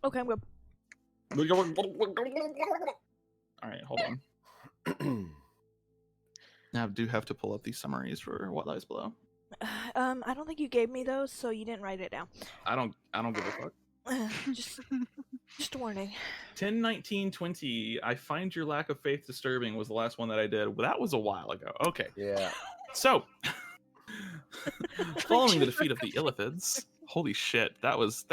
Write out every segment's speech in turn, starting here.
Okay, I'm good. All right, hold on. Now I do have to pull up these summaries for what lies below. I don't think you gave me those, so you didn't write it down. I don't give a fuck. Just a warning. 10, 19, 20. I find your lack of faith disturbing was the last one that I did. Well, that was a while ago. Okay. Yeah. So, following the defeat of the Illithids, holy shit, that was.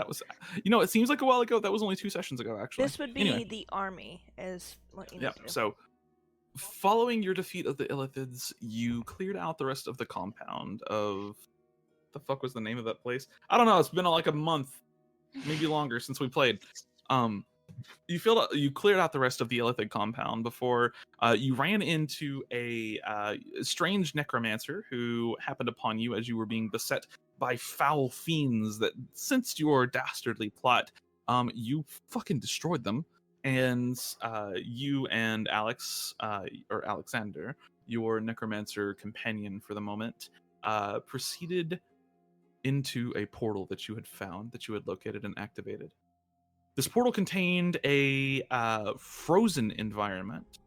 You know, it seems like a while ago. That was only 2 sessions ago, actually. This would be the army, is what you need to do. So, following your defeat of the Illithids, you cleared out the rest of the compound of. The fuck was the name of that place? I don't know. It's been like a month, maybe longer since we played. You cleared out the rest of the Illithid compound before you ran into a strange necromancer who happened upon you as you were being beset by foul fiends that sensed your dastardly plot. You fucking destroyed them, and you and Alex, or Alexander, your necromancer companion for the moment, proceeded into a portal that you had found, that you had located and activated. This portal contained a frozen environment,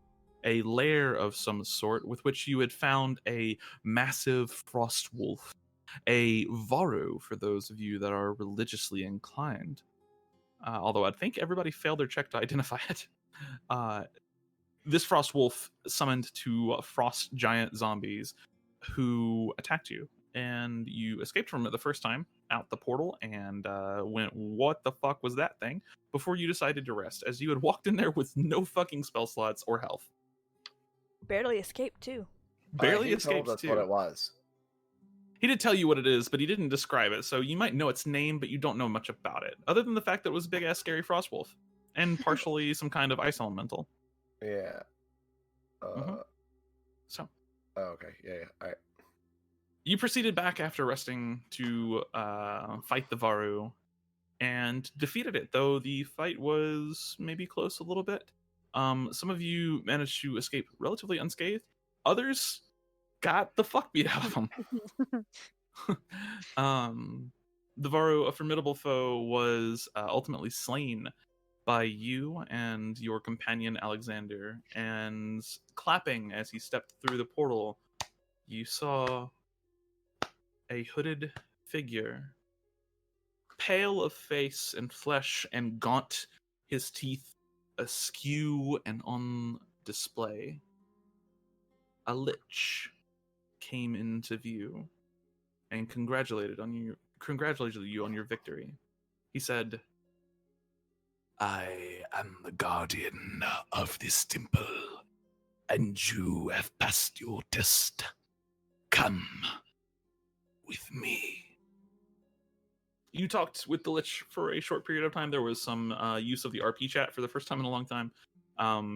a lair of some sort, with which you had found a massive frost wolf, a Vahru, for those of you that are religiously inclined. Although I think everybody failed their check to identify it. This frost wolf summoned 2 frost giant zombies who attacked you, and you escaped from it the first time out the portal and went, what the fuck was that thing? Before you decided to rest, as you had walked in there with no fucking spell slots or health. Barely escaped, too. He told us what it was. He did tell you what it is, but he didn't describe it, so you might know its name, but you don't know much about it, other than the fact that it was a big-ass scary frost wolf, and partially some kind of ice elemental. Yeah. So. Oh, okay. Yeah. All right. You proceeded back after resting to fight the Vahru and defeated it, though the fight was maybe close a little bit. Some of you managed to escape relatively unscathed. Others got the fuck beat out of them. The Vahru, a formidable foe, was ultimately slain by you and your companion Alexander, and clapping as he stepped through the portal, you saw a hooded figure, pale of face and flesh and gaunt, his teeth askew and on display. A Lich came into view and congratulated you on your victory. He said, I am the guardian of this temple, and you have passed your test. Come with me. You talked with the Lich for a short period of time. There was some use of the RP chat for the first time in a long time,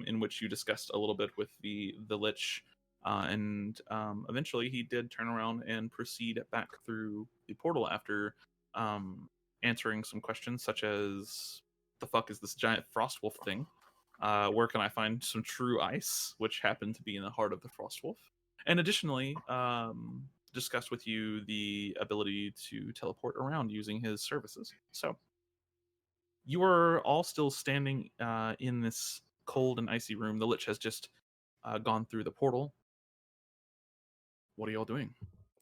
in which you discussed a little bit with the Lich, and eventually he did turn around and proceed back through the portal after answering some questions such as, the fuck is this giant frost wolf thing? Where can I find some true ice, which happened to be in the heart of the frost wolf? And additionally, discussed with you the ability to teleport around using his services. So you are all still standing in this cold and icy room. The Lich has just gone through the portal. What are y'all doing?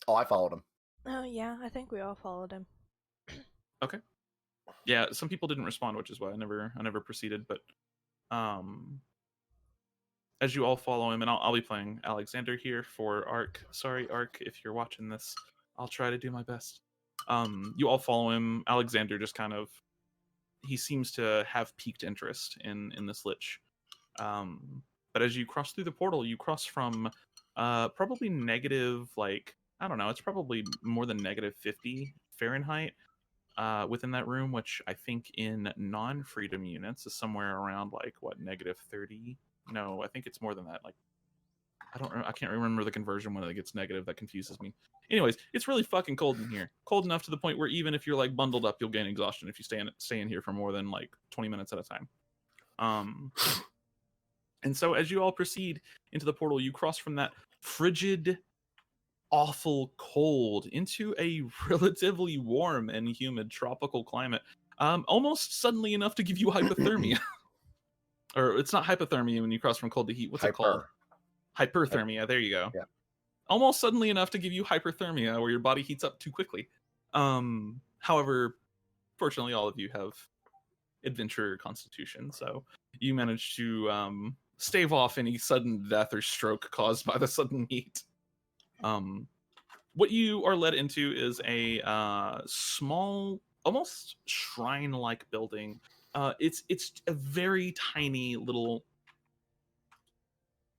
Oh, I followed him. Oh, yeah, I think we all followed him. Okay. Yeah, some people didn't respond, which is why I never proceeded. But as you all follow him, and I'll be playing Alexander here for Ark. Sorry, Ark, if you're watching this, I'll try to do my best. You all follow him. Alexander just kind of, he seems to have piqued interest in this Lich. But as you cross through the portal, you cross from probably negative, like, I don't know, it's probably more than negative 50 Fahrenheit within that room, which I think in non-freedom units is somewhere around like what, negative 30? No, I think it's more than that. Like, I can't remember the conversion when it gets negative. That confuses me. Anyways, it's really fucking cold in here. Cold enough to the point where even if you're like bundled up, you'll gain exhaustion if you stay in here for more than like 20 minutes at a time. And so as you all proceed into the portal, you cross from that frigid, awful cold into a relatively warm and humid tropical climate. Almost suddenly enough to give you hypothermia. Or it's not hypothermia when you cross from cold to heat. What's it called? Hyperthermia. There you go. Yeah. Almost suddenly enough to give you hyperthermia, where your body heats up too quickly. However, fortunately, all of you have adventurer constitution, so you manage to stave off any sudden death or stroke caused by the sudden heat. What you are led into is a small, almost shrine-like building. It's a very tiny little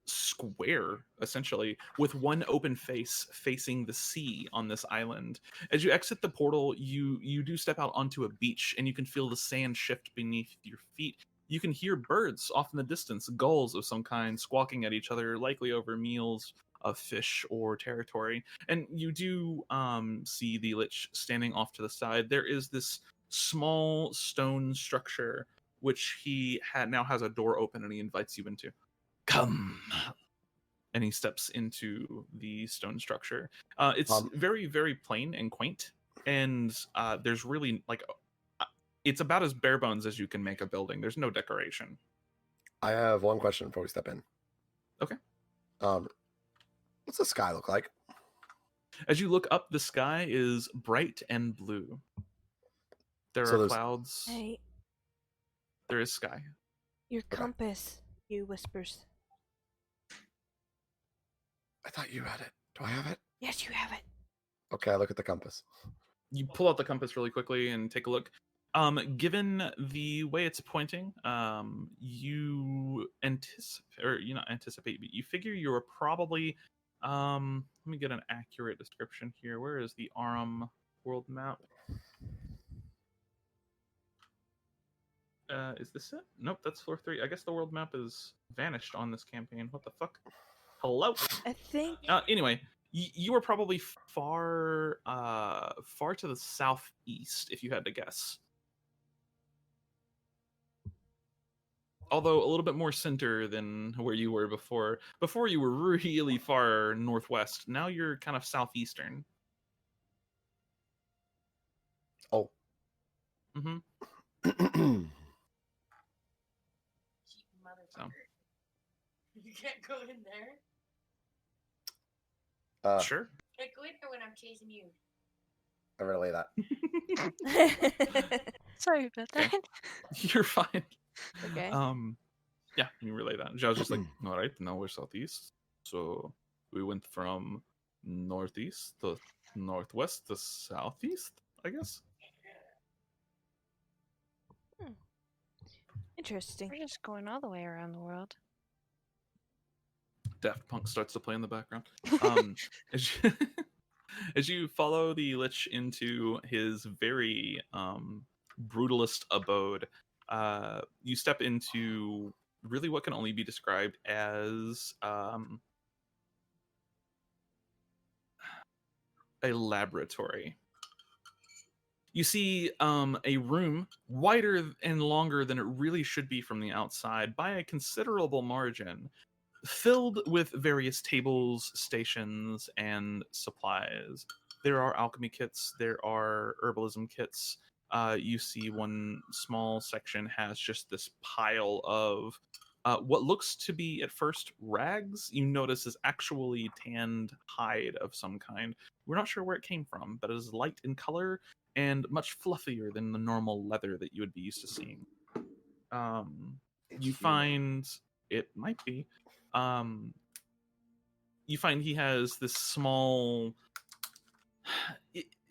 square, essentially, with one open face facing the sea on this island. As you exit the portal, you do step out onto a beach, and you can feel the sand shift beneath your feet. You can hear birds off in the distance, gulls of some kind, squawking at each other, likely over meals of fish or territory. And you do see the Lich standing off to the side. There is this small stone structure, which he now has a door open, and he invites you into. Come. And he steps into the stone structure. It's very, very plain and quaint, and there's really like it's about as bare bones as you can make a building. There's no decoration. I have one question before we step in. Okay. What's the sky look like? As you look up, the sky is bright and blue. There are clouds. Hey, There is sky. your compass, you whispers. I thought you had it. Do I have it? Yes, you have it. Okay, I look at the compass. You pull out the compass really quickly and take a look. Given the way it's pointing, you anticipate, or you not anticipate, but you figure you're probably, let me get an accurate description here. Where is the Aram world map? Is this it? Nope, that's floor 3. I guess the world map is vanished on this campaign. What the fuck? Hello? I think. Anyway, you are probably far to the southeast, if you had to guess. Although a little bit more center than where you were before. Before you were really far northwest. Now you're kind of southeastern. Oh. Mm-hmm. So. You can't go in there. Sure. Can't go in there when I'm chasing you. I relay that. Sorry about that. Okay. You're fine. Okay. Yeah, you relay that. I was just like, all right, now we're southeast. So we went from northeast to northwest to southeast, I guess. Interesting. We're just going all the way around the world. Daft Punk starts to play in the background. As you follow the Lich into his very brutalist abode, you step into really what can only be described as a laboratory. You see a room wider and longer than it really should be from the outside by a considerable margin, filled with various tables, stations, and supplies. There are alchemy kits, there are herbalism kits. You see one small section has just this pile of what looks to be at first rags. You notice is actually tanned hide of some kind. We're not sure where it came from, but it is light in color and much fluffier than the normal leather that you would be used to seeing. You find it might be. You find he has this small,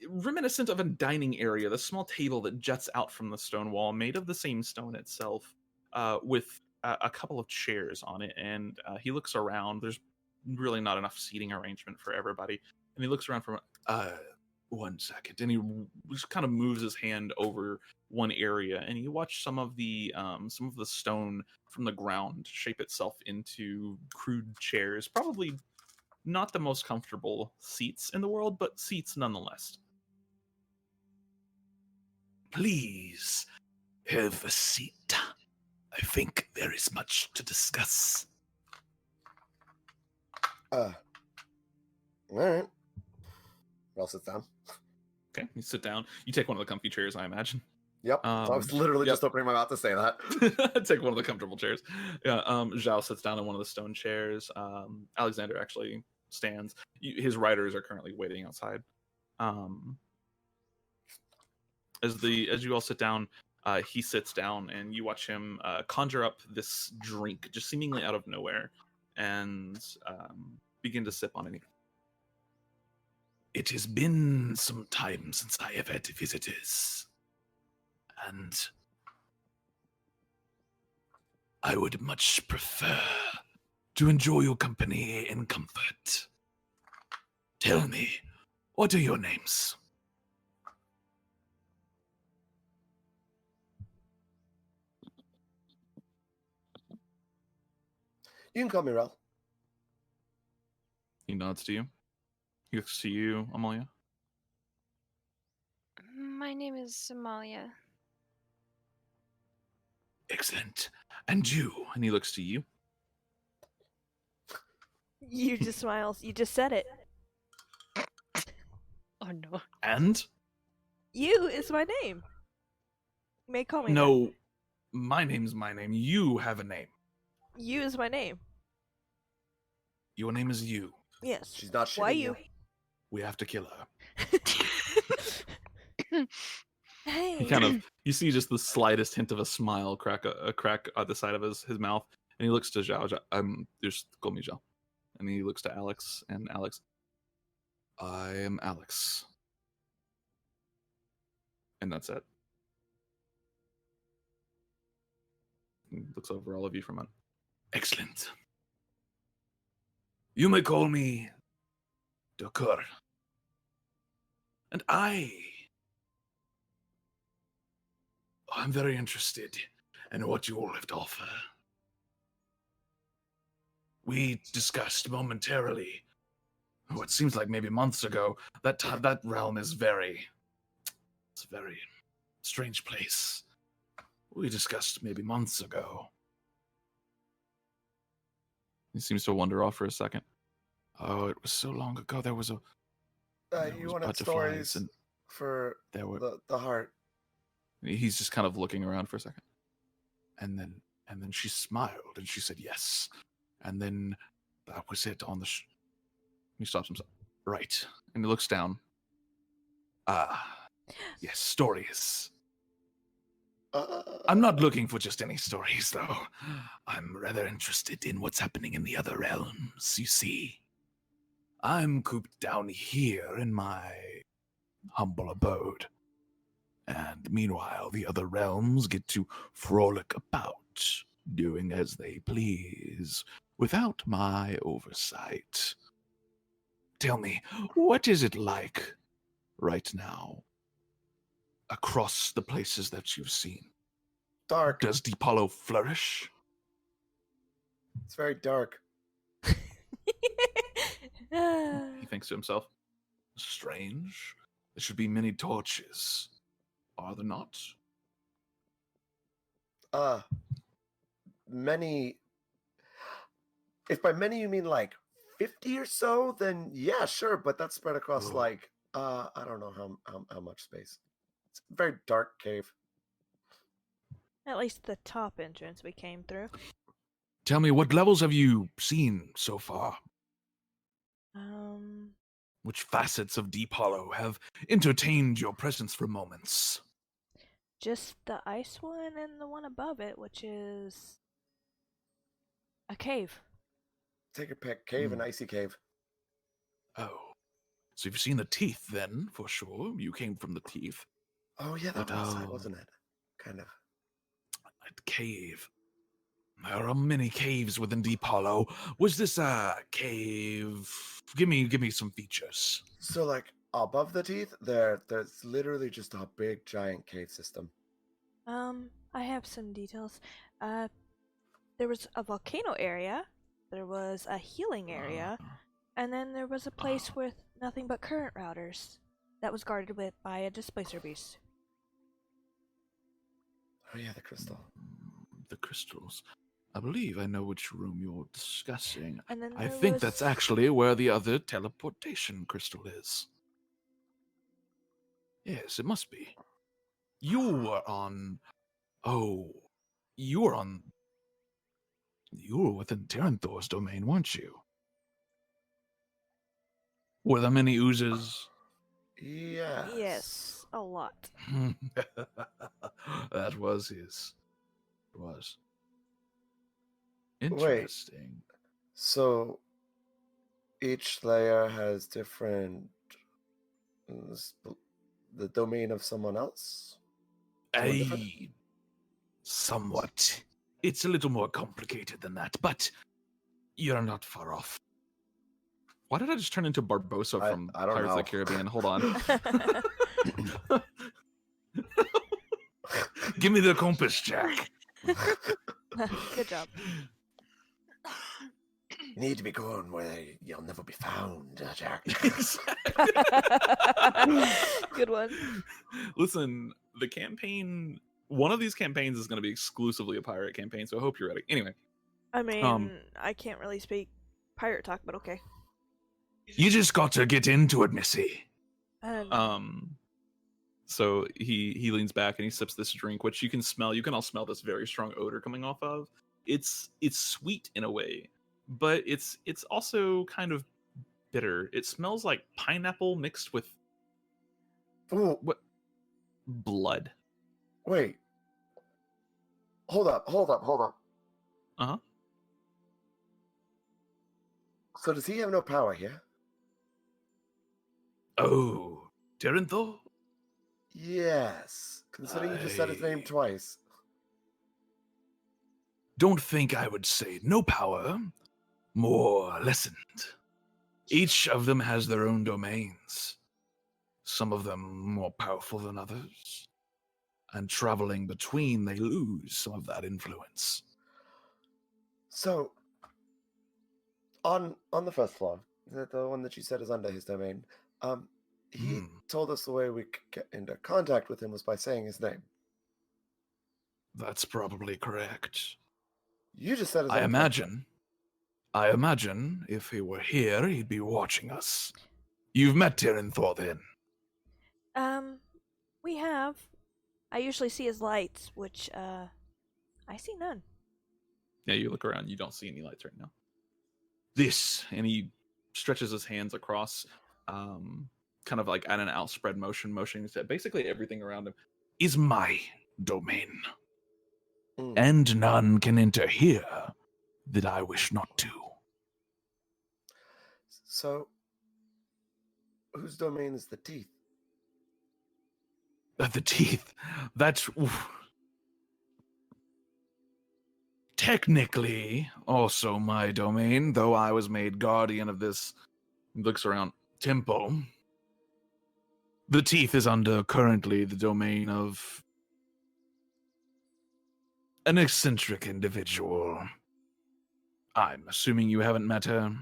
reminiscent of a dining area, the small table that juts out from the stone wall, made of the same stone itself, with a couple of chairs on it, and he looks around. There's really not enough seating arrangement for everybody, and he looks around from 1 second, and he just kind of moves his hand over one area, and you watch some of the stone from the ground shape itself into crude chairs. Probably not the most comfortable seats in the world, but seats nonetheless. Please have a seat. I think there is much to discuss. All right. Well, sits down. Okay, you sit down. You take one of the comfy chairs, I imagine. Yep. I was literally just opening my mouth to say that. Take one of the comfortable chairs. Yeah. Zhao sits down in one of the stone chairs. Alexander actually stands. His riders are currently waiting outside. As you all sit down, he sits down, and you watch him conjure up this drink, just seemingly out of nowhere, and begin to sip on it. It has been some time since I have had visitors, and I would much prefer to enjoy your company in comfort. Tell me, what are your names? You can call me Rel. He nods to you. He looks to you, Amalia. My name is Amalia. Excellent. And you? And he looks to you. You just smiles. You just said it. Oh no. And? You is my name. You may call me No, my name's my name. You have a name. that. You is my name. Your name is you. Yes. She's not shitting Why you? We have to kill her. Hey. He kind of, you see just the slightest hint of a smile crack at the side of his mouth, and he looks to Zhao. Just call me Zhao. And he looks to Alex, and Alex, I am Alex. And that's it. He looks over all of you for a moment. Excellent. You may call me Dokur. And I'm very interested in what you all have to offer. We discussed momentarily, what seems like maybe months ago, that realm is it's a very strange place. We discussed maybe months ago. He seems to wander off for a second. Oh, it was so long ago. There was there You was wanted butterflies stories and for there were. the heart. He's just kind of looking around for a second. And then she smiled and she said yes. And then that was it on the. He stops himself. Right. And he looks down. Yes, stories. I'm not looking for just any stories, though. I'm rather interested in what's happening in the other realms, you see. I'm cooped down here in my humble abode. And meanwhile, the other realms get to frolic about, doing as they please, without my oversight. Tell me, what is it like right now across the places that you've seen? Dark. Does Deephollow flourish? It's very dark. He thinks to himself. Strange. There should be many torches. Are there not? Many. If by many you mean like 50 or so, then yeah, sure. But that's spread across Oh. like I don't know how much space. It's a very dark cave. At least the top entrance we came through. Tell me, what levels have you seen so far? Which facets of Deephollow have entertained your presence for moments? Just the ice one and the one above it, which is a cave. Take a pick. Cave and icy cave. Oh. So you've seen the teeth then, for sure. You came from the teeth. Oh yeah, that But, was outside, oh. wasn't it? Kind of. At cave. There are many caves within Deephollow. Was this a cave? Give me some features. So, like, above the teeth, there's literally just a big, giant cave system. I have some details. There was a volcano area, there was a healing area, and then there was a place with nothing but current routers that was guarded by a displacer beast. Oh yeah, the crystal. The crystals. I believe I know which room you're discussing. And then I there think was... that's actually where the other teleportation crystal is. Yes, it must be. You were on... Oh, you were on... You were within Terranthor's domain, weren't you? Were there many oozes? Yes. Yes, a lot. That was his. It was. Wait. Interesting. So each layer has different the domain of someone else? Someone different? Somewhat. It's a little more complicated than that, but you're not far off. Why did I just turn into Barbosa from I don't Pirates of know. the Caribbean? Hold on. Give me the compass, Jack. Good job. You need to be going where you'll never be found, Jack. Good one. Listen, the campaign, one of these campaigns is going to be exclusively a pirate campaign, so I hope you're ready. Anyway. I mean, I can't really speak pirate talk, but okay. You just got to get into it, Missy. So he leans back and he sips this drink, which you can smell. You can all smell this very strong odor coming off of. It's sweet in a way, but it's also kind of bitter. It smells like pineapple mixed with Ooh, what? Blood. wait. Hold up. Uh-huh. So does he have no power here? Oh, Terranthor? Yes. Considering you just said his name twice. Don't think I would say no power, more lessened. Each of them has their own domains. Some of them more powerful than others. And traveling between, they lose some of that influence. So, on the first floor, the one that you said is under his domain, he told us the way we could get into contact with him was by saying his name. That's probably correct. You just said his I name. imagine if he were here, he'd be watching us. You've met Terranthor then? We have. I usually see his lights, which, I see none. Yeah, you look around, you don't see any lights right now. This, and he stretches his hands across, kind of like at an outspread motioning to basically everything around him. Is my domain. Mm. And none can enter here that I wish not to. So, whose domain is the teeth? The teeth. That's... Oof. Technically, also my domain, though I was made guardian of this, Looks around. temple. The teeth is under currently the domain of an eccentric individual. I'm assuming you haven't met her.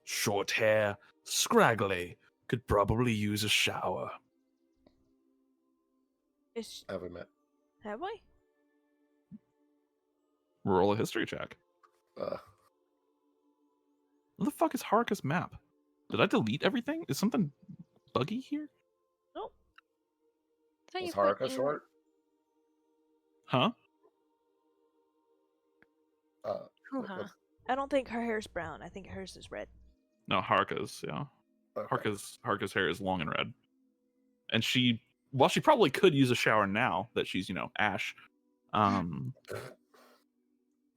Short hair, scraggly, could probably use a shower. Have we met? Have we? Roll a history check. What the fuck is Haruka's map? Did I delete everything? Is something buggy here? Nope. I thought Was you put Haruka in- short? Huh? Hoo-ha. I don't think her hair's brown. I think hers is red. No, Haruka's, yeah. Okay. Haruka's hair is long and red. And she, while she probably could use a shower now that she's, ash,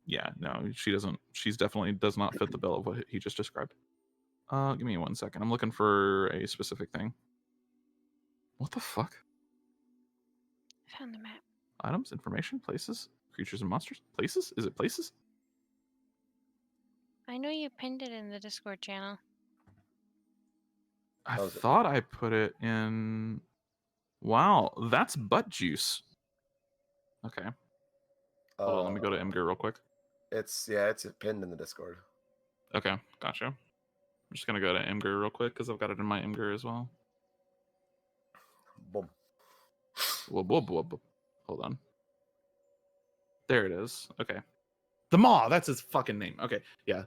yeah, no, she doesn't. She's definitely does not fit the bill of what he just described. Give me 1 second. I'm looking for a specific thing. What the fuck? I found the map. Items, information, places, creatures and monsters. Places? Is it places? I know you pinned it in the Discord channel. I How's it? thought I put it in. Wow, that's butt juice. Okay, hold on. Let me go to Imgur real quick. It's pinned in the Discord. Okay, gotcha. I'm just gonna go to Imgur real quick because I've got it in my Imgur as well. Boom. Whoop, whoop, whoop, whoop. Hold on. There it is. Okay. The Maw, that's his fucking name. Okay, yeah.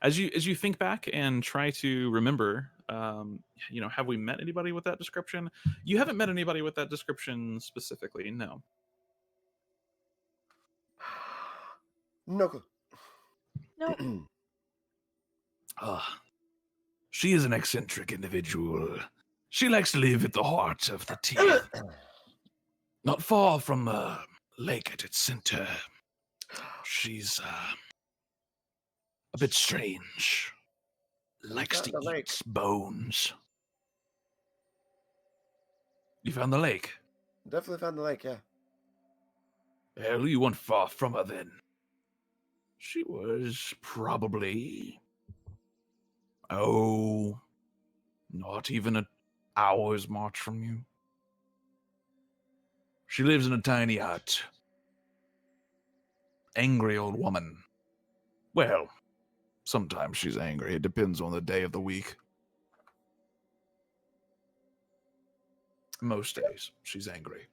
As you think back and try to remember, have we met anybody with that description? You haven't met anybody with that description specifically, no. No clue. Nope. She is an eccentric individual. She likes to live at the heart of the teeth, not far from a lake at its center. She's a bit strange. Likes to found the lake. eat bones. You found the lake? Definitely found the lake, yeah. Hell, you weren't far from her then. She was probably... not even an hour's march from you. She lives in a tiny hut. Angry old woman. Well, sometimes she's angry. It depends on the day of the week. Most days, she's angry.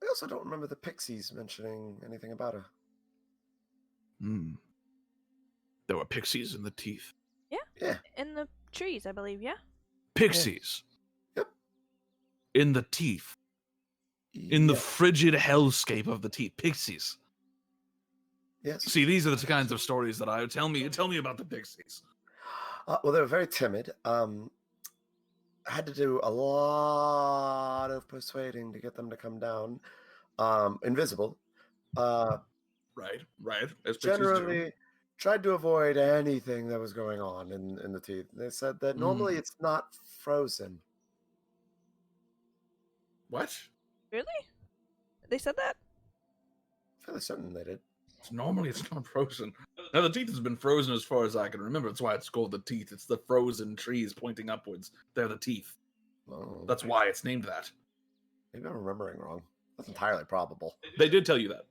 I also don't remember the pixies mentioning anything about her. There were pixies in the teeth. Yeah. In the trees, I believe, yeah? Pixies. Yep. In the teeth. In the frigid hellscape of the teeth. Pixies. Yes. See, these are the kinds of stories that I tell me about the pixies. Well, they were very timid. I had to do a lot of persuading to get them to come down. Invisible. Right. As pixies do. Generally tried to avoid anything that was going on in the teeth. They said that normally it's not frozen. What? Really? They said that? Fairly certain they did. Normally it's not frozen. Now the teeth has been frozen as far as I can remember. That's why it's called the teeth. It's the frozen trees pointing upwards. They're the teeth. Oh, That's why it's named that. maybe I'm remembering wrong. That's entirely probable. They did tell you that.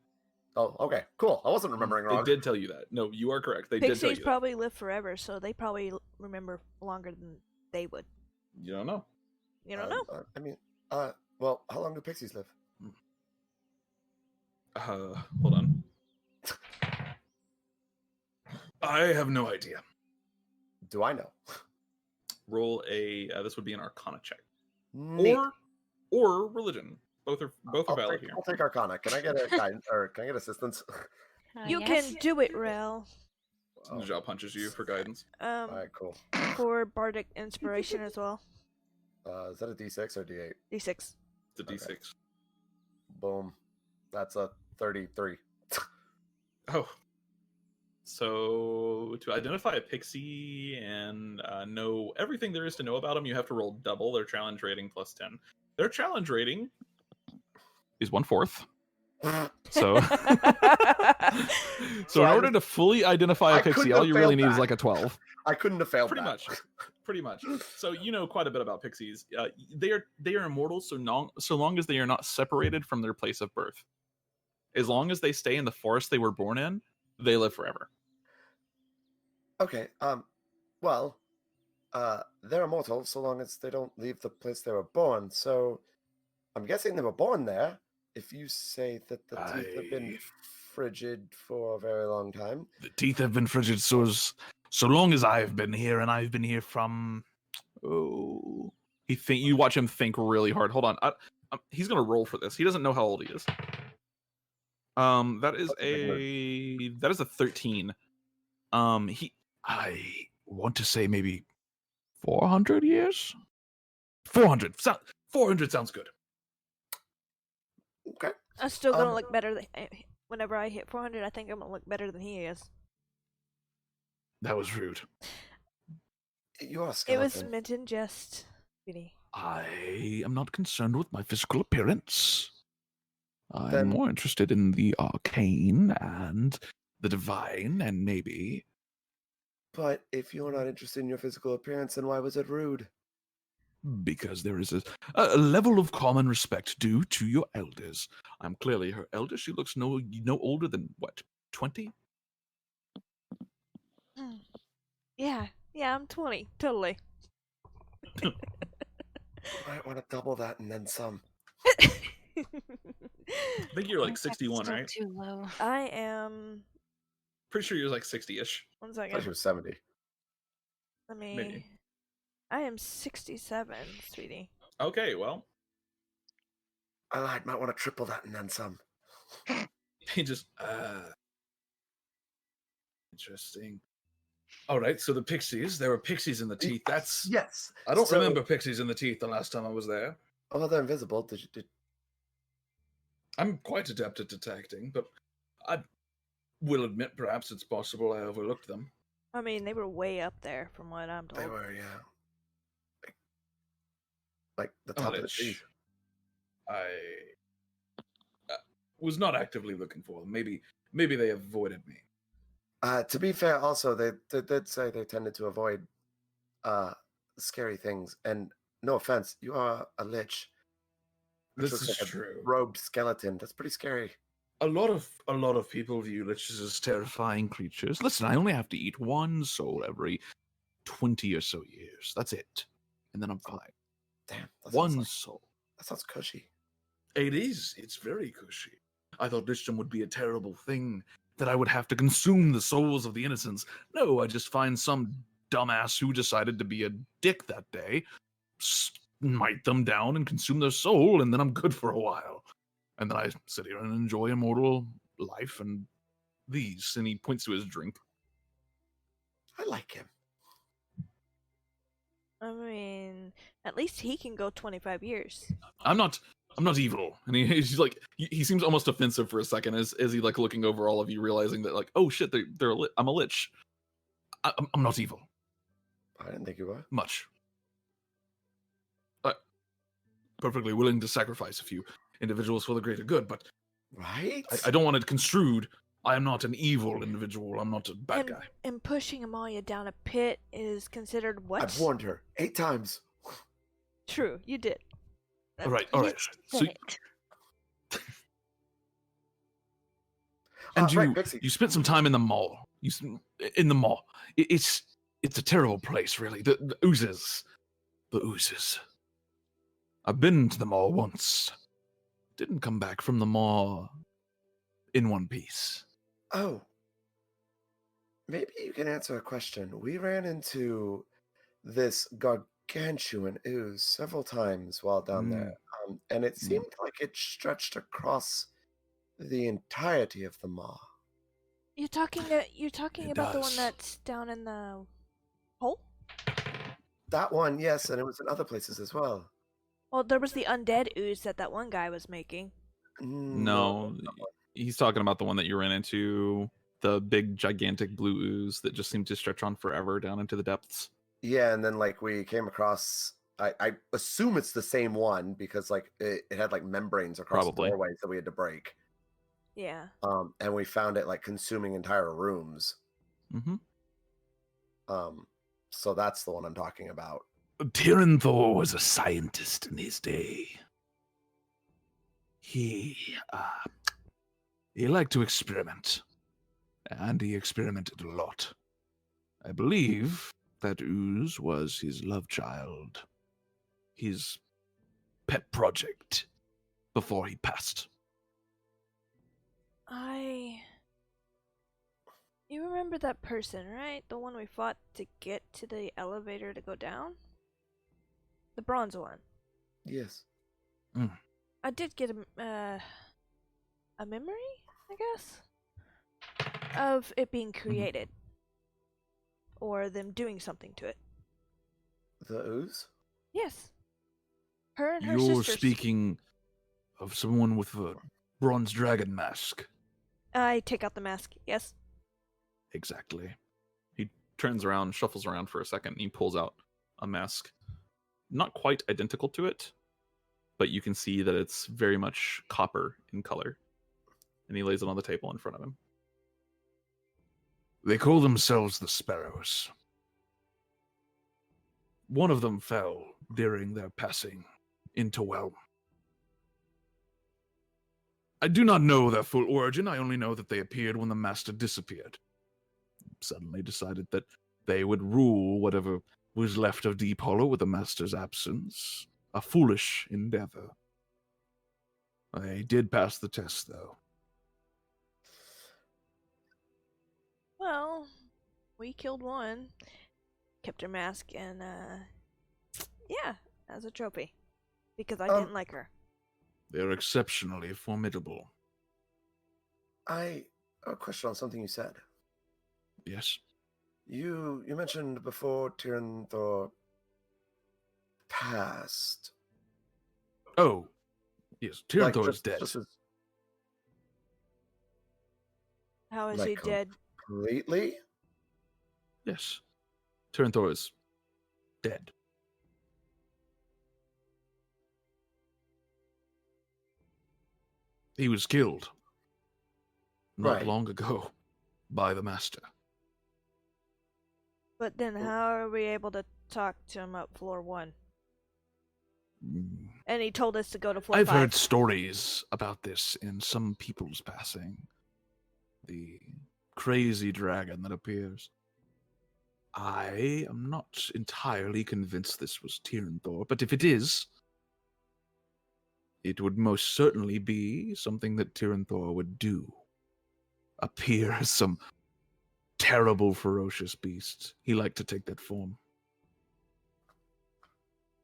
Oh, okay, cool. I wasn't remembering wrong. They did tell you that. No, you are correct. They did tell Pixies you probably live forever, so they probably remember longer than they would. that. You don't know. You don't know? I mean, well, how long do pixies live? Hold on. I have no idea. Do I know? Roll a. This would be an Arcana check, Neat. or religion. Both are valid here. I'll take Arcana. Can I get a guidance or can I get assistance? You Yes. can do it, Rel. Ninja punches you for guidance. All right, cool. For bardic inspiration as well. Is that a D6 or D8? D6. It's a D6. Okay. Boom. That's a 33. Oh. So to identify a pixie and know everything there is to know about them, you have to roll double their challenge rating plus 10. Their challenge rating is 1/4. So, so in order to fully identify I a pixie, couldn't all have you really failed need is that. like a 12. I couldn't have failed Pretty that. much. Pretty much. So you know quite a bit about pixies. They are immortal so long as they are not separated from their place of birth. As long as they stay in the forest they were born in, they live forever. Okay. Well, they're immortal so long as they don't leave the place they were born. So, I'm guessing they were born there. If you say that the teeth have been frigid for a very long time, The teeth have been frigid so long as I've been here, and I've been here from... Oh, you watch him think really hard. Hold on, he's gonna roll for this. He doesn't know how old he is. That is a 13. I want to say maybe 400 years? 400. 400 sounds good. okay. I'm still gonna look better than. Whenever I hit 400, I think I'm gonna look better than he is. That was rude. You are a It skeleton. was meant in jest, Vinny. I am not concerned with my physical appearance. I'm Then- more interested in the arcane and the divine, and maybe... But if you're not interested in your physical appearance, then why was it rude? Because there is a level of common respect due to your elders. I'm clearly her elder. She looks no older than, what, 20? Yeah, I'm 20, totally. Might want to double that and then some. I think you're like That's 61, still right? too low. I am. Pretty sure you're like 60-ish. One I thought second. she was 70. Let me. Maybe. I am 67, sweetie. Okay, well, I lied. Might want to triple that and then some. he just interesting. All right, so the pixies. There were pixies in the teeth. That's Yes. I don't So- remember pixies in the teeth the last time I was there. Oh, they're invisible. Did I'm quite adept at detecting, but I will admit perhaps it's possible I overlooked them. I mean, they were way up there from what I'm told. they were, yeah. Like the top of the Lich. tree. I was not actively looking for them. Maybe they avoided me. To be fair, also they did say they tended to avoid scary things. And no offense, you are a lich. which This looks is like a true. robed skeleton. That's pretty scary. A lot of people view liches as Terrifying creatures. Listen, I only have to eat one soul every 20 or so years. That's it. And then I'm fine. Damn. One soul. That sounds cushy. It is. It's very cushy. I thought lichdom would be a terrible thing, that I would have to consume the souls of the innocents. No, I just find some dumbass who decided to be a dick that day, smite them down and consume their soul, and then I'm good for a while. And then I sit here and enjoy immortal life and these. And he points to his drink. I like him. I mean, at least he can go 25 years. I'm not evil. And he's like, he seems almost offensive for a second as he like looking over all of you, realizing that like, oh shit, I'm a lich. I'm not evil. I didn't think you were. Much. Perfectly willing to sacrifice a few individuals for the greater good, but Right? I don't want it construed. I am not an evil individual. I'm not a bad and, guy. And pushing Amalia down a pit is considered what? I've warned her 8 times. True, you did. All right. So, Did it. and Right, Pixie. you spent some time in the mall. In the mall. It's a terrible place, really. The oozes. The oozes. I've been to the mall once. Didn't come back from the mall in one piece. Oh. Maybe you can answer a question. We ran into this gargantuan ooze several times while down there. And it seemed like it stretched across the entirety of the maw. You're talking about the one does. that's down in the hole? That one, yes, and it was in other places as well. Well, there was the undead ooze that one guy was making. No, he's talking about the one that you ran into, the big, gigantic blue ooze that just seemed to stretch on forever down into the depths. Yeah, and then like we came across, I assume it's the same one because like it had like membranes across Probably. the doorways that we had to break. Yeah. And we found it like consuming entire rooms. Mm-hmm. So that's the one I'm talking about. Tyranthor was a scientist in his day. He liked to experiment, and he experimented a lot. I believe that ooze was his love child, his pet project, before he passed. You remember that person, right? The one we fought to get to the elevator to go down? The bronze one. Yes. I did get a memory, I guess, of it being created. Or them doing something to it. The ooze? Yes. Her and her You're sisters. speaking of someone with a bronze dragon mask. I take out the mask, yes. Exactly. He turns around, shuffles around for a second, and he pulls out a mask. Not quite identical to it, but you can see that it's very much copper in color. And he lays it on the table in front of him. They call themselves the Sparrows. One of them fell during their passing into Whelm. I do not know their full origin. I only know that they appeared when the Master disappeared. Suddenly decided that they would rule whatever was left of Deephollow with the Master's absence. A foolish endeavor. They did pass the test, though. Well, we killed one, kept her mask, and yeah, as a trophy, because I didn't like her. They're exceptionally formidable. I have a question on something you said. Yes. You mentioned before Tyranthor passed. Oh, yes. Tyranthor is dead. How is like he dead? Completely? Yes. Tyranthor is dead. He was killed not Right. long ago by the Master. But then how are we able to talk to him up floor 1? And he told us to go to floor 5. I've heard stories about this in some people's passing. The crazy dragon that appears. I am not entirely convinced this was Tyranthor, but if it is, it would most certainly be something that Tyranthor would do. Appear as some terrible, ferocious beast. He liked to take that form.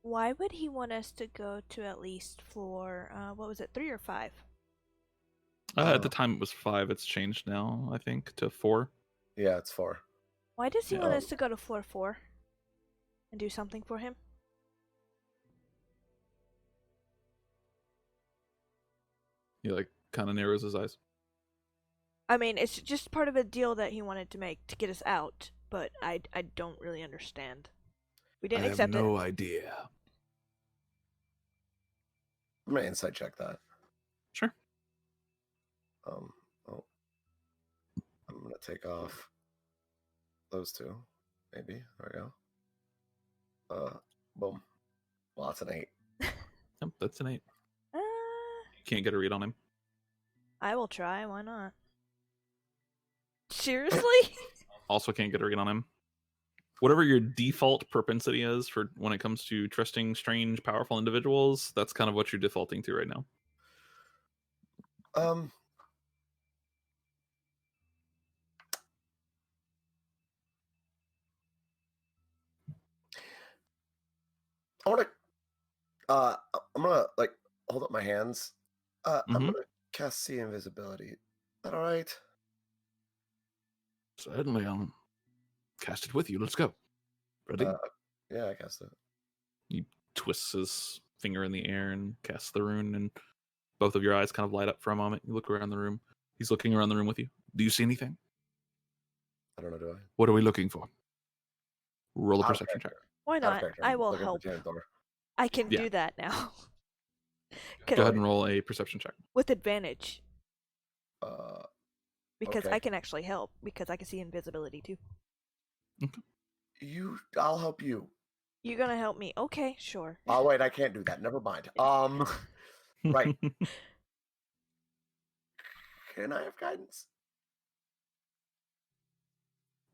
Why would he want us to go to at least floor, 3 or 5? At the time it was 5. It's changed now, I think, to 4. Yeah, it's 4. Why does he Yeah. want us to go to floor 4 and do something for him? He kind of narrows his eyes. I mean, it's just part of a deal that he wanted to make to get us out, but I don't really understand. We didn't accept I have no it. idea. I'm gonna insight check that. Sure. I'm gonna take off those 2. Maybe. There we go. Boom. Well, that's an 8. Yep, that's an 8. Uh, You can't get a read on him. I will try. Why not? Seriously? Also can't get a read on him. Whatever your default propensity is for when it comes to trusting strange, powerful individuals, that's kind of what you're defaulting to right now. I want to. I'm gonna hold up my hands. I'm gonna cast See Invisibility. Is that all right? Certainly, I'll cast it with you. Let's go. Ready? Yeah, I cast it. He twists his finger in the air and casts the rune, and both of your eyes kind of light up for a moment. You look around the room. He's looking around the room with you. Do you see anything? I don't know, do I? What are we looking for? Roll a Out of perception check. character. Why Out of not? character. I I'm will looking for help. Tyranthor. I can Yeah. do that now. Go ahead and roll a perception check. With advantage. Because Okay. I can actually help, because I can see invisibility too. I'll help you. You're gonna help me? Okay, sure. Oh wait, I can't do that. Never mind. Right. Can I have guidance?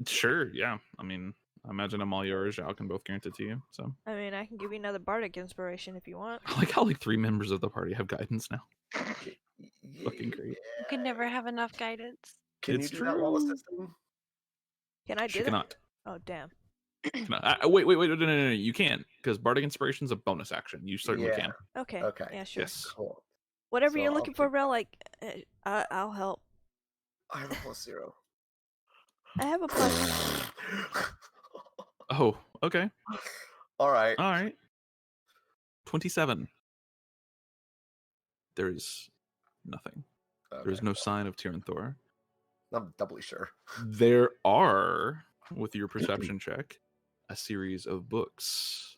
Sure, yeah. I mean, I imagine Amalia or Zhao can both grant it to you. So I mean, I can give you another bardic inspiration if you want. I like how 3 members of the party have guidance now. Fucking great. You can never have enough guidance. Can It's you do that while true. assisting? Can I She do that? cannot. Oh, damn. Wait, no, you can, because bardic inspiration is a bonus action. You certainly Yeah. can. Okay. Okay. Yeah, sure. Yes. Cool. Whatever So you're I'll looking for, take- Rel, I'll help. I have a +0. I have a plus. Oh, okay. All right. All right. 27. There is nothing. There is Okay. no sign of Tyranthor. I'm doubly sure. There are, with your perception check, a series of books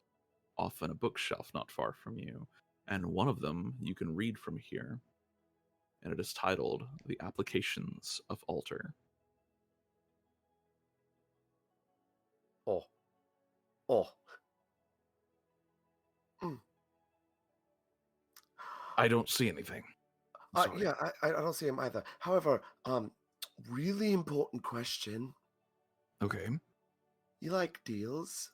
off on a bookshelf not far from you. And one of them you can read from here. And it is titled The Applications of Altar. Oh. Mm. I don't see anything. I'm sorry. Yeah, I don't see him either. However, really important question. Okay. You like deals?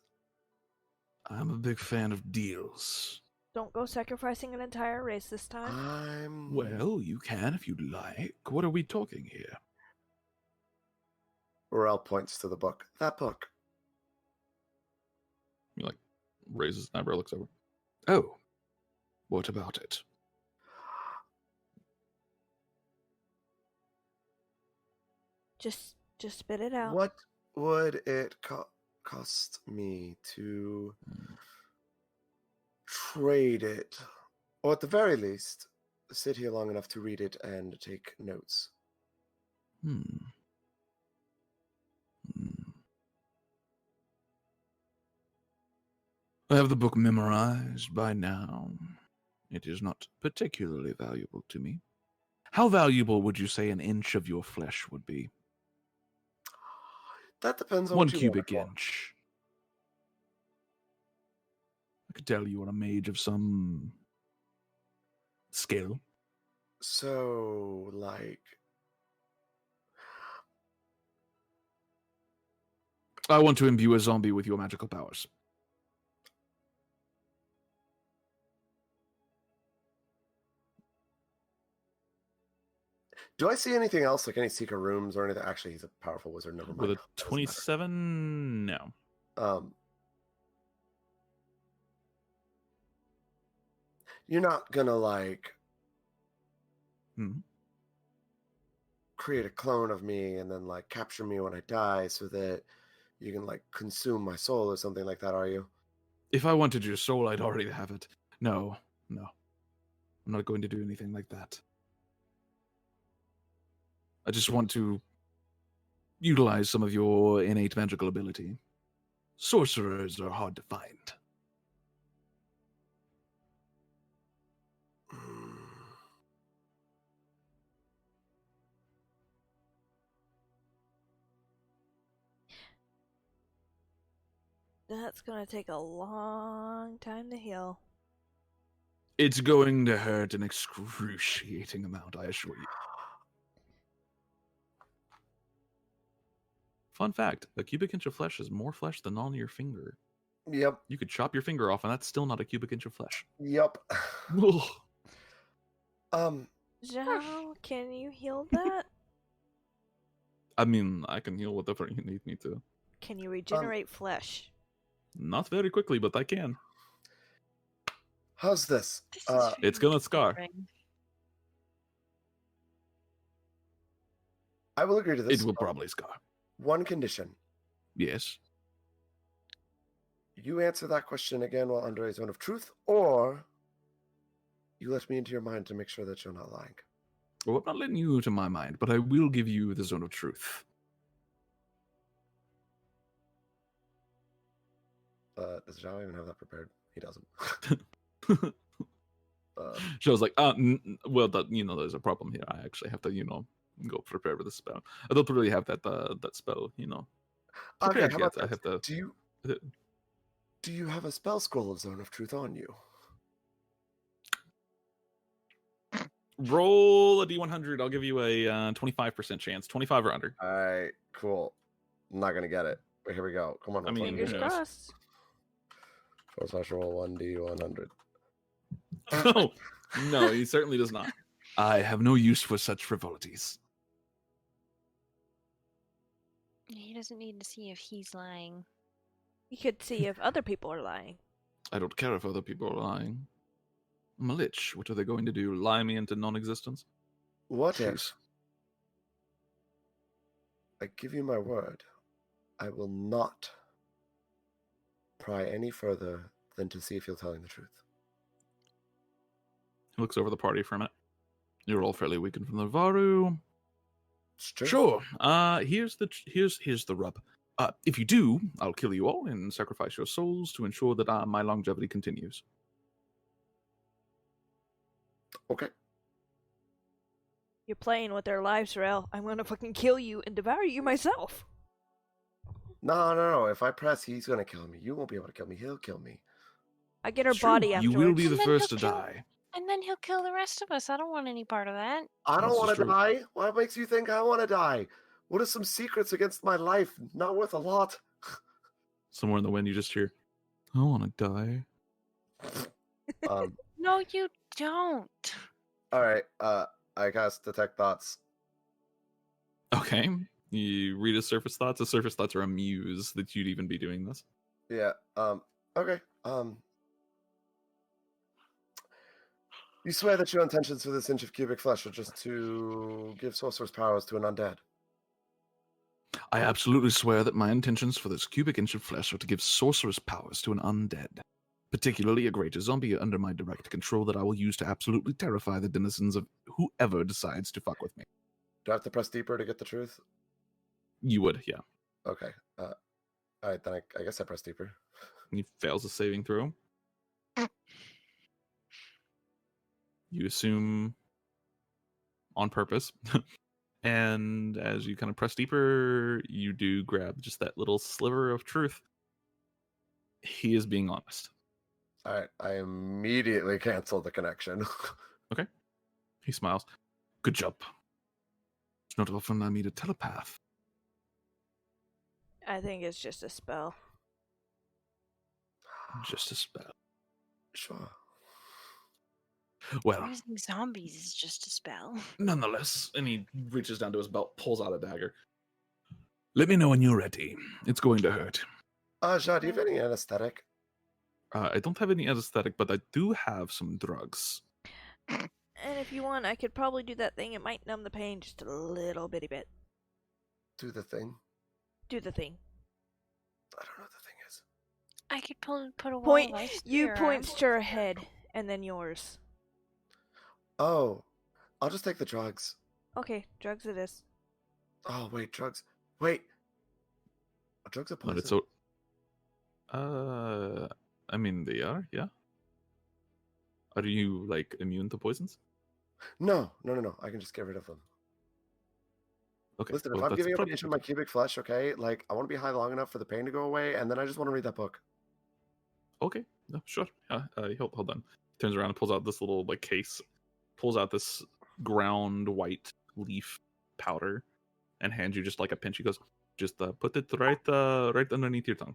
I'm a big fan of deals. Don't go sacrificing an entire race this time. Well, you can if you'd like. What are we talking here? Morel points to the book. That book. He like raises his eyebrow, looks over. Oh. What about it? Just spit it out. What would it cost me to trade it? Or at the very least, sit here long enough to read it and take notes. I have the book memorized by now. It is not particularly valuable to me. How valuable would you say an inch of your flesh would be? That depends on 1 what you want it cubic for. inch. I could tell you are a mage of some skill. So, like, I want to imbue a zombie with your magical powers. do I see anything else, like any secret rooms or anything? Actually, he's a powerful wizard. Never mind. With a Doesn't matter. 27, no. You're not gonna like create a clone of me and then like capture me when I die so that you can like consume my soul or something like that, are you? If I wanted your soul, I'd already have it. No. I'm not going to do anything like that. I just want to utilize some of your innate magical ability. Sorcerers are hard to find. That's gonna take a long time to heal. It's going to hurt an excruciating amount, I assure you. Fun fact, a cubic inch of flesh is more flesh than on your finger. Yep. You could chop your finger off, and that's still not a cubic inch of flesh. Yep. Zhao, can you heal that? I mean, I can heal whatever you need me to. Can you regenerate flesh? Not very quickly, but I can. How's this? It's gonna scar. I will agree to this. It will probably scar. One condition. Yes. You answer that question again while under a zone of truth, or you let me into your mind to make sure that you're not lying. Well, I'm not letting you into my mind, but I will give you the zone of truth. Does Zhao even have that prepared? He doesn't. She was like, well, there's a problem here. I actually have to, go prepare with the spell. I don't really have that spell, Okay, prepared how yet. about I have to. Do you have a spell scroll of Zone of Truth on you? Roll a d100. I'll give you a 25% chance. 25 or under. All right, cool. I'm not gonna get it. But here we go. Come on. I mean, Fingers who knows? crossed. Force roll 1d100. No, he certainly does not. I have no use for such frivolities. He doesn't need to see if he's lying. You could see if other people are lying. I don't care if other people are lying. I'm a lich. What are they going to do? Lie me into non-existence? What Jeez. if I give you my word? I will not pry any further than to see if you're telling the truth. He looks over the party for a minute. You're all fairly weakened from the Vahru. It's true. Sure. Here's the rub. If you do, I'll kill you all and sacrifice your souls to ensure that my longevity continues. Okay. You're playing with their lives, Rel. I'm gonna fucking kill you and devour you myself. No. If I press, he's gonna kill me. You won't be able to kill me. He'll kill me. I get her It's true, body you afterwards. will be the And then first to he'll kill- die. And then he'll kill the rest of us. I don't want any part of that. I don't This is want to true. die. What makes you think I want to die? What are some secrets against my life? Not worth a lot. Somewhere in the wind, you just hear, I want to die. No, you don't. All right. I cast detect thoughts. Okay. You read his surface thoughts. The surface thoughts are amused that you'd even be doing this. Yeah. Okay. You swear that your intentions for this inch of cubic flesh are just to give sorcerer's powers to an undead. I absolutely swear that my intentions for this cubic inch of flesh are to give sorcerer's powers to an undead, particularly a greater zombie under my direct control that I will use to absolutely terrify the denizens of whoever decides to fuck with me. Do I have to press deeper to get the truth? You would, yeah. Okay. All right, then I guess I press deeper. He fails a saving throw. You assume on purpose. And as you kind of press deeper, you do grab just that little sliver of truth. He is being honest. All right, I immediately cancel the connection. Okay. He smiles. Good job. It's not often I meet a telepath. I think it's just a spell. Just a spell. Sure. Well, Raising zombies is just a spell. nonetheless, and he reaches down to his belt, pulls out a dagger. Let me know when you're ready. It's going to hurt. Shah, do you have any anesthetic? I don't have any anesthetic, but I do have some drugs. And if you want, I could probably do that thing. It might numb the pain just a little bitty bit. Do the thing. Do the thing. I don't know what the thing is. I could put a wall Point. of ice through You your point arm. to her head, and then yours. Oh, I'll just take the drugs. Okay, drugs it is. Oh, wait, drugs. Wait. Are drugs a But poison? it's I mean, they are, yeah. Are you, like, immune to poisons? No. I can just get rid of them. Okay. Listen, well, if I'm that's giving up an probably inch of my cubic flesh, okay, like, I want to be high long enough for the pain to go away, and then I just want to read that book. Okay, no, sure. Yeah, hold on. Turns around and pulls out this little like case, pulls out this ground white leaf powder, and hands you just like a pinch. He goes, just put it right underneath your tongue.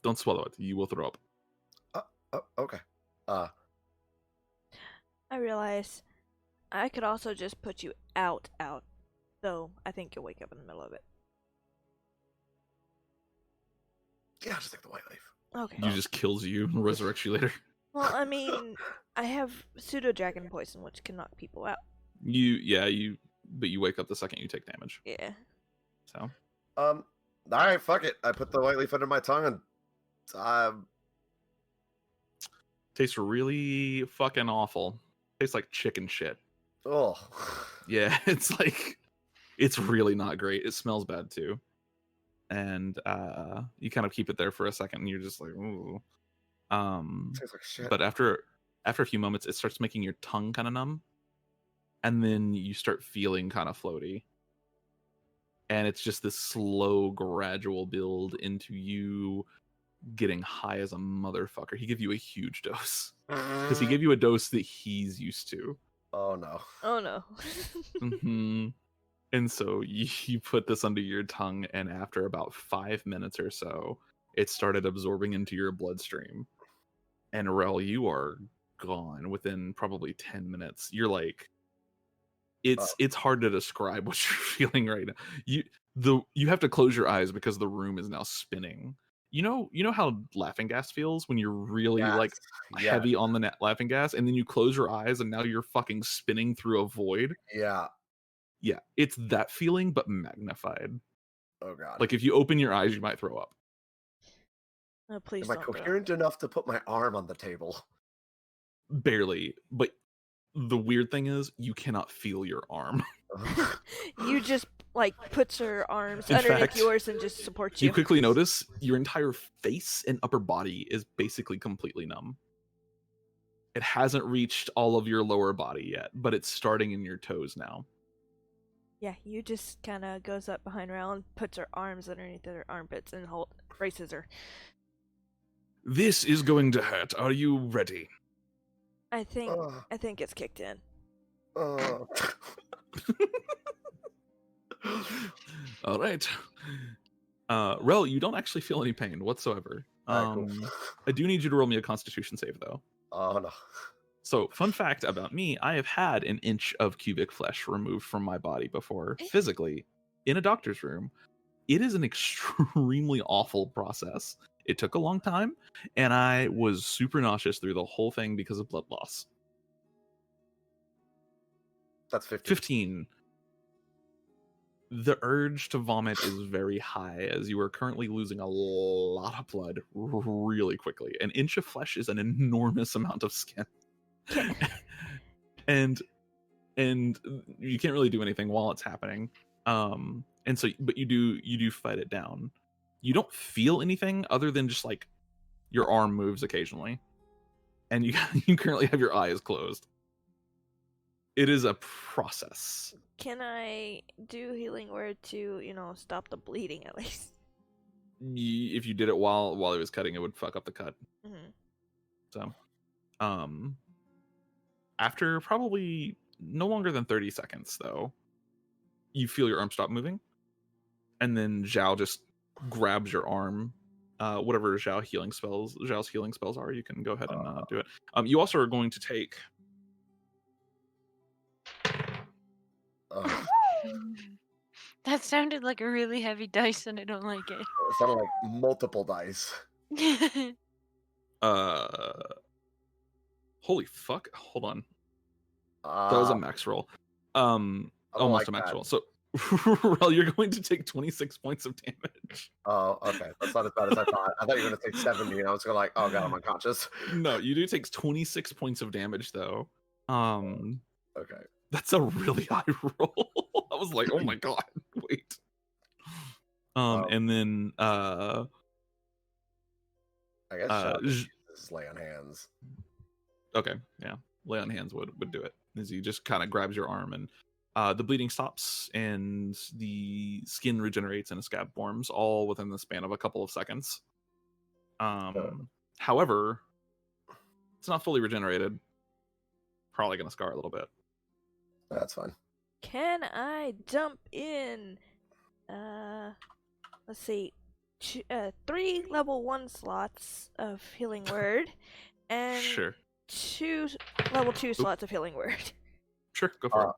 Don't swallow it. You will throw up. Oh, okay. I realize I could also just put you out. Though I think you'll wake up in the middle of it. Yeah, I'll just take the white leaf. Okay. He just kills you and resurrects you later. Well, I mean, I have pseudo dragon poison, which can knock people out. But you wake up the second you take damage. Yeah. So All right, fuck it. I put the white leaf under my tongue and tastes really fucking awful. Tastes like chicken shit. oh. Yeah, it's really not great. It smells bad too. And you kind of keep it there for a second and you're just like, ooh. Tastes like shit. But after a few moments it starts making your tongue kind of numb. And then you start feeling kind of floaty. And it's just this slow, gradual build into you getting high as a motherfucker. He gave you a huge dose. Because he gave you a dose that he's used to. Oh no. Oh no. Hmm. And so you put this under your tongue, and after about 5 minutes or so, it started absorbing into your bloodstream. And Rel, you are gone within probably 10 minutes. You're like, it's hard to describe what you're feeling right now. You have to close your eyes because the room is now spinning. You know how laughing gas feels when you're really like heavy on the laughing gas, and then you close your eyes and now you're fucking spinning through a void. Yeah, it's that feeling but magnified. Oh god. Like if you open your eyes, you might throw up. No, please Am I don't. Throw. coherent enough to put my arm on the table? Barely, but the weird thing is you cannot feel your arm. You just like puts her arms In underneath fact, yours and just supports you. You quickly notice your entire face and upper body is basically completely numb. It hasn't reached all of your lower body yet, but it's starting in your toes now. Yeah, you just kind of goes up behind Rel, puts her arms underneath her armpits, and braces her. This is going to hurt. Are you ready? I think Uh, it's kicked in. uh. All right. Rel, you don't actually feel any pain whatsoever. Alright, cool. I do need you to roll me a Constitution save, though. Oh no. So, fun fact about me, I have had an inch of cubic flesh removed from my body before, physically, in a doctor's room. It is an extremely awful process. It took a long time, and I was super nauseous through the whole thing because of blood loss. That's 15. 15. The urge to vomit is very high, as you are currently losing a lot of blood really quickly. An inch of flesh is an enormous amount of skin. and you can't really do anything while it's happening. And so, but you do fight it down. You don't feel anything other than just like your arm moves occasionally, and you currently have your eyes closed. It is a process. Can I do healing word to, stop the bleeding at least? If you did it while it was cutting, it would fuck up the cut. Mm-hmm. So, after probably no longer than 30 seconds, though, you feel your arm stop moving, and then Zhao just grabs your arm. Whatever Zhao's healing spells are, you can go ahead and do it. You also are going to take. That sounded like a really heavy dice, and I don't like it. It sounded like multiple dice. Holy fuck! Hold on. That was a max roll. Almost like a max that. roll. So, Rel, you're going to take 26 points of damage. Oh, okay. That's not as bad as I thought. I thought you were going to take 70, and I was going to like, oh god, I'm unconscious. No, you do take 26 points of damage, though. Okay. That's a really high roll. I was like, oh my god, wait. And then I guess this is lay on hands. Okay, yeah. Lay on hands would do it. As he just kind of grabs your arm, and the bleeding stops and the skin regenerates and a scab forms, all within the span of a couple of seconds. However, it's not fully regenerated. Probably gonna scar a little bit. That's fine. Can I dump in, let's see, 3 level 1 slots of healing word, and Sure. 2 level 2 slots of healing word Sure, go for it.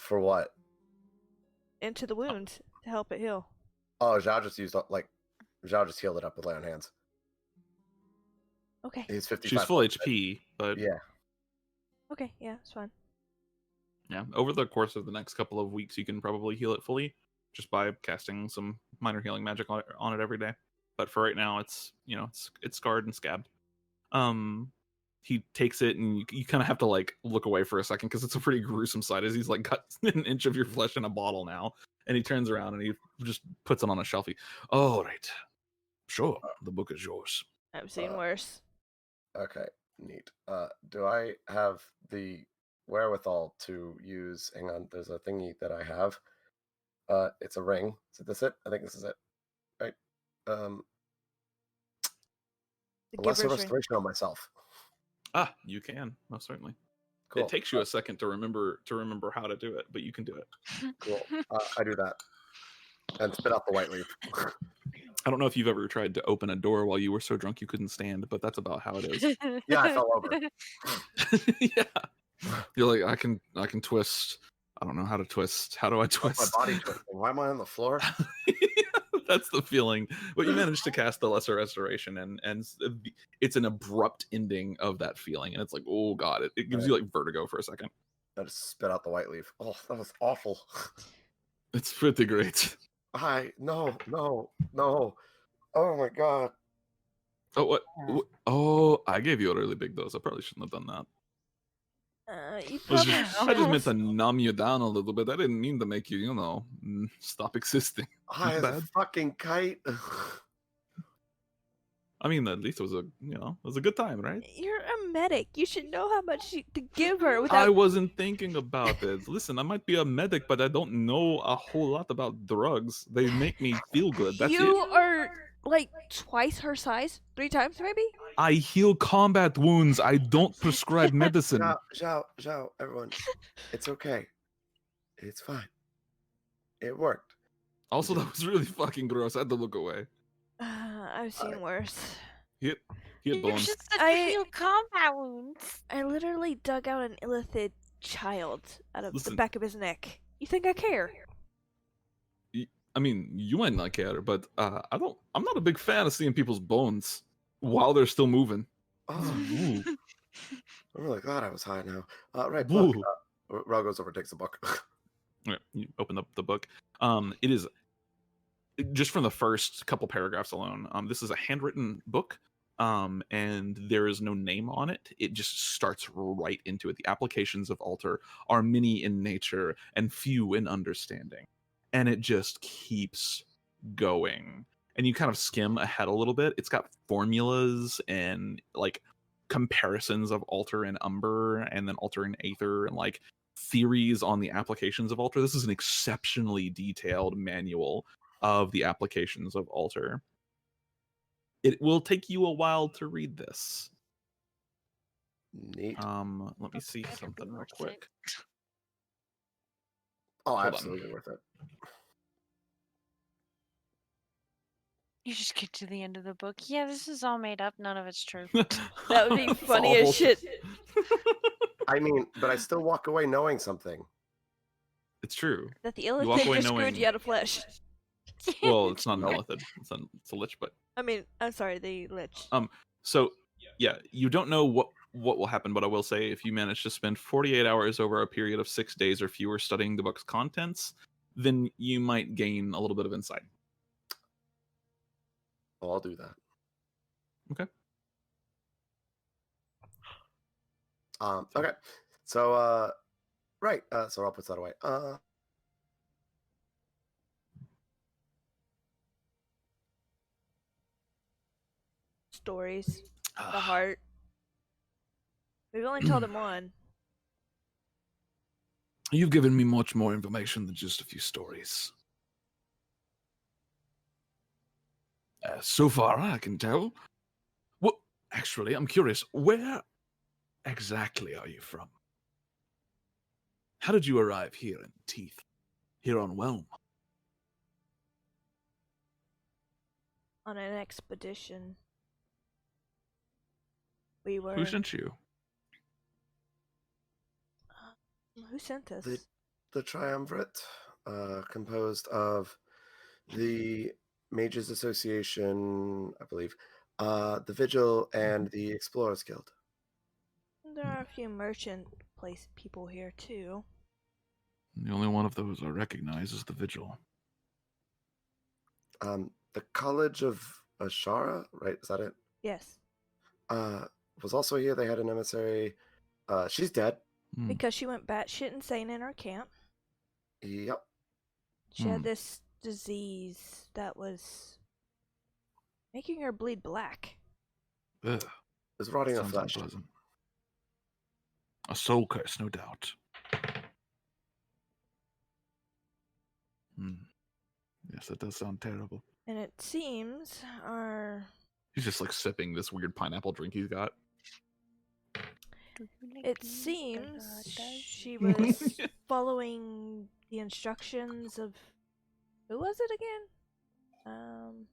For what? into the wound to help it heal? Oh, Zhao just just healed it up with lay on hands. Okay. He's 55. She's full HP, but Yeah. Okay, yeah, it's fine. yeah, over the course of the next couple of weeks, you can probably heal it fully just by casting some minor healing magic on it every day. But for right now, it's scarred and scabbed. He takes it, and you kind of have to like look away for a second because it's a pretty gruesome sight. As he's like got an inch of your flesh in a bottle now, and he turns around and he just puts it on a shelf. All right. Sure, the book is yours. I've seen worse. Okay. Neat. Do I have the wherewithal to use? Hang on. There's a thingy that I have. It's a ring. Is this it? I think this is it. Right. The Lesser giver's ring. restoration on myself. You can most certainly. Cool. It takes you a second to remember how to do it, but you can do it. Cool. I do that and spit out the white leaf. I don't know if you've ever tried to open a door while you were so drunk you couldn't stand, but that's about how it is. Yeah, I fell over. Yeah. You're like, I can twist. I don't know how to twist. How do I twist? My body twisting. Why am I on the floor? That's the feeling. But you managed to cast the lesser restoration, and it's an abrupt ending of that feeling, and it's like, oh god, it gives you like vertigo for a second. I just spit out the white leaf. Oh, that was awful. It's pretty great. No. Oh my god. Oh, what? Oh, I gave you a really big dose. I probably shouldn't have done that. You I probably just meant to numb you down a little bit. I didn't mean to make you, stop existing. High as a fucking kite. I mean, at least it was a good time, right? You're a medic. You should know how much to give her I without. wasn't thinking about this. Listen, I might be a medic, but I don't know a whole lot about drugs. They make me feel good. That's You it. are like twice her size, 3 times maybe. I heal combat wounds. I don't prescribe medicine. Zhao, everyone. It's okay. It's fine. It worked. Also, that was really fucking gross. I had to look away. I've seen worse. He had You're bones. just such I- a few combat wounds. I literally dug out an illithid child out of the Listen. back of his neck. You think I care? I mean, you might not care, but I'm not a big fan of seeing people's bones while they're still moving. Oh, Ooh. I'm really glad I was high now. Right, Ooh. book. Ral goes over and takes the book. Yeah, you open up the book. It is just from the first couple paragraphs alone. This is a handwritten book, and there is no name on it. It just starts right into it. The applications of altar are many in nature and few in understanding, and it just keeps going. And you kind of skim ahead a little bit. It's got formulas and like comparisons of altar and umber, and then altar and aether, and like theories on the applications of altar. This is an exceptionally detailed manual of the applications of altar. It will take you a while to read this. Neat. Let me see Better be something real worth it. quick. Oh, on. absolutely worth it. You just get to the end of the book. Yeah, this is all made up. None of it's true. That would be It's funny all as bullshit. shit. I mean, but I still walk away knowing something. It's true. That the walk illithid away just screwed knowing- you out of flesh. Well, it's not an Nope. illithid. It's a lich, but I mean, I'm sorry, the lich. so yeah, you don't know what will happen, but I will say if you manage to spend 48 hours over a period of 6 days or fewer studying the book's contents, then you might gain a little bit of insight. Oh, I'll do that. Okay. Okay. So, right. So I'll put that away. Stories. The heart. We've only told him one. You've given me much more information than just a few stories. So far, I can tell. Well, actually, I'm curious. Where exactly are you from? How did you arrive here in Teeth? Here on Whelm? On an expedition. We were. Who sent you? Who sent us? The triumvirate, composed of the Mages Association, I believe, the Vigil, and the Explorers Guild. There are a few merchant people here too. The only one of those I recognize is the Vigil. The College of Ashara, right? Is that it? Yes, Was also here. They had an emissary. She's dead. because she went batshit insane in our camp. Yep. She had this disease that was making her bleed black. Ugh, Is rotting her sounds flesh. unpleasant. A soul curse, no doubt. Yes, that does sound terrible. And it seems our He's just like sipping this weird pineapple drink he's got. it seems she was following the instructions of who was it again?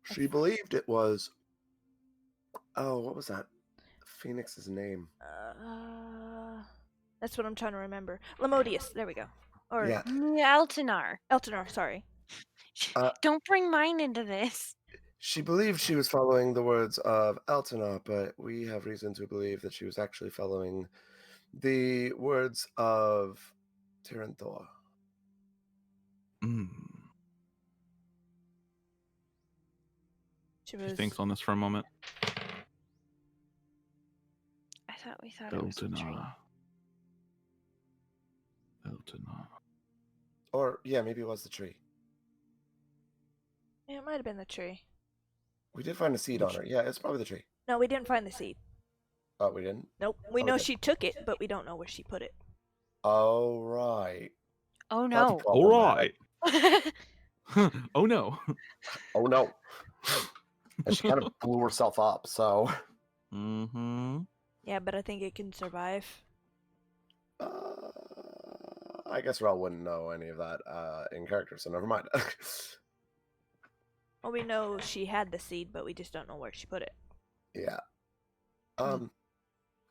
She believed it was. Oh, what was that? Phoenix's name. That's what I'm trying to remember. Lamodius, there we go. Or Yeah. Eltinar. Eltinor, sorry. Don't bring mine into this. She believed she was following the words of Eltona, but we have reason to believe that she was actually following the words of Tyranthor. She He was thinks on this for a moment. We thought it was a tree. Eltona. Or, yeah, maybe it was the tree. Yeah, it might have been the tree. We did find a seed on her. Yeah, it's probably the tree. No, we didn't find the seed. Oh, we didn't? Nope. We Oh, know okay. she took it, but we don't know where she put it. Oh, right. Oh That's no. All problematic. right. Oh no. Oh, no. And she kind of blew herself up, so... Mm-hmm. Yeah, but I think it can survive. I guess Rel wouldn't know any of that in character, so never mind. Well, we know she had the seed, but we just don't know where she put it. Yeah.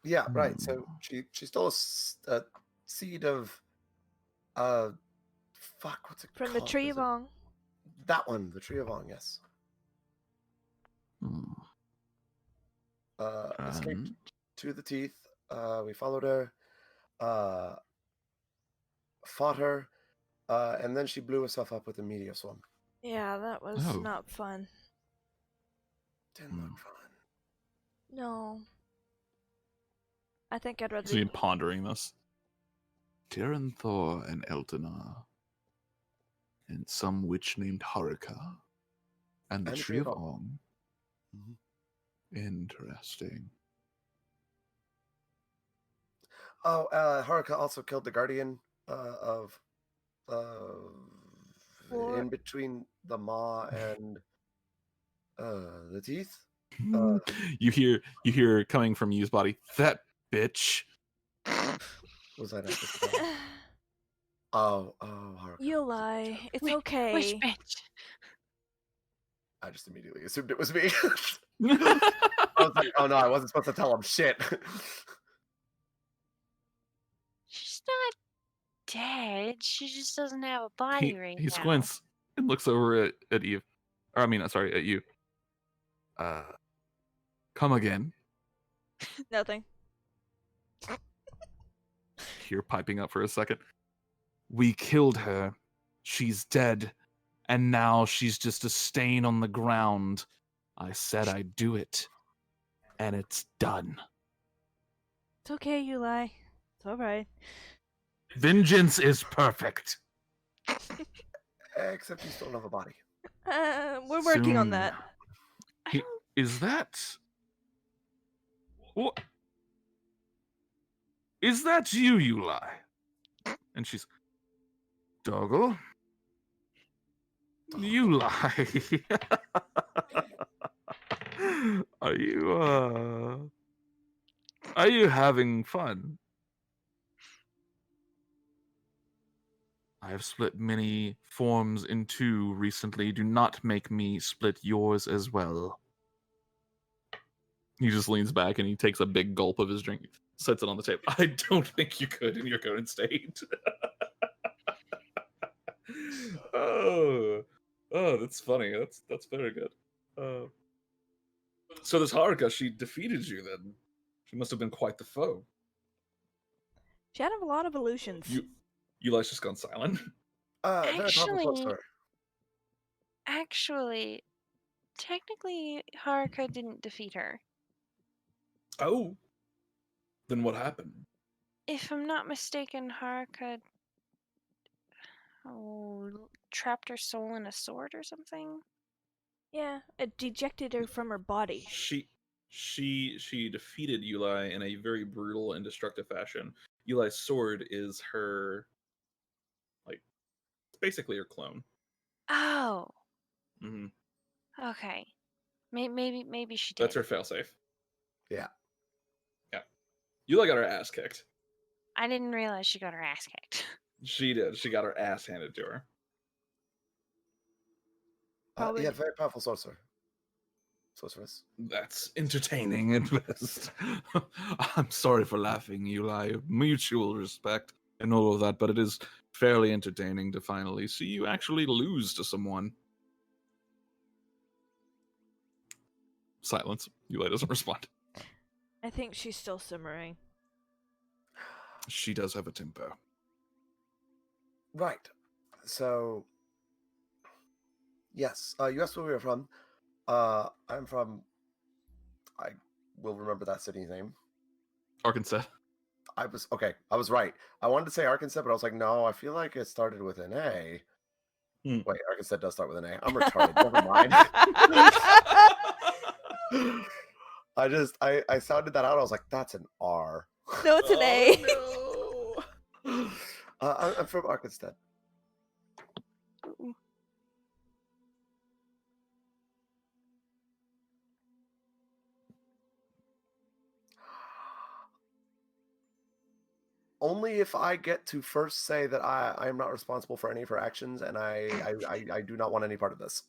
Yeah, right. So she stole a seed of fuck, what's it From called? the tree Is of it- Ong. That one, the tree of Ong, yes. Escaped to the teeth. We followed her, fought her, and then she blew herself up with a meteor swarm. Yeah, that was Oh. not fun. Didn't look fun. No. I think I'd rather. So you're pondering this. Thor and Eltanar, and some witch named Haruka, and the And Tree of Ong. Ong. Mhm. Interesting. Oh, Haruka also killed the guardian of Floor. in between the maw and the teeth. You hear coming from Yu's body, that bitch. Was that episode? Oh, Haruka. You lie. It's Which okay. bitch? I just immediately assumed it was me. I was like, oh no, I wasn't supposed to tell him shit. She's not dead. She just doesn't have a body right he now. squints and looks over at Eve. Or I mean, sorry, at you. Come again. Nothing. Here, piping up for a second. We killed her. She's dead. And now she's just a stain on the ground. I said I'd do it. And it's done. It's okay, you lie. It's alright. Vengeance is perfect. Except you still don't have a body. We're working on Soon. that. Is that... What? Is that you lie? And she's... Doggle? You lie. Are you having fun? I have split many forms in two recently. Do not make me split yours as well. He just leans back and he takes a big gulp of his drink, sets it on the table. I don't think you could in your current state. Oh, that's funny. That's very good. So this Haruka, she defeated you then. She must have been quite the foe. She had a lot of illusions. Eli's just gone silent. Very powerful Actually- story. Actually, technically, Haruka didn't defeat her. Oh. Then what happened? If I'm not mistaken, Haruka trapped her soul in a sword or something. Yeah, it dejected her from her body. She defeated Eli in a very brutal and destructive fashion. Eli's sword is her, like, basically her clone. Oh, Hmm. okay. Maybe she did. That's her failsafe. Yeah. Yeah. Eli got her ass kicked. I didn't realize she got her ass kicked. She did. She got her ass handed to her. Probably. Yeah, very powerful sorcerer. Sorceress. That's entertaining at best. I'm sorry for laughing, Eli. Mutual respect and all of that, but it is fairly entertaining to finally see you actually lose to someone. Silence. Eli doesn't respond. I think she's still simmering. She does have a temper. Right. So, yes. You asked where we were from. I'm from. I will remember that city's name. Arkansas. I was right. I wanted to say Arkansas, but I was like, no. I feel like it started with an A. Hmm. Wait, Arkansas does start with an A. I'm retarded. Never mind. I sounded that out. I was like, that's an R. No, it's an A. No. I'm from Arkansas. Only if I get to first say that I am not responsible for any of her actions, and I do not want any part of this.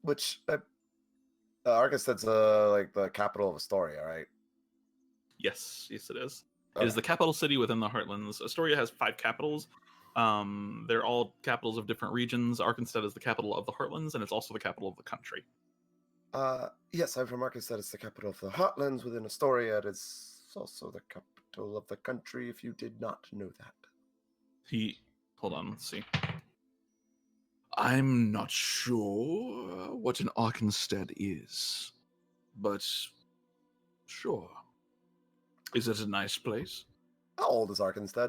Which Arkansas's like the capital of Astoria, right? Yes, it is. Okay. It is the capital city within the Heartlands. Astoria has 5 capitals. They're all capitals of different regions. Arkansas is the capital of the Heartlands, and it's also the capital of the country. Yes, I'm from Arkansas. It's the capital of the Heartlands within Astoria. It is also the capital of the country, if you did not know that. Hold on, let's see. I'm not sure what an Arkenstead is, but sure. Is it a nice place? How old is Arkansas?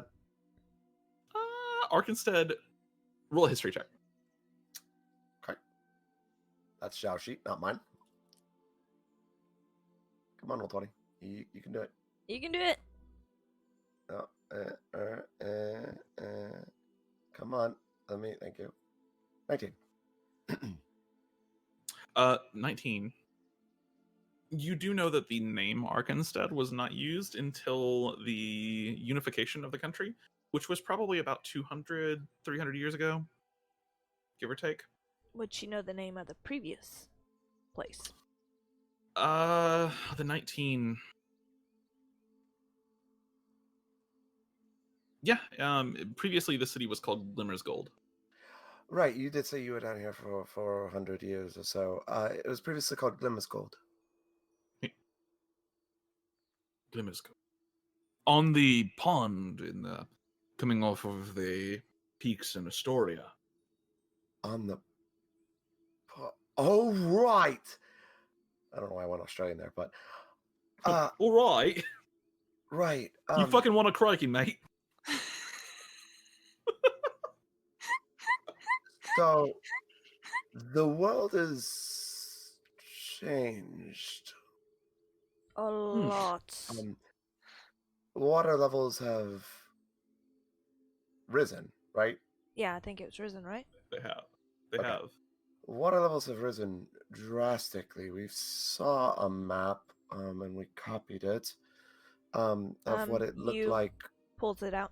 Arkansas, roll a history check. Okay. That's Xiao Shi, not mine. Come on, roll 20. You can do it. You can do it. Come on. Thank you. 19. 19. You do know that the name Arkansas was not used until the unification of the country, which was probably about 200, 300 years ago, give or take. Would she know the name of the previous place? The 19. Yeah, previously the city was called Glimmer's Gold. Right, you did say you were down here for 400 years or so. It was previously called Glimmer's Gold. Glimmer's Gold. On the pond coming off of the peaks in Astoria. On the... Oh, right! I don't know why I went Australian there, but... All right. Right. You fucking want a crikey, mate. So, the world has changed. A lot. Water levels have risen, right? Yeah, I think it was risen, right? They have. They Okay. have. Water levels have risen drastically. We saw a map, and we copied it, of what it looked you like. Pulls it out.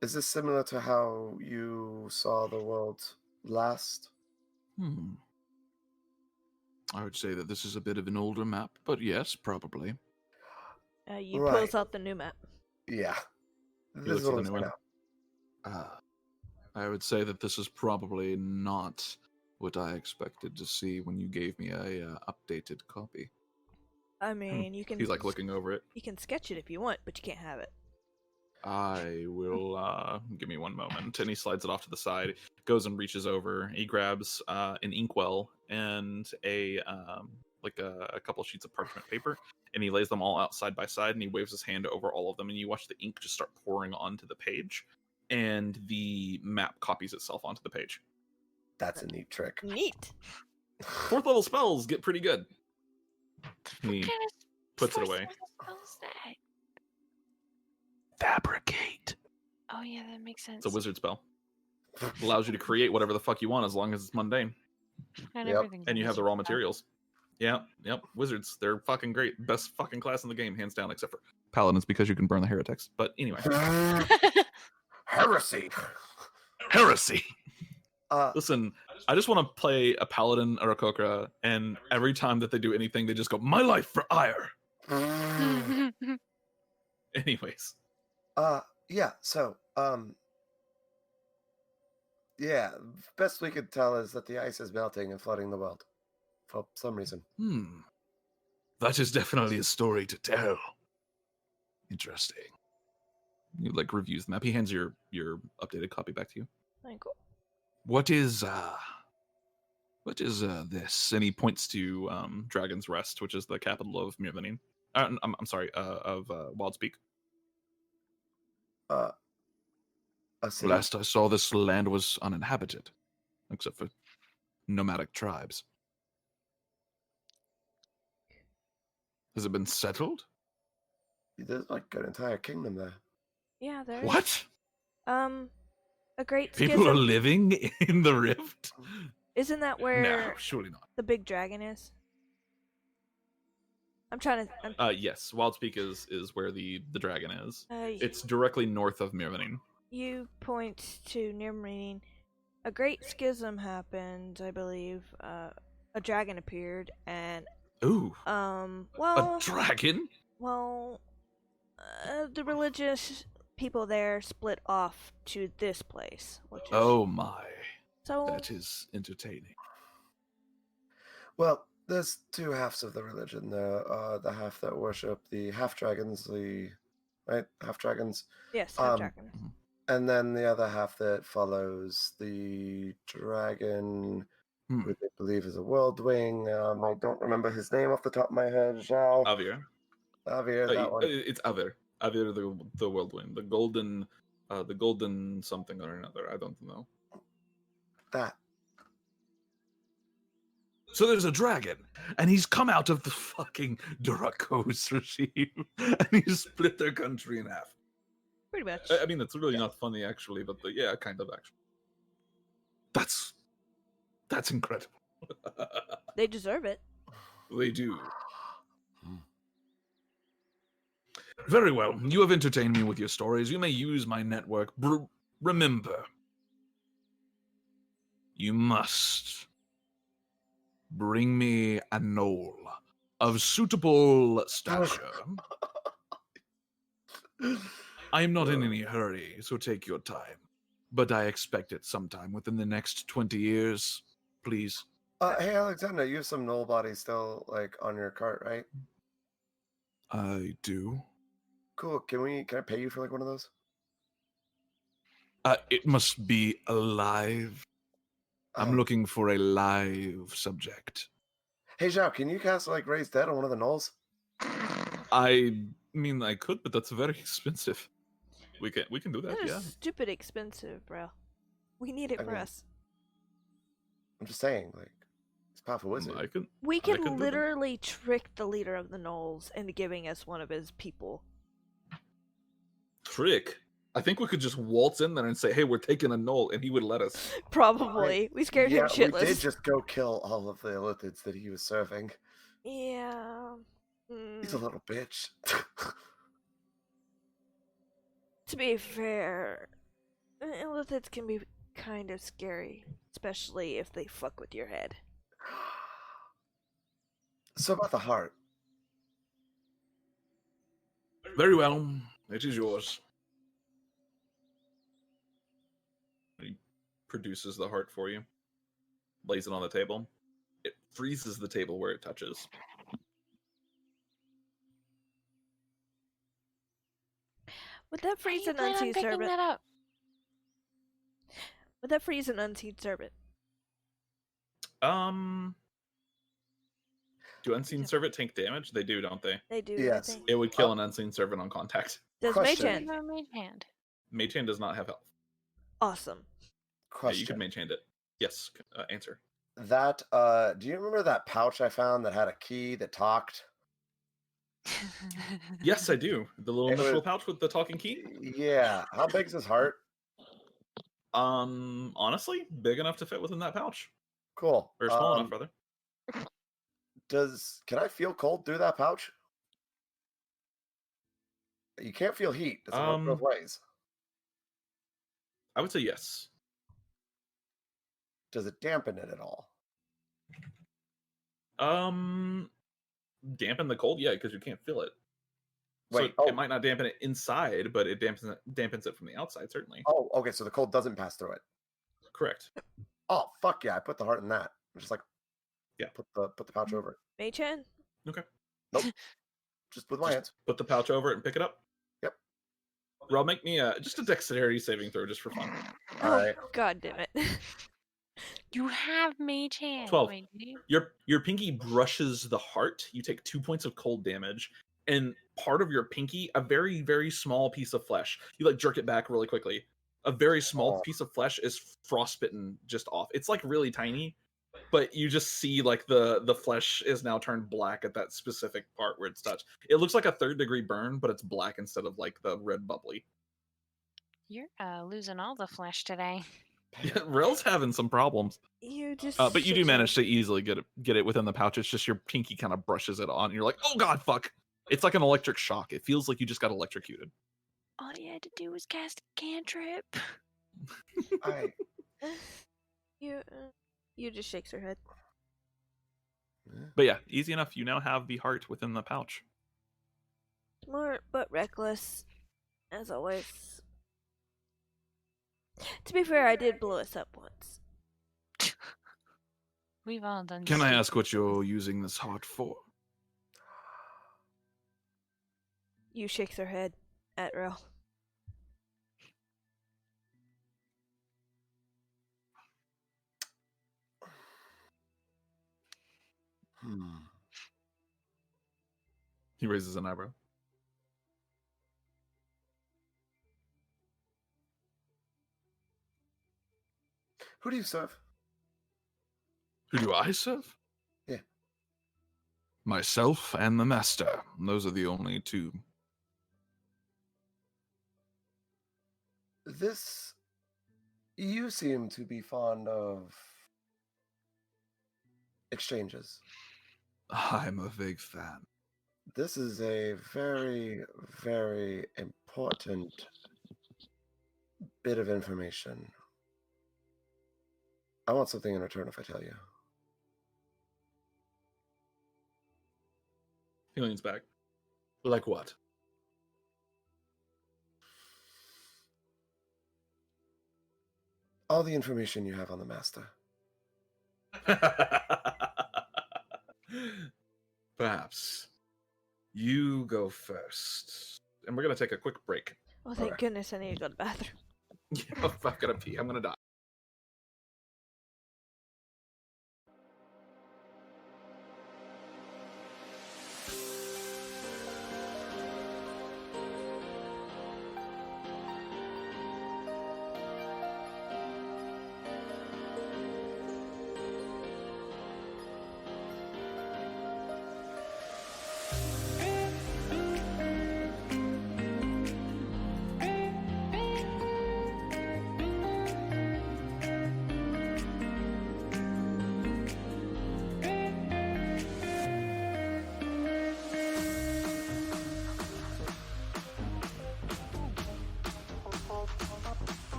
Is this similar to how you saw the world last? I would say that this is a bit of an older map, but yes, probably. You Right. pulls out the new map. Yeah. He This looks is what at I'm the new saying one. now. I would say that this is probably not what I expected to see when you gave me a updated copy. I mean, you can. He's like looking over it. You can sketch it if you want, but you can't have it. I will give me one moment. And he slides it off to the side, goes and reaches over. He grabs an inkwell and a couple sheets of parchment paper, and he lays them all out side by side, and he waves his hand over all of them, and you watch the ink just start pouring onto the page, and the map copies itself onto the page. That's a neat trick. Neat. 4th level spells get pretty good. He What kind of puts it fourth away. level spell is that? Fabricate. Oh yeah, that makes sense. It's a wizard spell. Allows you to create whatever the fuck you want as long as it's mundane. Not Yep. everything's And you have the wizard raw spell. materials. Yep. Wizards, they're fucking great. Best fucking class in the game, hands down, except for paladins because you can burn the heretics. But anyway, Heresy. Heresy. listen, I just want to play a paladin or a kokra, and every time that they do anything, they just go, "My life for ire." Anyways, Yeah, so, yeah, best we could tell is that the ice is melting and flooding the world. For some reason. That is definitely a story to tell. Interesting. he like reviews the map. He hands your updated copy back to you. Very cool. What is What is this? And he points to Dragon's Rest, which is the capital of Mirvanin. I'm sorry, of Wildspeak. A city? Last I saw, this land was uninhabited, except for nomadic tribes. Has it been settled? There's like an entire kingdom there. Yeah, there is. What? A great People are schism. living in the rift? Isn't that No, where surely not. the big dragon is? I'm trying to. Yes, Wildspeak is where the dragon is. Y- It's directly north of Mirvanin. you point to Nimrine. A great schism happened, I believe. A dragon appeared, and Ooh, well, a dragon? well, the religious people there split off to this place, which is Oh my, so. that is entertaining. Well, there's two halves of the religion. The half that worship the half dragons, half dragons, Yes, um, dragon. and then the other half that follows the dragon, who they believe is a whirlwind. I don't remember his name off the top of my head. Zhao. Avir. Javier, that one. It's Avir. Avir, the whirlwind, the golden something or another. I don't know. That. So there's a dragon, and he's come out of the fucking Durakos regime, and he's split their country in half. Pretty much. I mean, it's really not funny actually, but yeah, kind of actually. That's incredible. They deserve it. They do. Very well. You have entertained me with your stories. You may use my network. Remember, you must bring me a knoll of suitable stature. I am not in any hurry, so take your time. But I expect it sometime within the next 20 years. Please. Hey, Alexander, you have some null bodies still like on your cart, right? I do. Cool. Can I pay you for like one of those? It must be alive. I'm looking for a live subject. Hey, Zhao, can you cast like Raise Dead on one of the nulls? I mean, I could, but that's very expensive. We can do that. That is Yeah. stupid expensive, bro. We need it I for mean, us. I'm just saying, like, it's a powerful wizard. I could. We could do can that. literally trick the leader of the Knolls into giving us one of his people. Trick. I think we could just waltz in there and say, "Hey, we're taking a knoll," and he would let us. Probably. We scared him shitless. We did just go kill all of the Illithids that he was serving. Yeah. He's a little bitch. To be fair, Illithids can be kind of scary, especially if they fuck with your head. So about the heart. Very well. It is yours. He produces the heart for you. Lays it on the table. It freezes the table where it touches. Would that freeze How an do you plan on unseen picking servant? that up? Would that freeze an unseen servant? Do unseen servant take damage? They do, don't they? They do. Yes. I think. It would kill an unseen servant on contact. Does Question. Mage Hand? No mage hand. Mage Hand does not have health. Awesome. Yeah, Question. you could Mage Hand it. Yes. Answer. That do you remember that pouch I found that had a key that talked? Yes, I do. The little It mythical was- pouch with the talking key. Yeah. How big's his heart? Honestly, big enough to fit within that pouch, Cool. or small enough, rather. Can I feel cold through that pouch? You can't feel heat. Does it work both ways? I would say yes. Does it dampen it at all? Dampen the cold, yeah, because you can't feel it. Wait, So it might not dampen it inside, but it dampens it from the outside, certainly. Oh, okay. So the cold doesn't pass through it. Correct. Oh, fuck yeah! I put the heart in that. I'm just like, Yeah. Put the pouch over it. Mage Hand? Okay. Just with my hands. Put the pouch over it and pick it up. Yep. Rob, make me just a dexterity saving throw just for fun. All right. God damn it. You have mage hand. 12. Wait, do you? Your pinky brushes the heart. You take 2 points of cold damage, and part of your pinky, a very, very small piece of flesh, you like jerk it back really quickly. A very small Oh. piece of flesh is frostbitten just off. It's like really tiny, but you just see like the flesh is now turned black at that specific part where it's touched. It looks like a 3rd-degree burn, but it's black instead of like the red bubbly. You're losing all the flesh today. Yeah, Rel's having some problems. You just. But you do shake your manage head. to easily get it within the pouch. It's just your pinky kind of brushes it on, and you're like, "Oh God, fuck!" It's like an electric shock. It feels like you just got electrocuted. All you had to do was cast a cantrip. I. You just shakes her head. But yeah, easy enough. You now have the heart within the pouch. Smart but reckless, as always. To be fair, I did blow us up once. We've all done. Can I stupid ask what things. you're using this heart for? You shakes her head at Rel. Hmm. He raises an eyebrow. Who do you serve? Who do I serve? Yeah. Myself and the master. Those are the only two. This. You seem to be fond of exchanges. I'm a big fan. This is a very, very important bit of information. I want something in return if I tell you. He leans back. Like what? All the information you have on the master. Perhaps. You go first. And we're gonna take a quick break. Oh, thank Alright. goodness I need to go to the bathroom. Yeah, I've gotta pee. I'm gonna die.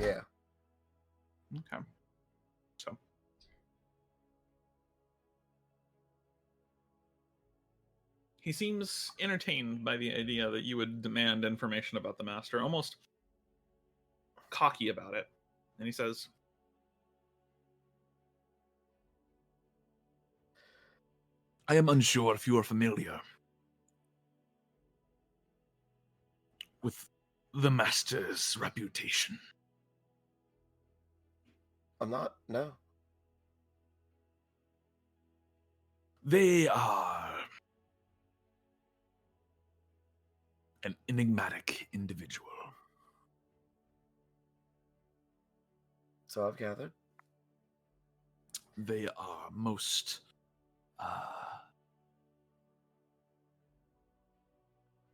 Yeah. Okay. So. He seems entertained by the idea that you would demand information about the master, almost cocky about it. And he says, I am unsure if you are familiar with the master's reputation. I'm not. No. They are an enigmatic individual. So I've gathered. They are most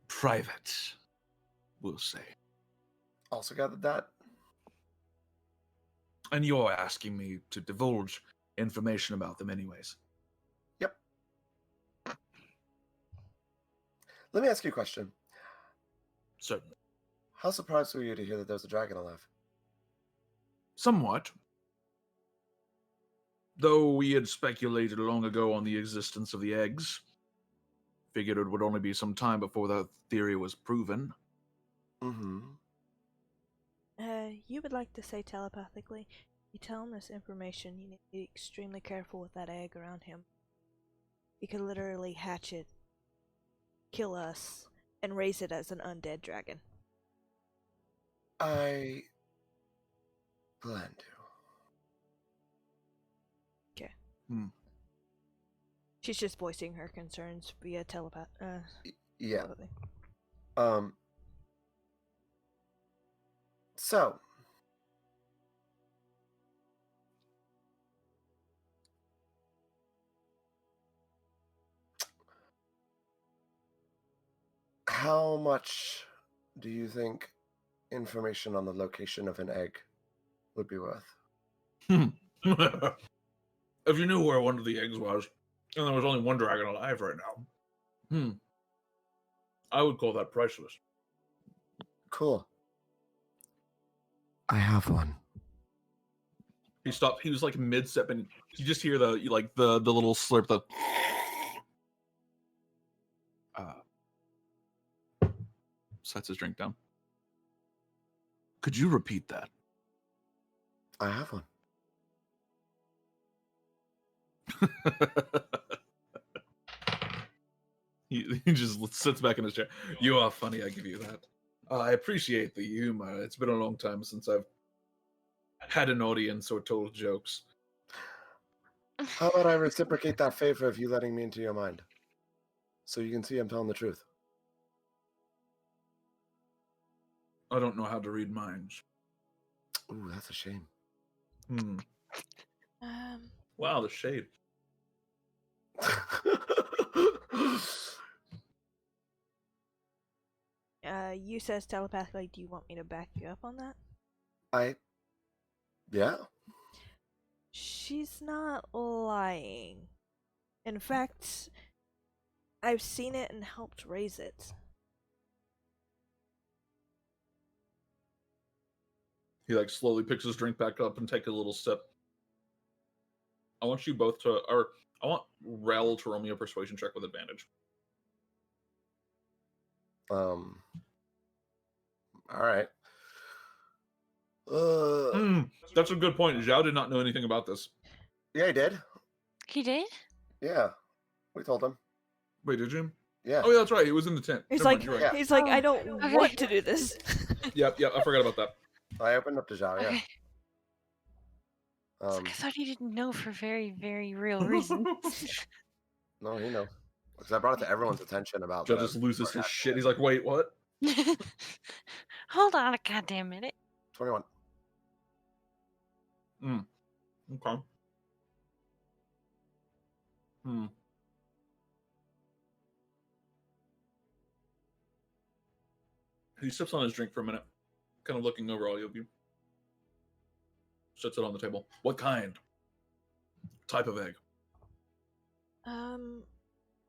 private, we'll say. Also gathered that. And you're asking me to divulge information about them anyways. Yep. Let me ask you a question. Certainly. How surprised were you to hear that there's a dragon alive? Somewhat. Though we had speculated long ago on the existence of the eggs. Figured it would only be some time before that theory was proven. Mm-hmm. You would like to say telepathically, you tell him this information, you need to be extremely careful with that egg around him. you could literally hatch it, kill us, and raise it as an undead dragon. I plan to. She's just voicing her concerns via Yeah. telepathy. So, how much do you think information on the location of an egg would be worth? If you knew where one of the eggs was, and there was only one dragon alive right now, I would call that priceless. Cool. I have one. He stopped. He was like mid-step, and you just hear the little slurp. The sets his drink down. Could you repeat that? I have one. he just sits back in his chair. You are funny. I give you that. I appreciate the humor. It's been a long time since I've had an audience or told jokes. How about I reciprocate that favor of you letting me into your mind? So you can see I'm telling the truth. I don't know how to read minds. Ooh, that's a shame. Wow, the shade. You says telepathically, do you want me to back you up on that? Yeah. She's not lying. In fact, I've seen it and helped raise it. He like slowly picks his drink back up and take a little sip. I want you both to, or I want Rel to roll me a persuasion check with advantage. All right. That's a good point. Zhao did not know anything about this. Yeah, he did. He did? Yeah, we told him. Wait, did you? Yeah. Oh yeah, that's right. He was in the tent. He's Never like, mind, you're right. Yeah. he's like, I Oh, don't okay. want to do this. Yep, I forgot about that. I opened up to Zhao. Yeah. Okay. I thought he didn't know for very, very real reasons. No, he knows. Because I brought it to everyone's attention about Joe the just loses his forecast. shit. He's like, wait, what? Hold on a goddamn minute. 21. Okay. He sips on his drink for a minute, kind of looking over all of you. Sets it on the table. What kind? Type of egg?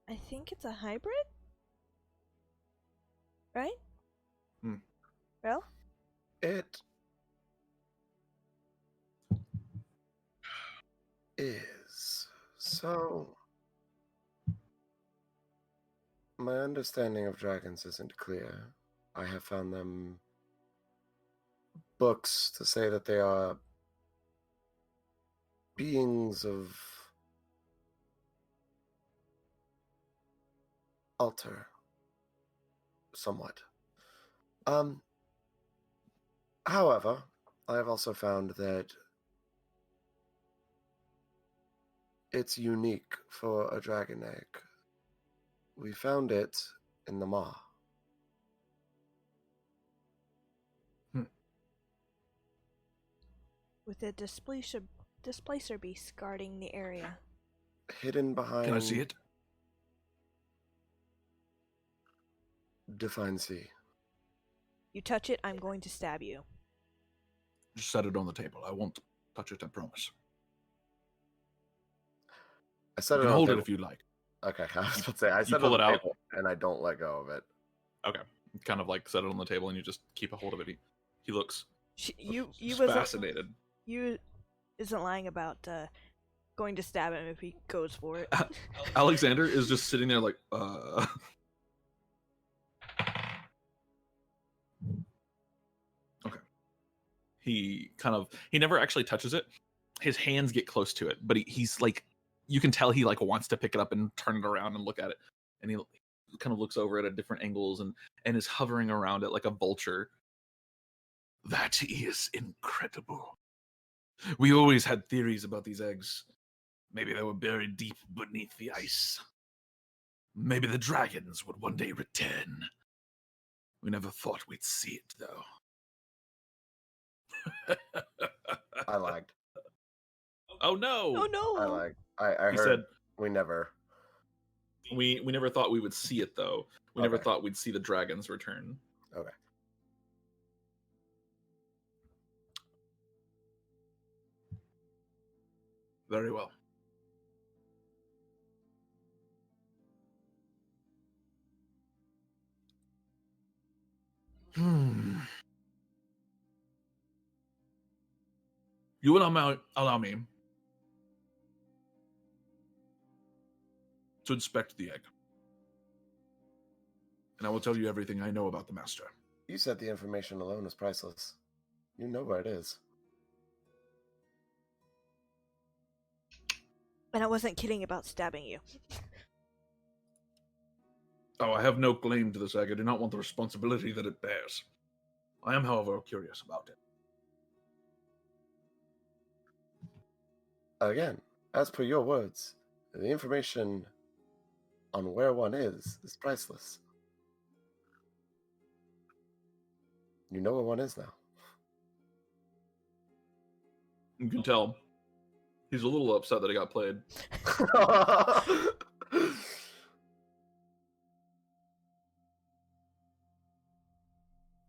I think it's a hybrid? Right? Well? It is. So, my understanding of dragons isn't clear. I have found them books to say that they are beings of alter somewhat. However, I have also found that it's unique for a dragon egg. We found it in the maw. With a displacer beast guarding the area. Hidden behind. Can I see it? Define C. You touch it, I'm going to stab you. Just set it on the table. I won't touch it, I promise. I set You it can on hold the it table. if you like. Okay, I was about to say I set it pull on it the out? table and I don't let go of it. Okay. Kind of like set it on the table and you just keep a hold of it. He looks You wasn't fascinated. you isn't lying about going to stab him if he goes for it. Alexander is just sitting there like, Okay. He never actually touches it. His hands get close to it, but he's like you can tell he like wants to pick it up and turn it around and look at it, and he kind of looks over it at different angles and is hovering around it like a vulture. That is incredible. We always had theories about these eggs. Maybe they were buried deep beneath the ice. Maybe the dragons would one day return. We never thought we'd see it, though. I lagged. Oh no! Oh no! I lagged. I He heard said, we never. we never thought we would see it, though. We never Okay. thought we'd see the dragons return. Okay. Very well. You will allow me to inspect the egg, and I will tell you everything I know about the master. You said the information alone is priceless. You know where it is. And I wasn't kidding about stabbing you. Oh, I have no claim to this egg. I do not want the responsibility that it bears. I am, however, curious about it. Again, as per your words, the information on where one is priceless. You know where one is now. You can tell he's a little upset that he got played.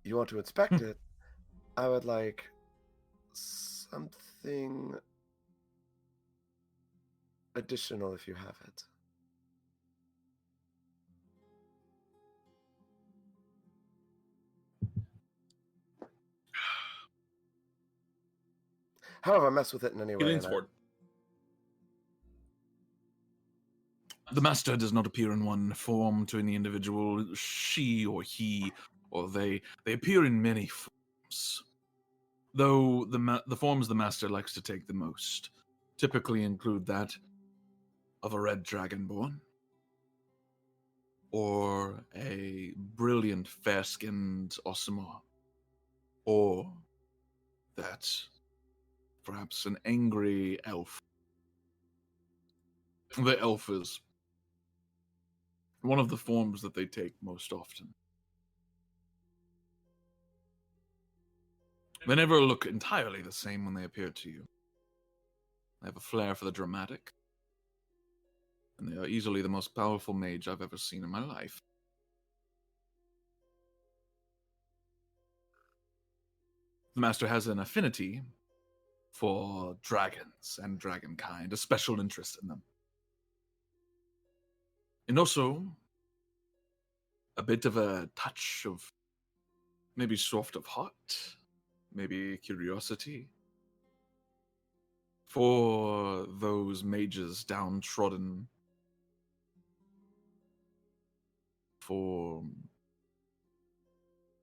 You want to inspect it? I would like something additional if you have it. However, mess with it in any He way. leans forward. The master does not appear in one form to any individual. She or he or they appear in many forms. Though the forms the master likes to take the most typically include that of a red dragonborn, or a brilliant fair-skinned Osimo, or that perhaps an angry elf. The elf is one of the forms that they take most often. They never look entirely the same when they appear to you. They have a flair for the dramatic, and they are easily the most powerful mage I've ever seen in my life. The master has an affinity for dragons and dragonkind, a special interest in them. And also, a bit of a touch of maybe soft of heart, maybe curiosity for those mages downtrodden, for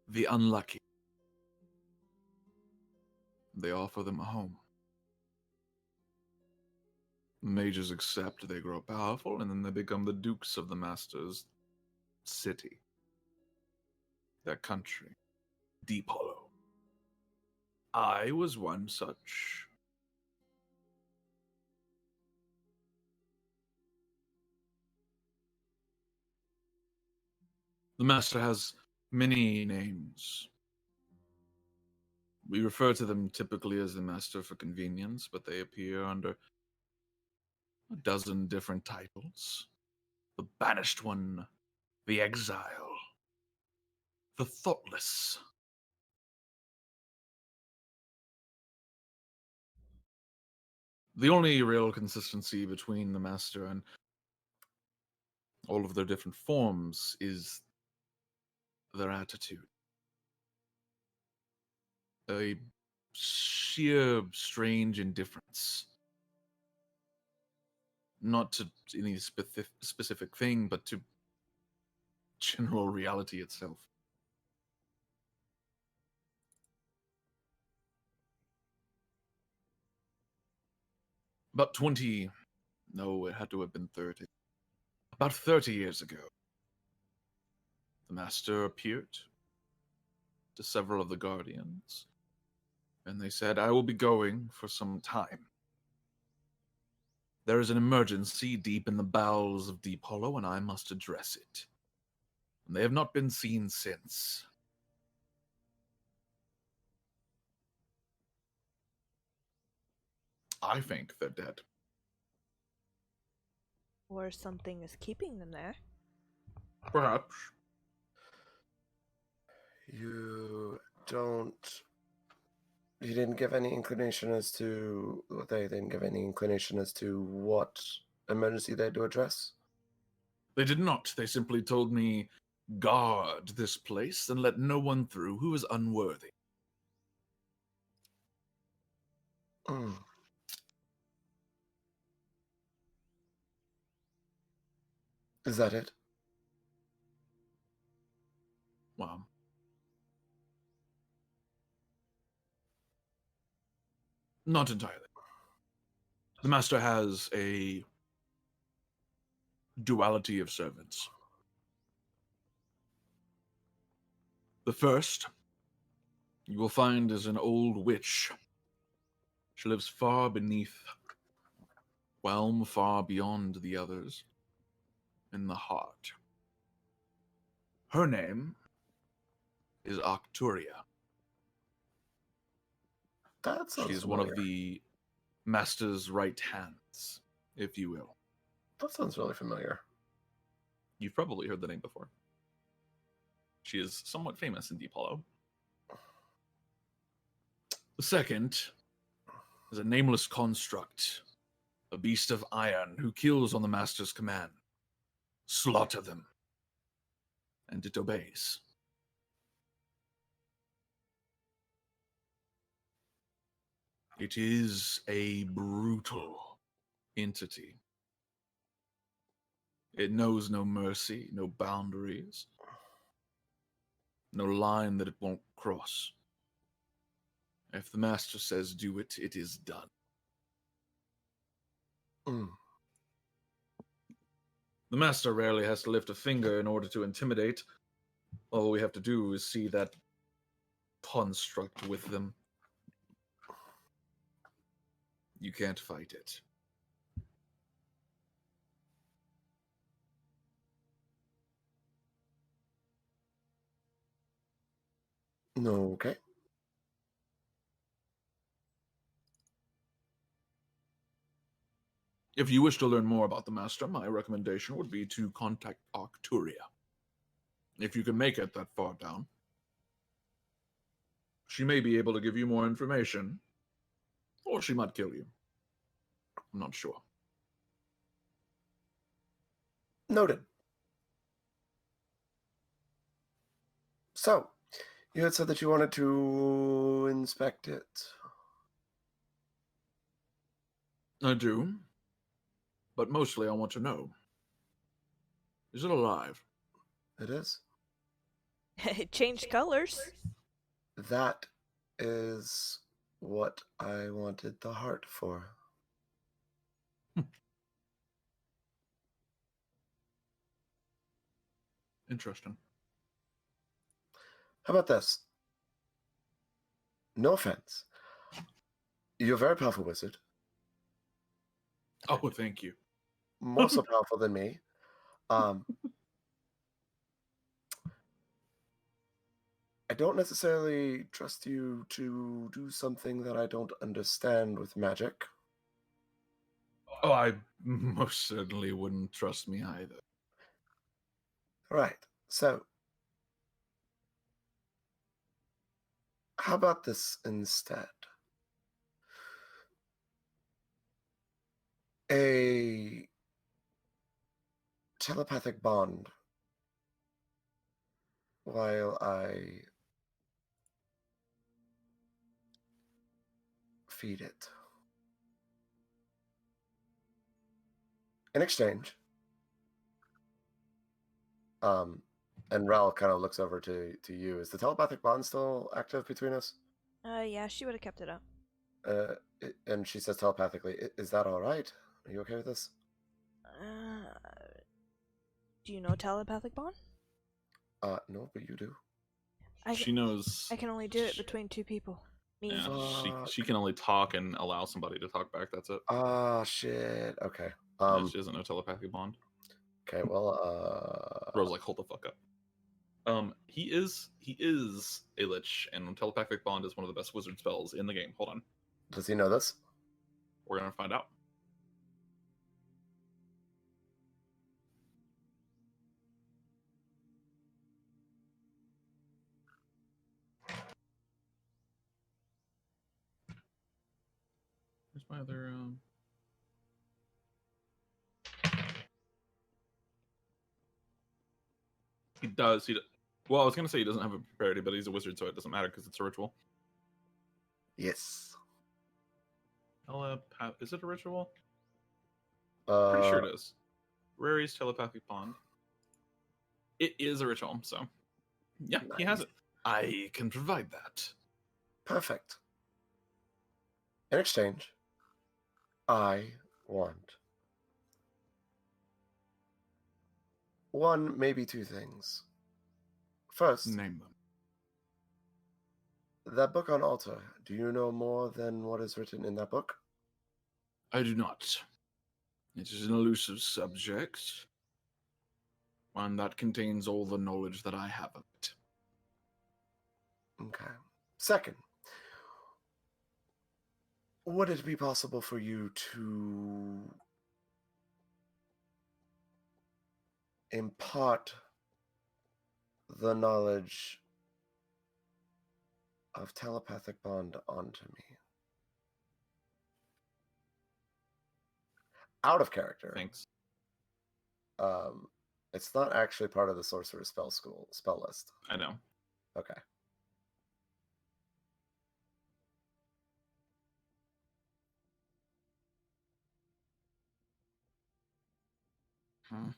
the unlucky. They offer them a home. Mages accept, they grow powerful, and then they become the dukes of the master's city, their country, Deephollow. I was one such. The master has many names. We refer to them typically as the master for convenience, but they appear under a dozen different titles. The banished one, the exile, the thoughtless. The only real consistency between the master and all of their different forms is their attitude. A sheer, strange indifference. Not to any specific thing, but to general reality itself. About 20 No, it had to have been 30. About 30 years ago, the Master appeared to several of the Guardians, and they said, I will be going for some time. There is an emergency deep in the bowels of Deephollow, and I must address it. And they have not been seen since. I think they're dead. Or something is keeping them there. Perhaps. You don't. You didn't give any inclination as to. They didn't give any inclination as to what emergency they had to address. They did not. They simply told me, guard this place and let no one through who is unworthy. Mm. Is that it? Well, not entirely. The Master has a duality of servants. The first you will find is an old witch. She lives far beneath Whelm, far beyond the others, in the heart. Her name is Arcturia. That sounds She is familiar. one of the Master's right hands, if you will. That sounds really familiar. You've probably heard the name before. She is somewhat famous in Deephollow. The second is a nameless construct, a beast of iron who kills on the Master's command. Slaughter them. And it obeys. It is a brutal entity. It knows no mercy, no boundaries, no line that it won't cross. If the Master says do it, it is done. Mm. The Master rarely has to lift a finger in order to intimidate. All we have to do is see that construct with them. You can't fight it. No, okay. If you wish to learn more about the Master, my recommendation would be to contact Arcturia. If you can make it that far down, she may be able to give you more information, or she might kill you. I'm not sure. Noted. So, you had said that you wanted to inspect it. I do, but mostly I want to know. Is it alive? It is. It changed colors. That is what I wanted the heart for. Interesting. How about this? No offense. You're a very powerful wizard. Oh, thank you. More so powerful than me. I don't necessarily trust you to do something that I don't understand with magic. Oh, I most certainly wouldn't trust me either. Right. So, how about this instead? A telepathic bond while I feed it. In exchange, and Ral kind of looks over to you. Is the telepathic bond still active between us? Yeah, she would have kept it up. And she says telepathically, "Is that all right? Are you okay with this?" Do you know telepathic bond? No, but you do. She knows. I can only do it between two people. Me. Yeah, Fuck. she can only talk and allow somebody to talk back. That's it. Ah, shit. Okay. Yeah, she doesn't know telepathic bond. Okay, well, Rose like, hold the fuck up. He is a lich, and telepathic bond is one of the best wizard spells in the game. Hold on, does he know this? we're gonna find out. Where's my other He does. Well, I was gonna say he doesn't have a preparity, but he's a wizard, so it doesn't matter because it's a ritual. Yes. Is it a ritual? Pretty sure Uh, it is. Rary's telepathic bond. It is a ritual, so yeah, he has Nice. it. I can provide that. perfect. In exchange, I want one, maybe two things. First, Name them. that book on Altar. Do you know more than what is written in that book? I do not. It is an elusive subject, one that contains all the knowledge that I have of it. Okay. Second, would it be possible for you to impart the knowledge of telepathic bond onto me? Out of character. Thanks. It's not actually part of the sorcerer spell list. I know. Okay. Hmm.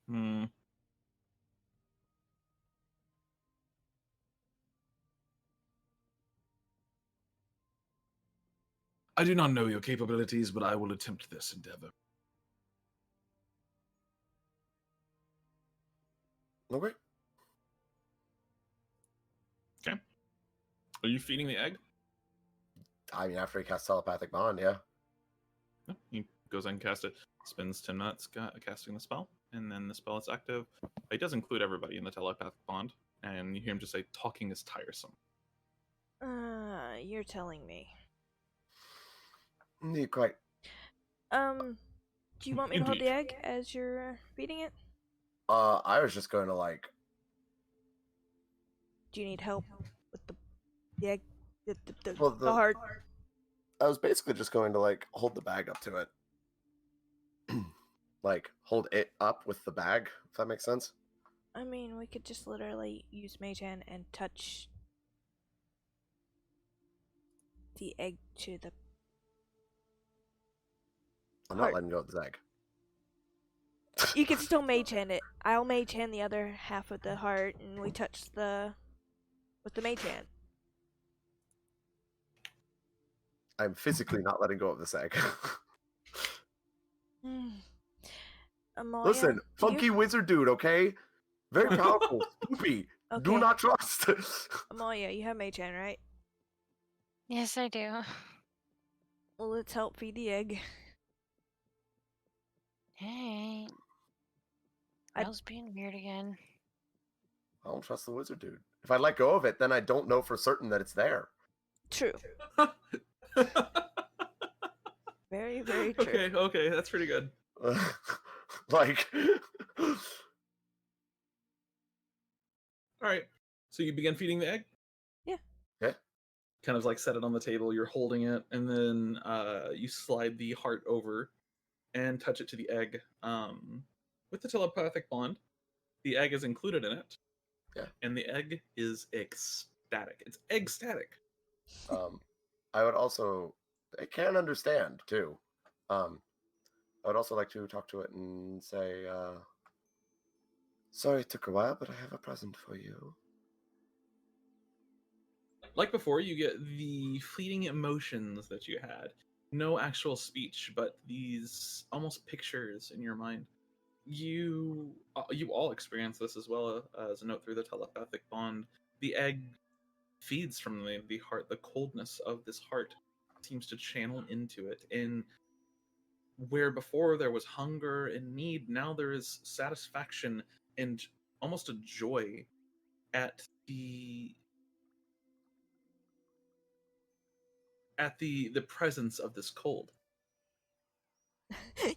Hmm. I do not know your capabilities, but I will attempt this endeavor. Okay. Okay. Are you feeding the egg? I mean, after he casts telepathic bond, yeah. No, he goes and casts it. Spends 10 minutes casting the spell, and then the spell is active. He does include everybody in the telepathic bond, and you hear him just say, "Talking is tiresome." You're telling me. Indeed, quite. Do you want me to hold the Indeed. egg as you're feeding it? I was just going to like. Do you need help with the egg? Well, The heart? I was basically just going to like hold the bag up to it. Like hold it up with the bag, if that makes sense. I mean, we could just literally use Mage Hand and touch the egg to the I'm heart. not letting go of the egg. You can still Mage Hand it. I'll Mage Hand the other half of the heart, and we touch with the Mage Hand. I'm physically not letting go of this egg. Amalia, Listen, do funky you... wizard dude, okay? Very powerful, spoopy. Okay. Do not trust. Amalia, you have Mage Hand, right? Yes, I do. Well, let's help feed the egg. Hey. I- Bell's being weird again. I don't trust the wizard dude. If I let go of it, then I don't know for certain that it's there. True. Very, very true. Okay, that's pretty good. Like, All right. So you begin feeding the egg? Yeah. Yeah. Kind of like set it on the table, you're holding it, and then you slide the heart over and touch it to the egg. With the telepathic bond, the egg is included in it. Yeah. And the egg is ecstatic. It's egg-static. I would also, I can understand too. I would also like to talk to it and say, sorry it took a while, but I have a present for you. Like before, you get the fleeting emotions that you had. No actual speech, but these almost pictures in your mind. You all experience this as well as a note through the telepathic bond. The egg feeds from the heart. The coldness of this heart seems to channel into it. And where before there was hunger and need, now there is satisfaction and almost a joy at the presence of this cold.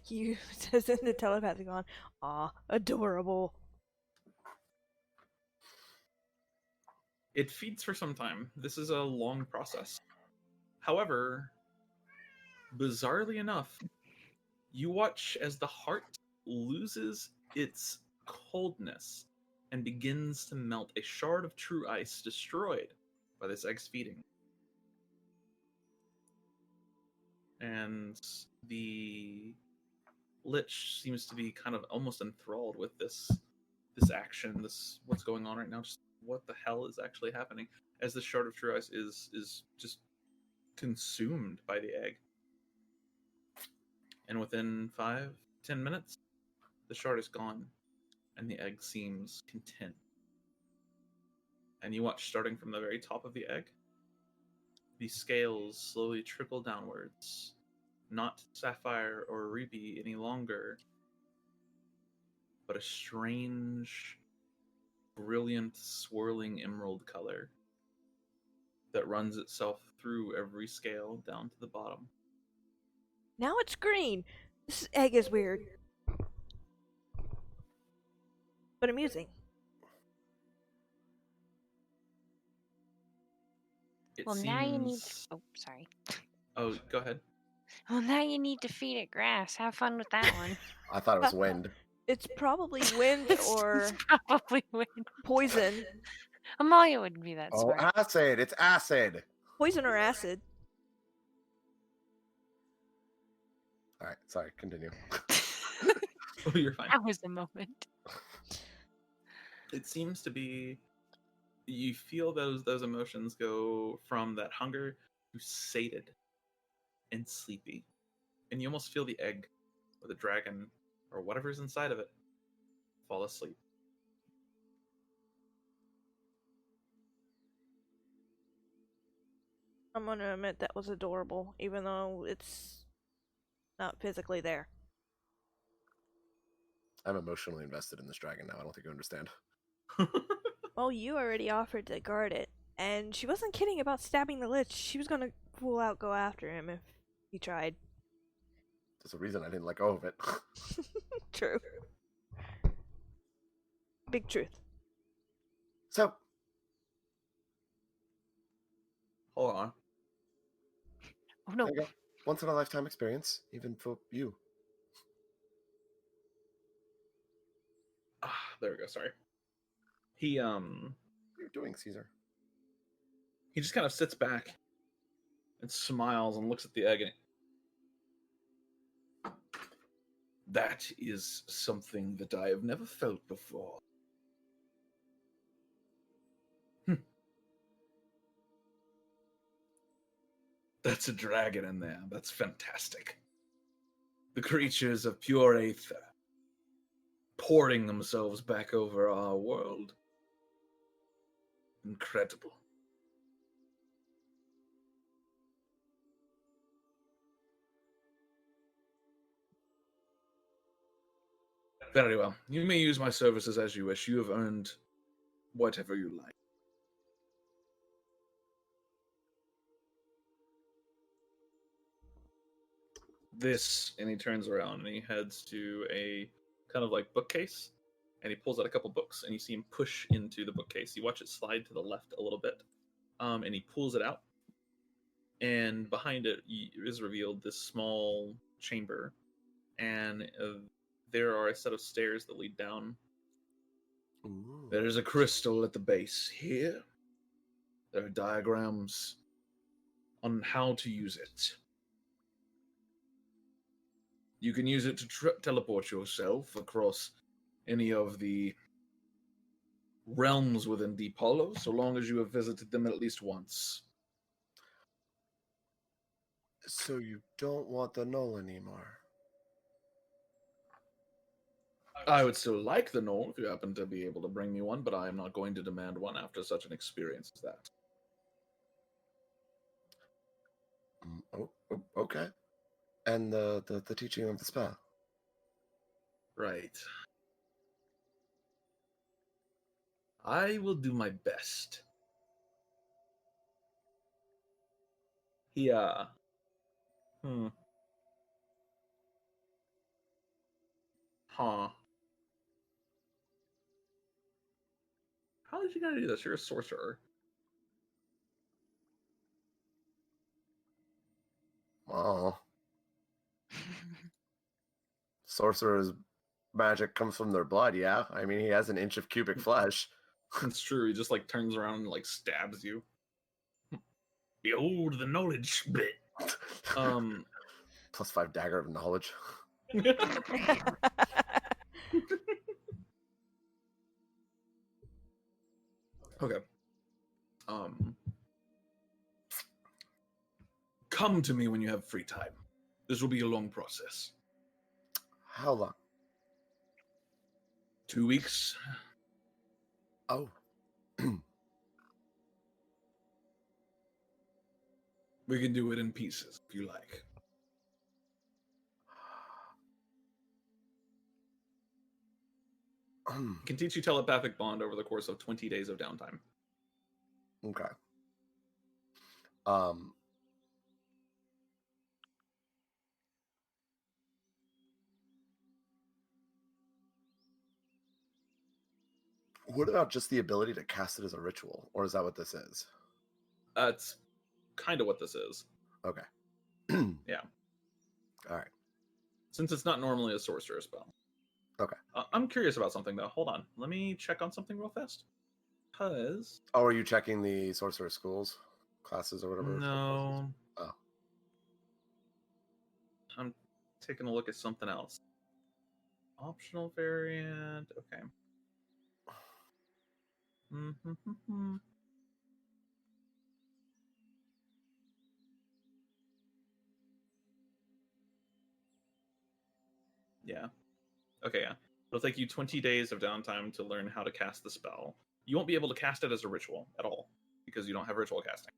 You says in the telepathic on, aw, adorable. It feeds for some time. This is a long process. However, bizarrely enough, you watch as the heart loses its coldness and begins to melt, a shard of true ice destroyed by this egg's feeding. And the Lich seems to be kind of almost enthralled with this action, this what's going on right now, just what the hell is actually happening as the shard of true ice is just consumed by the egg. And within 5-10 minutes, the shard is gone, and the egg seems content. And you watch, starting from the very top of the egg, the scales slowly trickle downwards. Not sapphire or ruby any longer, but a strange, brilliant, swirling emerald color that runs itself through every scale down to the bottom. Now it's green. This egg is weird, but amusing. It Well, seems... now you need. Oh, sorry. Oh, go ahead. Well, now you need to feed it grass. Have fun with that one. I thought it was wind. It's probably wind or It's probably wind. poison. Amalia wouldn't be that Oh, smart. acid! It's acid! Poison or acid. Alright, sorry, continue. Oh, you're fine. That was the moment. It seems to be... You feel those emotions go from that hunger to sated and sleepy. And you almost feel the egg or the dragon or whatever's inside of it fall asleep. I'm gonna admit that was adorable, even though it's not physically there. I'm emotionally invested in this dragon now. I don't think you understand. Well, you already offered to guard it, and she wasn't kidding about stabbing the Lich. She was gonna full out go after him if he tried. There's a reason I didn't let go of it. True. Big truth. So, Hold on. Oh no. there you go. Once in a lifetime experience, even for you. There we go, sorry. He What are you doing, Caesar? he just kind of sits back and smiles and looks at the egg, and that is something that I have never felt before. That's a dragon in there. That's fantastic. The creatures of pure aether pouring themselves back over our world. Incredible. Very well. You may use my services as you wish. You have earned whatever you like. This, and he turns around and he heads to a kind of like bookcase, and he pulls out a couple books, and you see him push into the bookcase. You watch it slide to the left a little bit, and he pulls it out, and behind it is revealed this small chamber, and there are a set of stairs that lead down. Ooh. There is a crystal at the base here. There are diagrams on how to use it. You can use it to teleport yourself across any of the realms within Deephollow, so long as you have visited them at least once. So you don't want the null anymore? I would still like the knoll if you happen to be able to bring me one, but I am not going to demand one after such an experience as that. Okay. And the teaching of the spell? Right. I will do my best. Yeah. Huh. How did you gonna do this? You're a sorcerer. Oh. Sorcerer's magic comes from their blood, yeah? I mean, he has an inch of cubic flesh. It's true. He just like turns around and like stabs you. Behold the knowledge bit. +5 dagger of knowledge. Okay. Come to me when you have free time. This will be a long process. How long? 2 weeks. Oh. We can do it in pieces if you like. Can teach you telepathic bond over the course of 20 days of downtime. Okay. What about just the ability to cast it as a ritual? Or is that what this is? That's kind of what this is. Okay. Yeah. All right. Since it's not normally a sorcerer spell. Okay. I'm curious about something, though. Hold on. Let me check on something real fast. Because... Oh, are you checking the sorcerer schools? Classes or whatever? No. Oh. I'm taking a look at something else. Optional variant. Okay. Yeah. Okay, yeah. It'll take you 20 days of downtime to learn how to cast the spell. You won't be able to cast it as a ritual at all, because you don't have ritual casting.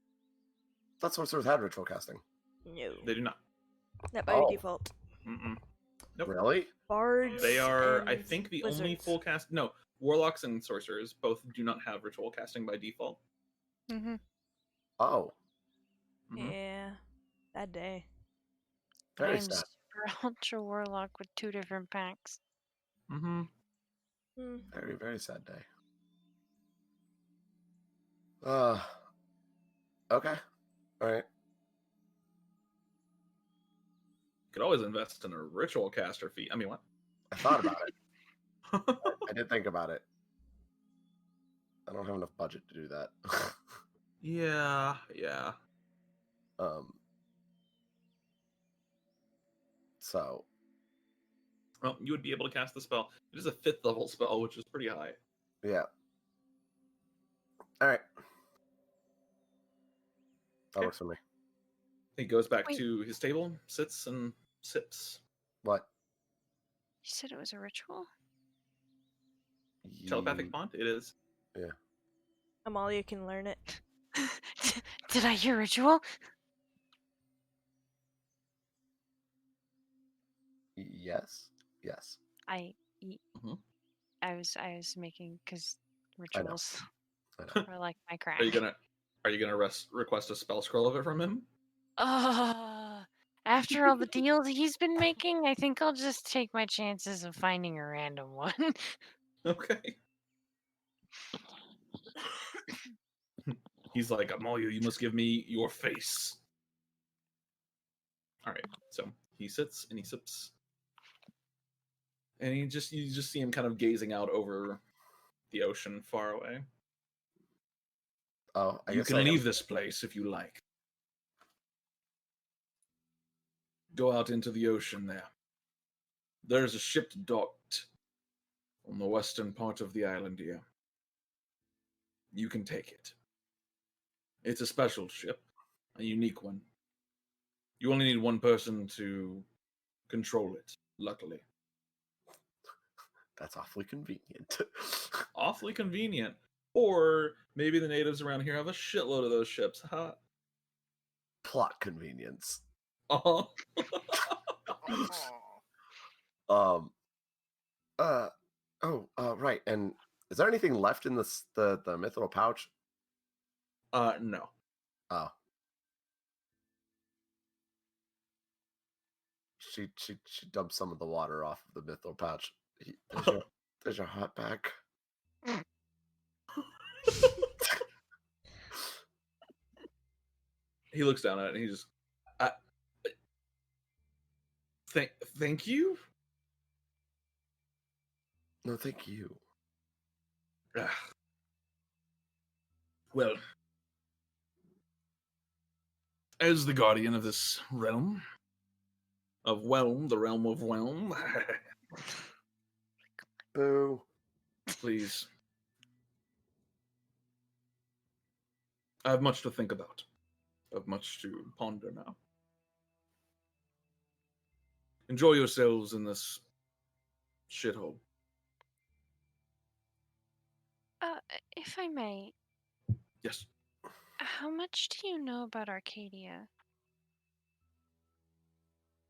Thought sorcerers had ritual casting. No. They do not. Not by Oh. default. Nope. Really? Bards. They are, and I think, the only wizards. full cast... No, warlocks and sorcerers both do not have ritual casting by default. Oh. Yeah. That day. Very I'm sad. super ultra warlock with 2 different packs. Very, very sad day. Okay. All right. Could always invest in a ritual caster fee. I mean, what? I thought about it. I did think about it. I don't have enough budget to do that. Yeah. So. Well, you would be able to cast the spell. It is a 5th level spell, which is pretty high. Yeah. All right. That works for me. He goes back Wait. to his table, sits and sips. What? You said it was a ritual? Telepathic bond? It is. Yeah. Amalia can learn it. Did I hear ritual? Yes. Yes. I was making because rituals are like my crack. Are you gonna request a spell scroll of it from him? After all the deals he's been making, I think I'll just take my chances of finding a random one. Okay. He's like, Amalia, you must give me your face. All right. So he sits and he sips, and you just see him kind of gazing out over the ocean far away. Oh, I You guess can leave this place if you like. Go out into the ocean there. There's a ship docked on the western part of the island here. you can take it. It's a special ship, a unique one. You only need one person to control it, luckily. That's awfully convenient. Awfully convenient. Or maybe the natives around here have a shitload of those ships, huh? Plot convenience. Uh-huh. Right. And is there anything left in the mithril pouch? No. Oh. She dumps some of the water off of the mithril pouch. There's your hot bag. He looks down at it and he just, thank you? No, thank you. Ah. Well, as the guardian of this realm, of Whelm, the realm of Whelm, Boo. please. I have much to think about. I have much to ponder now. Enjoy yourselves in this shithole. If I may, Yes. how much do you know about Arcadia?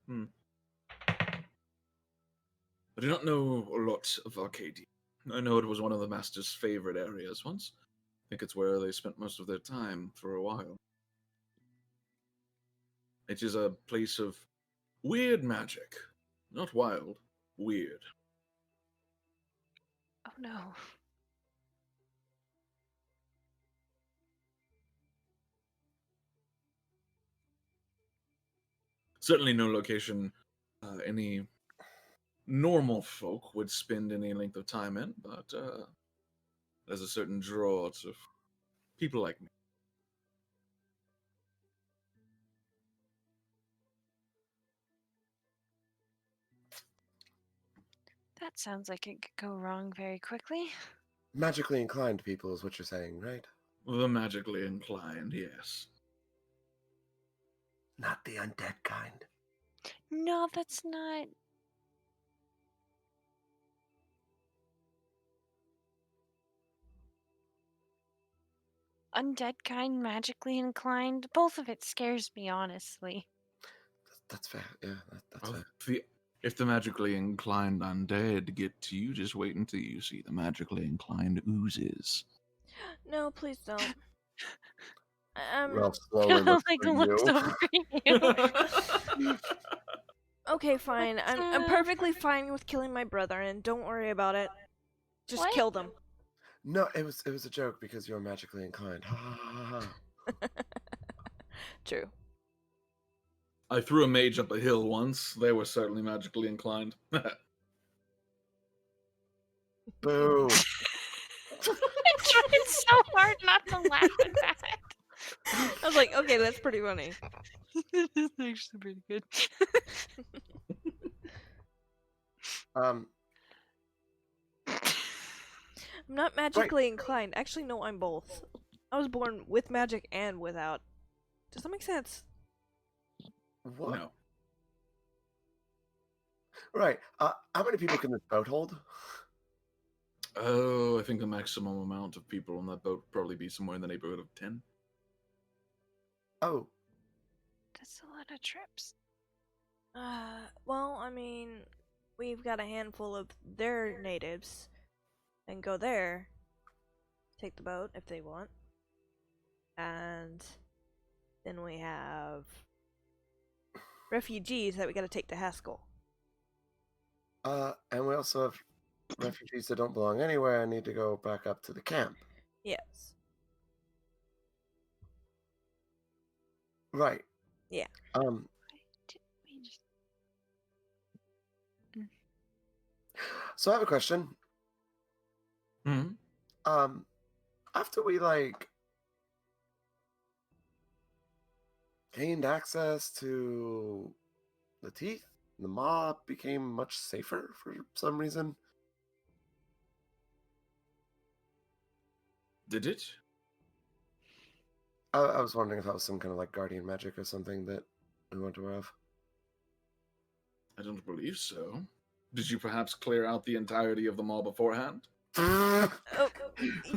I do not know a lot of Arcadia. I know it was one of the Master's favorite areas once. I think it's where they spent most of their time for a while. It is a place of weird magic. Not wild, weird. Oh no. Certainly no location any normal folk would spend any length of time in, but there's a certain draw to people like me. That sounds like it could go wrong very quickly. Magically inclined people is what you're saying, right? The magically inclined, yes. Not the undead kind. No, that's not. Undead kind, magically inclined. Both of it scares me, honestly. That's fair. Yeah, that's Well, fair. if the magically inclined undead get to you, just wait until you see the magically inclined oozes. No, please don't. I'm Ralph slowly looks Like for looks you. over you. okay. Fine. I'm perfectly fine with killing my brother, and don't worry about it. Just What? kill them. No, it was a joke because you're magically inclined. Ha ha ha ha. True. I threw a mage up a hill once. They were certainly magically inclined. Boo. I'm trying so hard not to laugh at that. I was like, okay, that's pretty funny. This is actually pretty good. Um, I'm not magically inclined. Actually, no, I'm both. I was born with magic and without. Does that make sense? what? No. Right. How many people can this boat hold? Oh, I think the maximum amount of people on that boat would probably be somewhere in the neighborhood of 10. Oh, That's a lot of trips. Well, I mean, we've got a handful of their natives, and go there, take the boat if they want, and then we have refugees that we gotta take to Haskell. and we also have refugees that don't belong anywhere and need to go back up to the camp. Yes. Right. Yeah. Did we just... So I have a question. Hmm. After we gained access to the teeth, the mob became much safer for some reason. Did it? I was wondering if that was some kind of like guardian magic or something that we weren't aware of. I don't believe so. Did you perhaps clear out the entirety of the mall beforehand? Oh,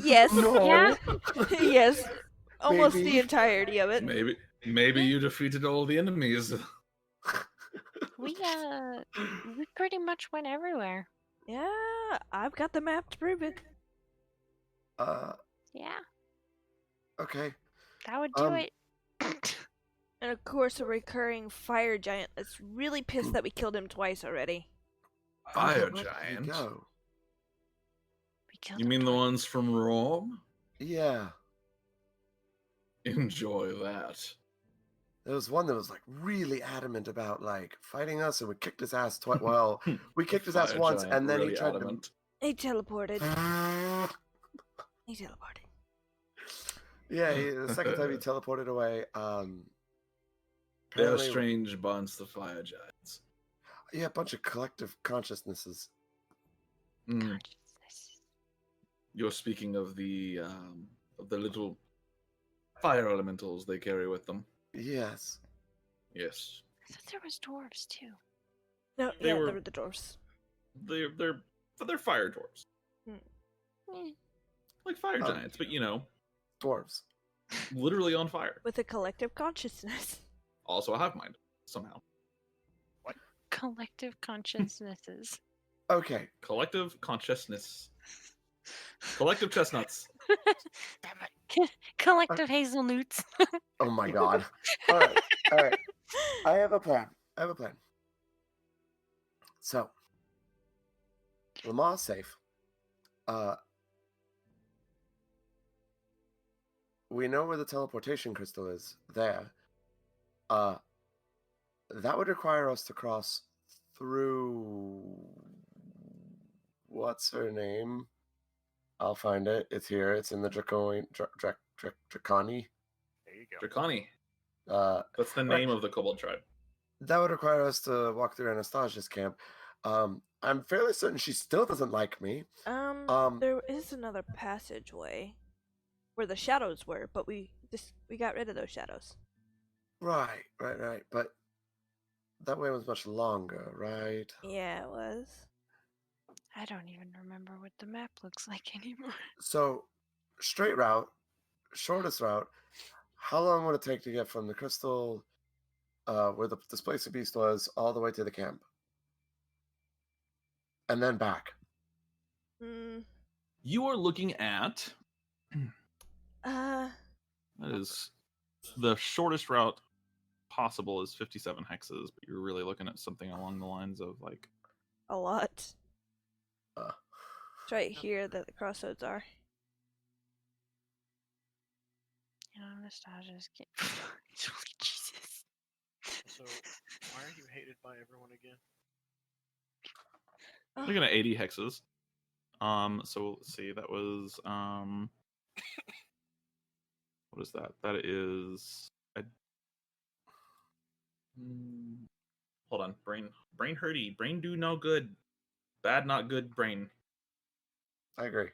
yes. No. Yeah. Yes. Almost the Maybe. entirety of it. Maybe you defeated all the enemies. We pretty much went everywhere. Yeah, I've got the map to prove it. Yeah, Okay. that would do it. And of course, a recurring fire giant that's really pissed that we killed him twice already. Fire Okay, where did he giant? go? We killed You him mean the twice. ones from Rome? Yeah. Enjoy that. There was one that was like really adamant about like fighting us, and we kicked his ass twice. Well, we kicked his ass Fire once, giant, and then really he tried adamant. He teleported. to. He teleported. Yeah, the second time he teleported away. They're a Apparently, strange bunch, the fire giants. yeah, a bunch of collective consciousnesses. Mm. Consciousness. You're speaking of the little fire elementals they carry with them. Yes. Yes, I thought there was dwarves too. No, They yeah, were- they were the dwarves. they're fire dwarves, Eh, like fire Oh. giants, but you know, Dwarves. literally on fire. With a collective consciousness. Also a hive mind somehow. collective consciousnesses. Okay. Collective consciousness. Collective chestnuts. Collective hazelnuts. Oh my god. All right. All right. I have a plan. So, Lamar's safe. We know where the teleportation crystal is. There. That would require us to cross through. What's her name? I'll find it. It's here. It's in the Draconi. There you go. Draconi. Uh, That's the name of the kobold tribe. that would require us to walk through Anastasia's camp. I'm fairly certain she still doesn't like me. There is another passageway where the shadows were, but we got rid of those shadows. Right. But that way was much longer, right? Yeah, it was. I don't even remember what the map looks like anymore. So, straight route, shortest route. How long would it take to get from the crystal, where the displaced beast was, all the way to the camp, and then back? You are looking at Uh, that is the shortest route possible is 57 hexes, but you're really looking at something along the lines of like a lot. Uh, It's right here that the crossroads are. You know, nostalgia's get. Jesus. So, why are you hated by everyone again? looking at 80 hexes. So let's see, that was what is that? That is hold on, brain hurty, brain do no good, bad not good brain. I agree.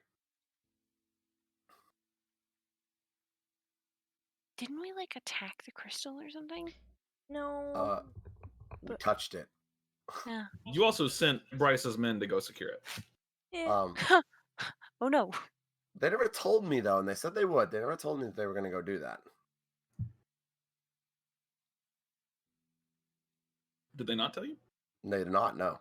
Didn't we like attack the crystal or something? No. We But- touched it. Yeah. You also sent Bryce's men to go secure it. Yeah. Oh no. They never told me though, and they said they would. They never told me that they were going to go do that. Did they not tell you? They did not know.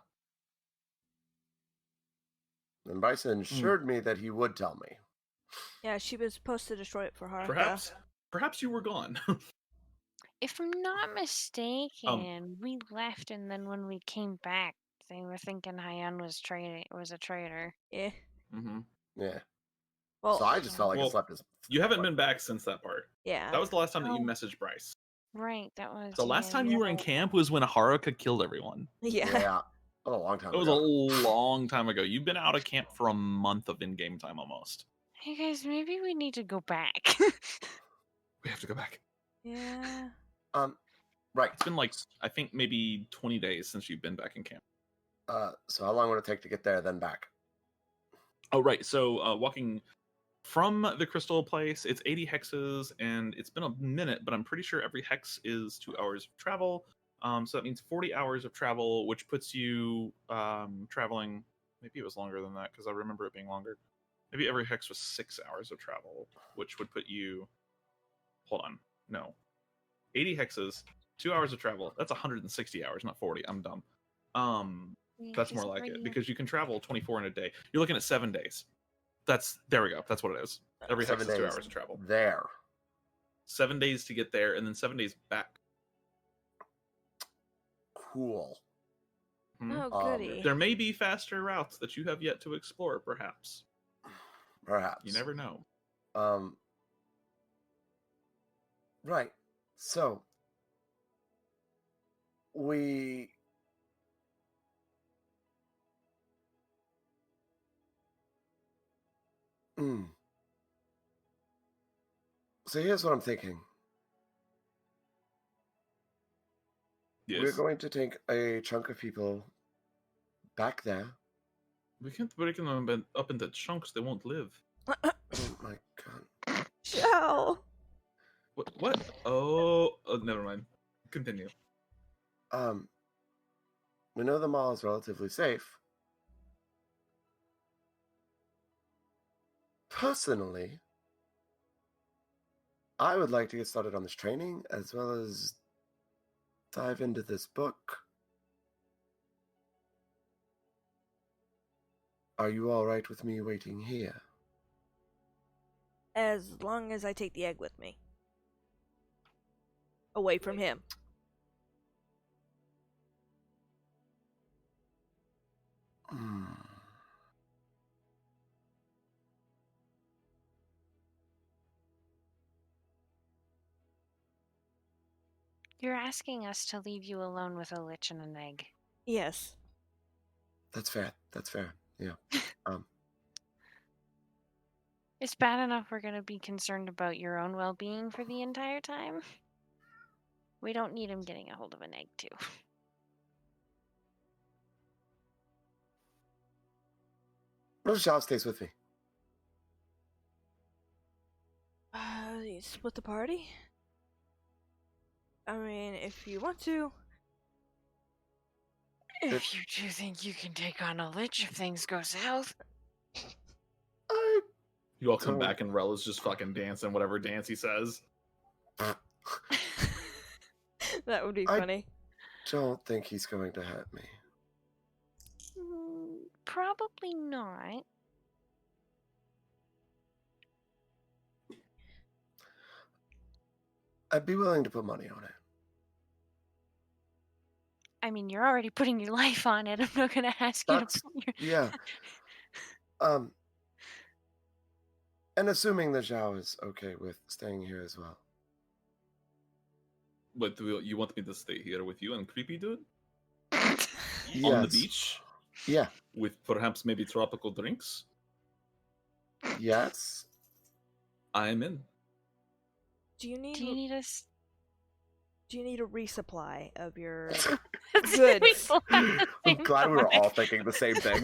And Bryson assured me that he would tell me. Yeah, she was supposed to destroy it for Haruka. Perhaps you were gone. If I'm not mistaken, we left, and then when we came back, they were thinking Hyan was a traitor. Yeah. Mm-hmm. Yeah. Well, So I just felt like Well, it slept his. You haven't been back since that part. yeah. That was the last time that you Oh. messaged Bryce. Right, that was. The last time you were in camp was when Haruka killed everyone. Yeah. Yeah. Oh, a long time It was a ago. long time ago. You've been out of camp for a month of in-game time almost. Hey guys, maybe we need to go back. We have to go back. Yeah. Right. It's been like, I think maybe 20 days since you've been back in camp. So how long would it take to get there, then back? Oh, right. So walking From the crystal place, it's 80 hexes, and it's been a minute, but I'm pretty sure every hex is 2 hours of travel. So that means 40 hours of travel, which puts you traveling. Maybe it was longer than that because I remember it being longer. Maybe every hex was 6 hours of travel, which would put you. Hold on, no, 80 hexes, 2 hours of travel. That's 160 hours, not 40. I'm dumb. That's more like it because you can travel 24 in a day. You're looking at 7 days. There we go. That's what it is. Every hex 7 is 2 days hours of travel. There. 7 days to get there, and then 7 days back. Cool. Oh, goody. There may be faster routes that you have yet to explore, perhaps. Perhaps. You never know. Right. So we So here's what I'm thinking. Yes. We're going to take a chunk of people back there. We can't break them up into chunks. They won't live. Oh my god. Shell. What? Oh, never mind. Continue. We know the mall is relatively safe. Personally, I would like to get started on this training as well as dive into this book. Are you all right with me waiting here? As long as I take the egg with me. Away from him. You're asking us to leave you alone with a lich and an egg. Yes. That's fair. That's fair. Yeah. It's bad enough we're going to be concerned about your own well-being for the entire time. We don't need him getting a hold of an egg, too. Little Shao stays with me. You split the party? I mean, if you want to. If you do think you can take on a lich if things go south. You all come back and Rel is just fucking dancing whatever dance he says. That would be funny. Don't think he's going to hurt me. Probably not. I'd be willing to put money on it. I mean, you're already putting your life on it. I'm not going to ask you to put your... Yeah. And assuming that Zhao is okay with staying here as well. But you want me to stay here with you and creepy dude? Yes. On the beach? Yeah. With perhaps maybe tropical drinks? Yes. I'm in. Do you need us? Do you need a resupply of your goods? I'm glad we were all thinking the same thing.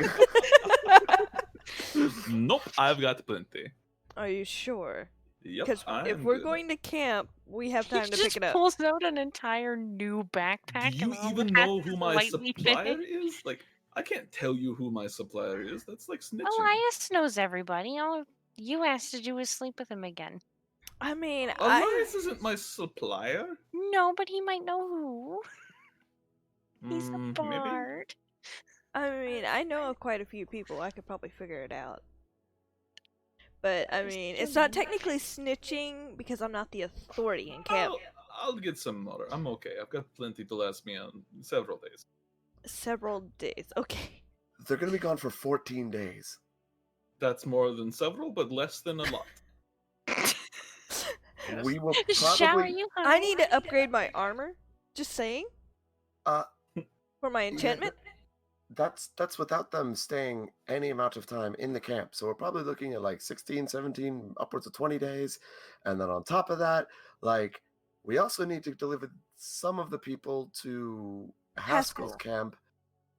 Nope, I've got plenty. Are you sure? Yep. Because if we're going to camp, we have time to pick it up. He just pulls out an entire new backpack. Do you even know who my supplier is? Like, I can't tell you who my supplier is. That's like snitching. Elias knows everybody. All you has to do is sleep with him again. I mean, Elias isn't my supplier. No, but he might know who. He's a bard. Maybe. I mean, I know of quite a few people. I could probably figure it out. But, I mean, it's not technically snitching because I'm not the authority in camp. I'll get some more. I'm okay. I've got plenty to last me on several days. Several days, okay. They're going to be gone for 14 days. That's more than several, but less than a lot. We will Shower probably... you, I need to upgrade my armor. Just saying. For my enchantment. That's without them staying any amount of time in the camp. So we're probably looking at like 16, 17, upwards of 20 days. And then on top of that, like, we also need to deliver some of the people to Haskell's camp,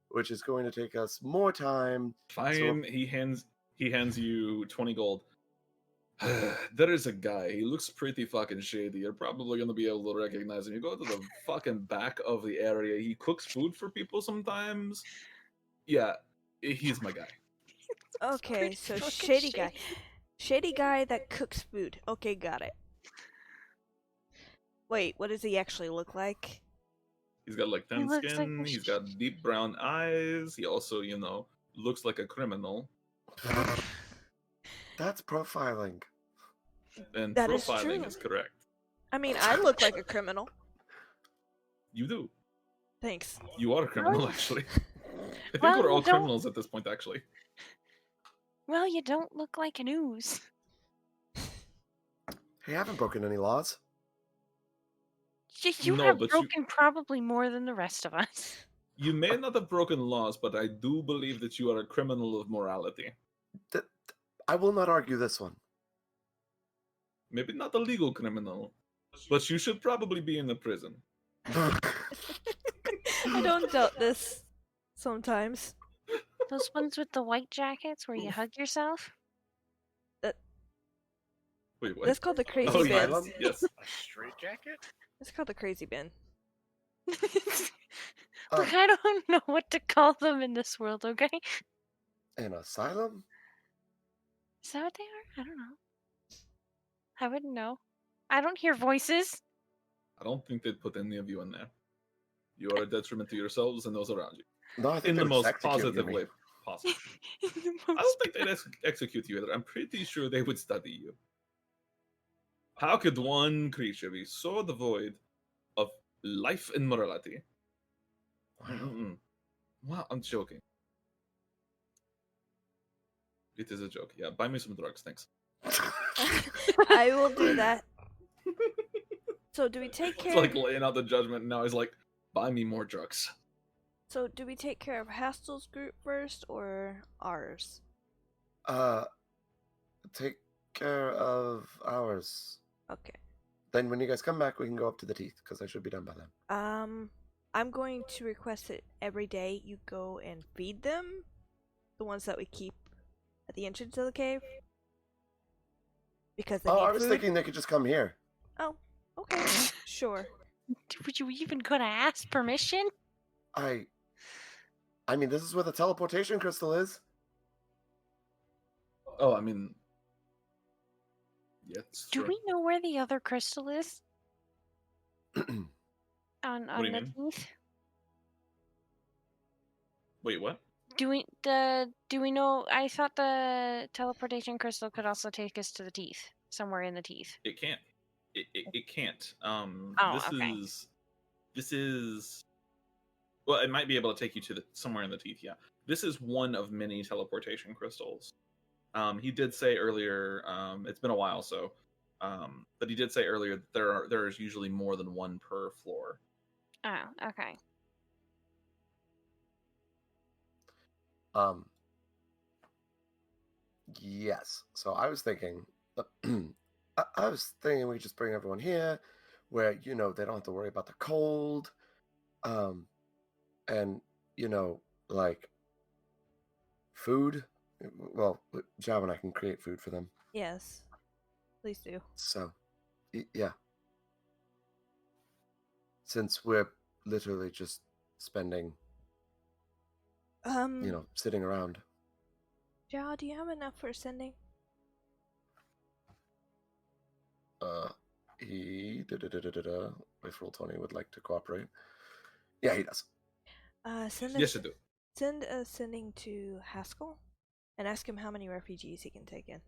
which is going to take us more time. Fine, so he hands you 20 gold. There is a guy. He looks pretty fucking shady. You're probably gonna be able to recognize him. You go to the fucking back of the area. He cooks food for people sometimes. Yeah, he's my guy. Okay, Pretty so fucking shady guy. Shady guy that cooks food. Okay, got it. Wait, what does he actually look like? He's got like He thin looks like skin. a He's got deep brown eyes. He also, looks like a criminal. That's profiling. And That is profiling true. is correct. I mean, I look like a criminal. You do. Thanks. You are a criminal, Well, actually. I think well, we're all you don't- criminals at this point, actually. Well, you don't look like an ooze. Hey, I haven't broken any laws. You No, have but broken probably more than the rest of us. You may not have broken laws, but I do believe that you are a criminal of morality. I will not argue this one. Maybe not a legal criminal, but you should probably be in the prison. I don't doubt this sometimes. Those ones with the white jackets where you hug yourself? Wait, what? That's called the crazy Oh, bin. yes, Asylum? yes. A straight jacket? It's called the crazy bin. Look, I don't know what to call them in this world, okay? An asylum? Is that what they are? I don't know. I wouldn't know. I don't hear voices. I don't think they'd put any of you in there. You are a detriment to yourselves and those around you. No, I think In they the would most execute positive me. way possible. I don't think they'd execute you either. I'm pretty sure they would study you. How could one creature be so devoid of life and morality? Wow. Well, I'm joking. It is a joke. Yeah, buy me some drugs, thanks. I will do that. So do we take It's care like laying out the judgment, and now he's like, buy me more drugs. So do we take care of Hastel's group first or ours? Take care of ours. Okay. Then when you guys come back, we can go up to the teeth, because I should be done by then. I'm going to request that every day you go and feed them. The ones that we keep at the entrance of the cave. Because they need I was food. thinking they could just come here. Oh, okay. Sure. Would you even could have asked permission? I mean, this is where the teleportation crystal is. Oh, I mean, yeah, it's Do true. we know where the other crystal is? On do you the mean? teeth? Wait, what? Do we know? I thought the teleportation crystal could also take us to the teeth, somewhere in the teeth. It can't. It can't. Oh, okay. This is. Well, it might be able to take you to somewhere in the teeth. Yeah, this is one of many teleportation crystals. He did say earlier. It's been a while, but he did say earlier that there is usually more than one per floor. Oh, okay. Yes. So I was thinking, I was thinking we just bring everyone here, where they don't have to worry about the cold, and like food. Well, Jav and I can create food for them. Yes. Please do. So, yeah. Since we're literally just spending, sitting around. Ja, do you have enough for sending? If Roll20 would like to cooperate. Yeah, he does. Yes, I do. Send a sending to Haskell and ask him how many refugees he can take in.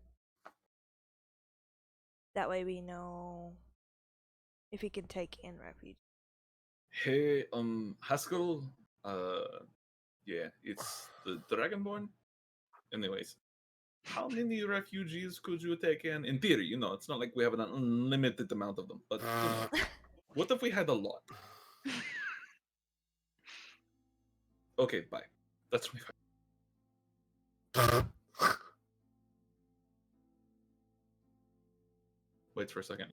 That way we know if he can take in refugees. Hey, Haskell. Yeah, it's the Dragonborn. Anyways, how many refugees could you take in? In theory, it's not like we have an unlimited amount of them. But what if we had a lot? Okay, bye. That's 25. Wait for a second.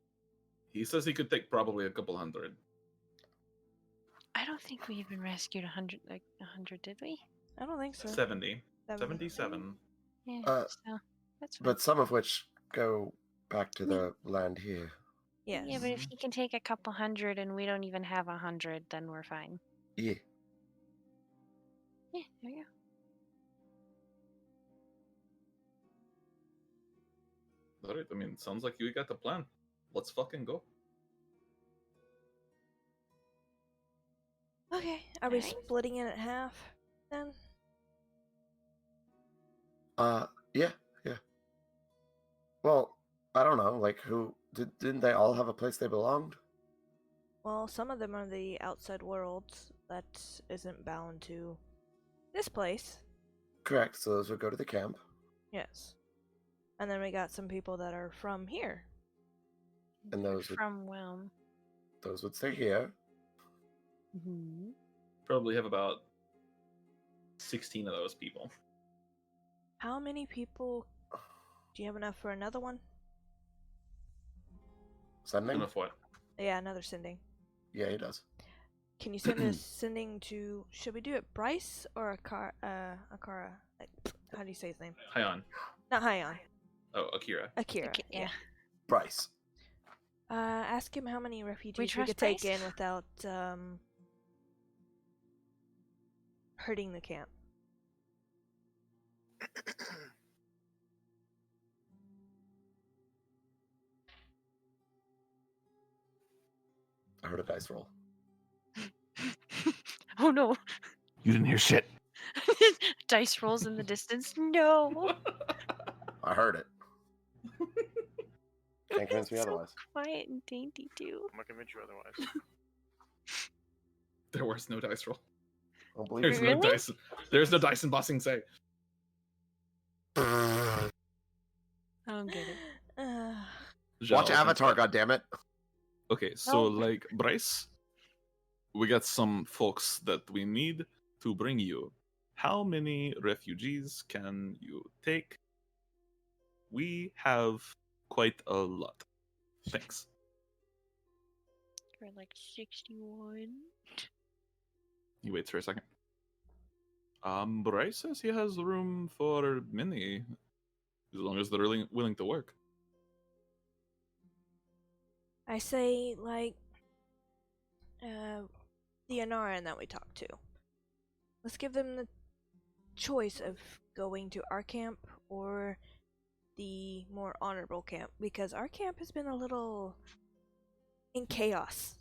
He says he could take probably a couple hundred. I don't think we even rescued 100, did we? I don't think so. 70. 70. 77. Yeah. Uh, So that's fine. But some of which go back to the land here. Yes. Yeah, but if he can take a couple hundred and we don't even have 100, then we're fine. Yeah. Yeah, there you All right. I mean, sounds like you got the plan. Let's fucking go. Okay, are we Alright. splitting it at half then? Yeah. Well, I don't know, like, didn't they all have a place they belonged? Well, some of them are the outside worlds that isn't bound to this place. Correct, so those would go to the camp. Yes. And then we got some people that are from here. And those would, From Whelm. those would stay here. Mm-hmm. Probably have about 16 of those people. How many people? Do you have enough for another one? Sending? Enough what? Yeah, another sending. Yeah, he does. Can you send a sending to? Should we do it Bryce or Akara? Like, how do you say his name? Hyon. Not Hyon. Oh, Akira. Akira. Okay, yeah. Bryce. Ask him how many refugees we trust could take Bryce? in without hurting the camp. I heard a dice roll. Oh no. You didn't hear shit. Dice rolls in the distance. No. I heard it. Can't convince me So otherwise. quiet and dainty too. I'm gonna convince you otherwise. There was no dice roll. I don't believe There's you. no Really? dice. There's no dice in Bossing Say. I don't get it. Watch Zhao, Avatar, goddammit. Okay, so No. like Bryce, we got some folks that we need to bring you. How many refugees can you take? We have quite a lot. Thanks. You're like 61. He waits for a second. Bryce says he has room for many, as long as they're really willing to work. I say like the Anaran that we talked to. Let's give them the choice of going to our camp or the more honorable camp, because our camp has been a little in chaos.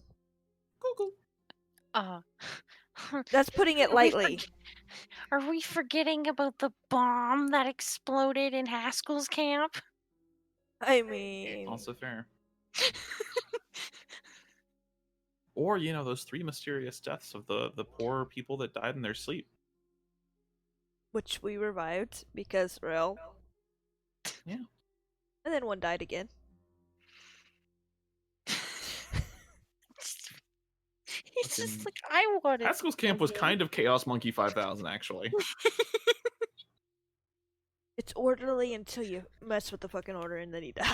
That's putting it lightly. Are we forgetting about the bomb that exploded in Haskell's camp? I mean, Also fair. Or, you know, those 3 mysterious deaths of the poor people that died in their sleep. which we revived because, well, Yeah. and then one died again. It's Fucking- just like, I wanted. Haskell's camp was kind of Chaos Monkey 5000, actually. It's orderly until you mess with the fucking order and then he died.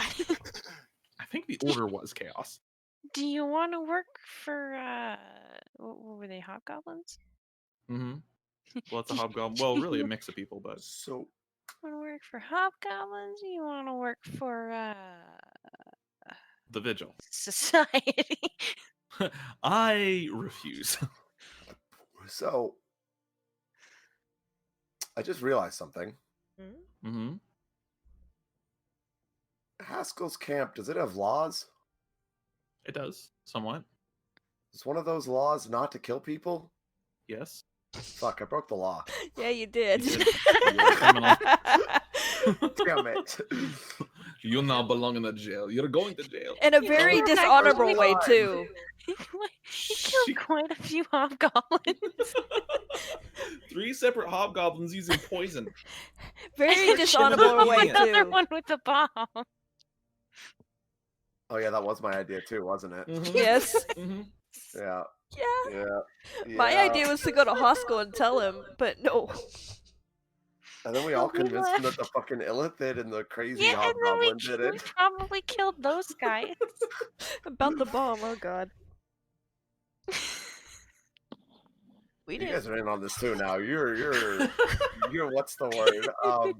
I think the order was Chaos. Do you want to work for, what were they, hobgoblins? Mm-hmm. Well, it's a hobgoblin. Well, really a mix of people, but So, Want to work for hobgoblins? You want to work for, the Vigil. society? I refuse. so I just realized something. Mm-hmm. Haskell's camp, does it have laws? It does, somewhat. Is one of those laws not to kill people? Yes. Fuck, I broke the law. Yeah, you did. You did. You're a criminal. Damn it. You now belong in the jail. You're going to jail. In a very were back dishonorable when way, we- too. You killed quite a few hobgoblins. 3 separate hobgoblins using poison. Very Should've dishonorable been way, Another too. one with the bomb. Oh yeah, that was my idea too, wasn't it? Mhm. Yes. Mhm. Yeah, Yeah. yeah. My yeah. idea was to go to Haskell and tell him, but no. And then we all We convinced him that left. the fucking Illithid and the crazy Yeah, and then hobgoblin did we it. probably killed those guys. About the bomb, oh god. We You didn't. guys are in on this too now. You're what's the word?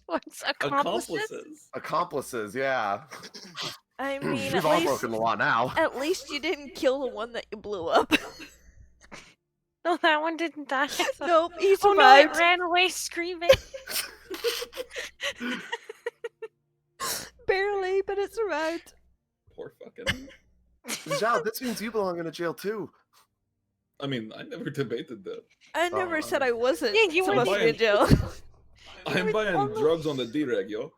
What's accomplices? Accomplices, yeah. I mean, We've all broken the law now. at least you didn't kill the one that you blew up. No, that one didn't die. Nope, he Oh no, it survived. ran away screaming. Barely, but it survived. Poor fucking. Zhao, this means you belong in a jail too. I mean, I never debated that. I never said I wasn't Yeah, you were supposed to be in the- jail. I'm buying drugs on the D-Reg, yo.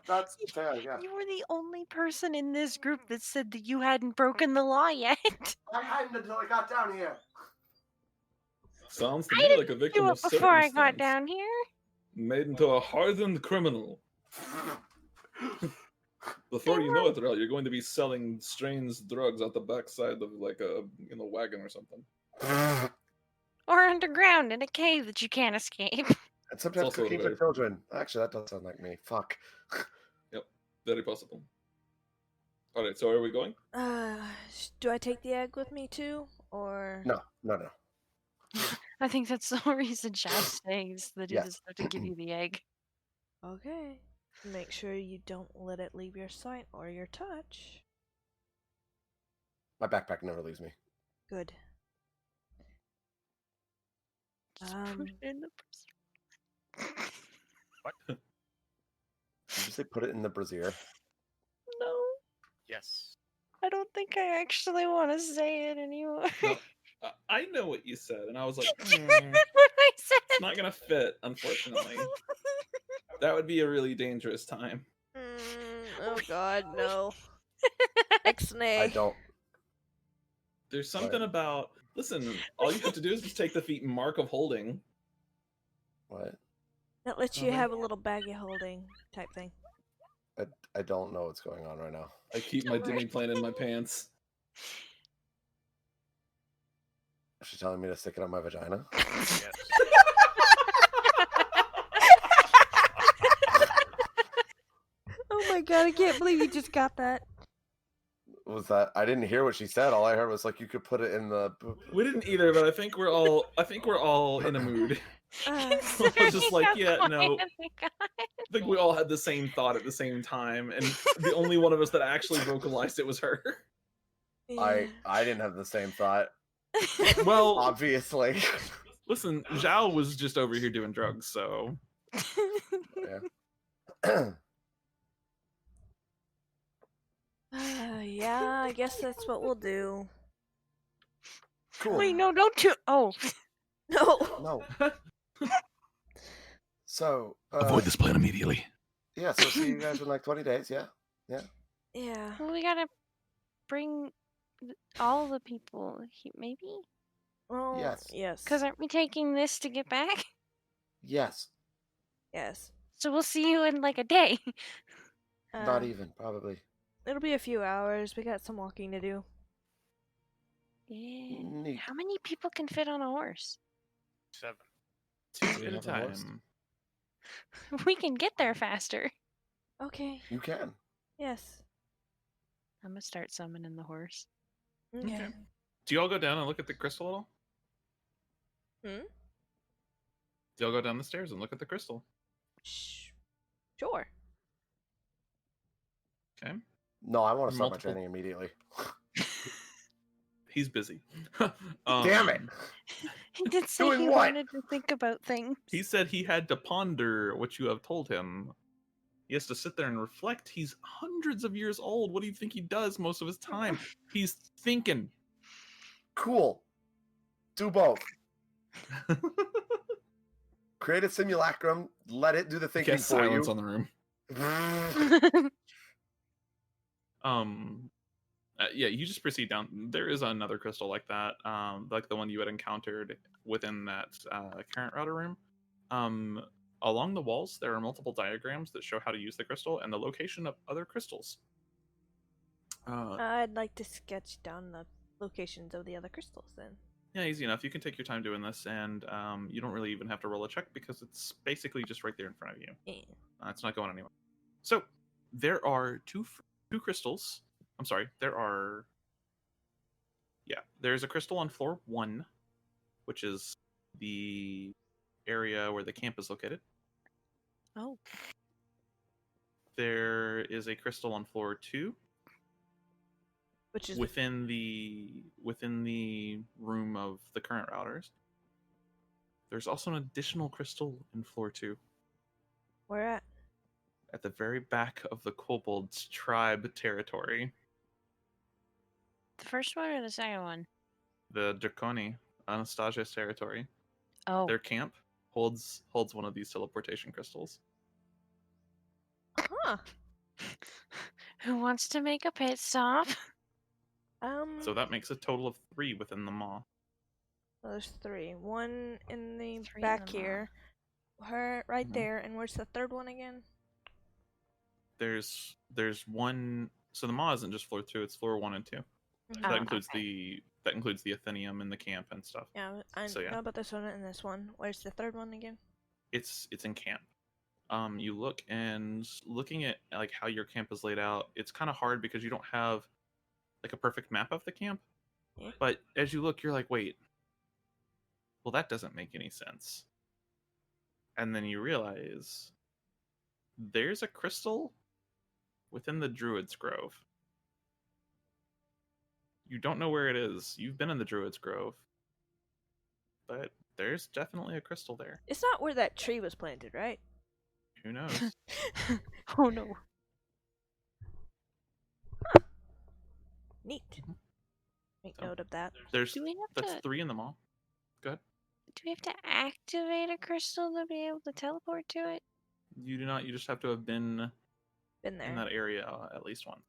That's fair, yeah. You were the only person in this group that said that you hadn't broken the law yet. I hadn't until I got down here. Sounds to I me didn't like a victim Do of it before I got circumstance. down here. Made into a hardened criminal. Before you know it, Rel, you're going to be selling strange drugs out the backside of like a wagon or something. Or underground in a cave that you can't escape. And sometimes also cooking for very- children. Actually, that does sound like me. Fuck. Very possible. All right, so are we going? Do I take the egg with me too, or? No. I think that's the whole reason Shaz says that he Yes. doesn't have to give you the egg. Okay. Make sure you don't let it leave your sight or your touch. My backpack never leaves me. Good. Just put it in the Did you say put it in the brazier? No, Yes. I don't think I actually want to say it anymore. No. I know what you said, and I was like, What I said. it's not gonna fit, unfortunately. That would be a really dangerous time. Oh God, no. I Ixnay. don't. There's something about. Listen, all you have to do is just take the feet mark of holding. What? That lets you have a little baggy holding type thing. I don't know what's going on right now. I keep my demi plane in my pants. Is she telling me to stick it on my vagina? Yes. Oh my God, I can't believe you just got that. Was that? I didn't hear what she said. All I heard was like you could put it in the. We didn't either, but I think we're all in a mood. Considering just like, how yeah, no. quiet we got. I think we all had the same thought at the same time, and the only one of us that actually vocalized it was her. I didn't have the same thought. Well, Obviously. listen, Zhao was just over here doing drugs, so Yeah, I guess that's what we'll do. Cool. Wait, no, don't you? Oh, No. No. So. Avoid this plan immediately. Yeah. So see you guys in like 20 days. Yeah. Yeah. well, we gotta bring all the people. Maybe, Well, Yes. Yes. because aren't we taking this to get back? Yes. Yes. So we'll see you in like a day. Not even probably. It'll be a few hours. We got some walking to do. Yeah. Neat. How many people can fit on a horse? 7. two We at a have a horse? time. We can get there faster. Okay. You can. Yes. I'm gonna start summoning the horse. Okay. Do you all go down and look at the crystal at all? Hmm? Do y'all go down the stairs and look at the crystal? Sure. Okay. No, I want to start Multiple- my training immediately. He's busy. Damn it! He did say Doing he what? wanted to think about things. He said he had to ponder what you have told him. He has to sit there and reflect. He's hundreds of years old. What do you think he does most of his time? He's thinking. Cool. Do both. Create a simulacrum. Let it do the thinking Get for silence you. on the room. Yeah, you just proceed down. There is another crystal like that, like the one you had encountered within that current router room. Along the walls, there are multiple diagrams that show how to use the crystal and the location of other crystals. I'd like to sketch down the locations of the other crystals then. Yeah, easy enough. You can take your time doing this, and you don't really even have to roll a check because it's basically just right there in front of you. Yeah. It's not going anywhere. So there are two crystals. I'm sorry. There's a crystal on floor 1, which is the area where the camp is located. Oh. There is a crystal on floor 2 Which is within the room of the current routers. There's also an additional crystal in floor 2 where at? at the very back of the kobold's tribe territory. The first one or the second one? The Draconi, Anastasia's territory. Oh. Their camp holds one of these teleportation crystals. Huh. Who wants to make a pit stop? So that makes a total of 3 within the maw. Well, there's 3. One in the 3 in back the maw. here. Her right Mhm. there. And where's the third one again? There's one. So the maw isn't just floor 2; it's floor 1 and 2. So Mhm. that Oh, includes okay. the Athenium and the camp and stuff. Yeah, I So, yeah. know about this one and this one. Where's the third one again? It's in camp. You look, and looking at like how your camp is laid out, it's kind of hard because you don't have like a perfect map of the camp. Yeah. But as you look, you're like, wait, well, that doesn't make any sense. And then you realize there's a crystal within the Druid's Grove. You don't know where it is. You've been in the Druid's Grove, but there's definitely a crystal there. It's not where that tree was planted, right? Who knows? Oh no. Neat. Mhm. Make So- note of that. There's Do we have that's to 3 in the mall. Go ahead. do we have to activate a crystal to be able to teleport to it? You do not. You just have to have been Been there. in that area at least once.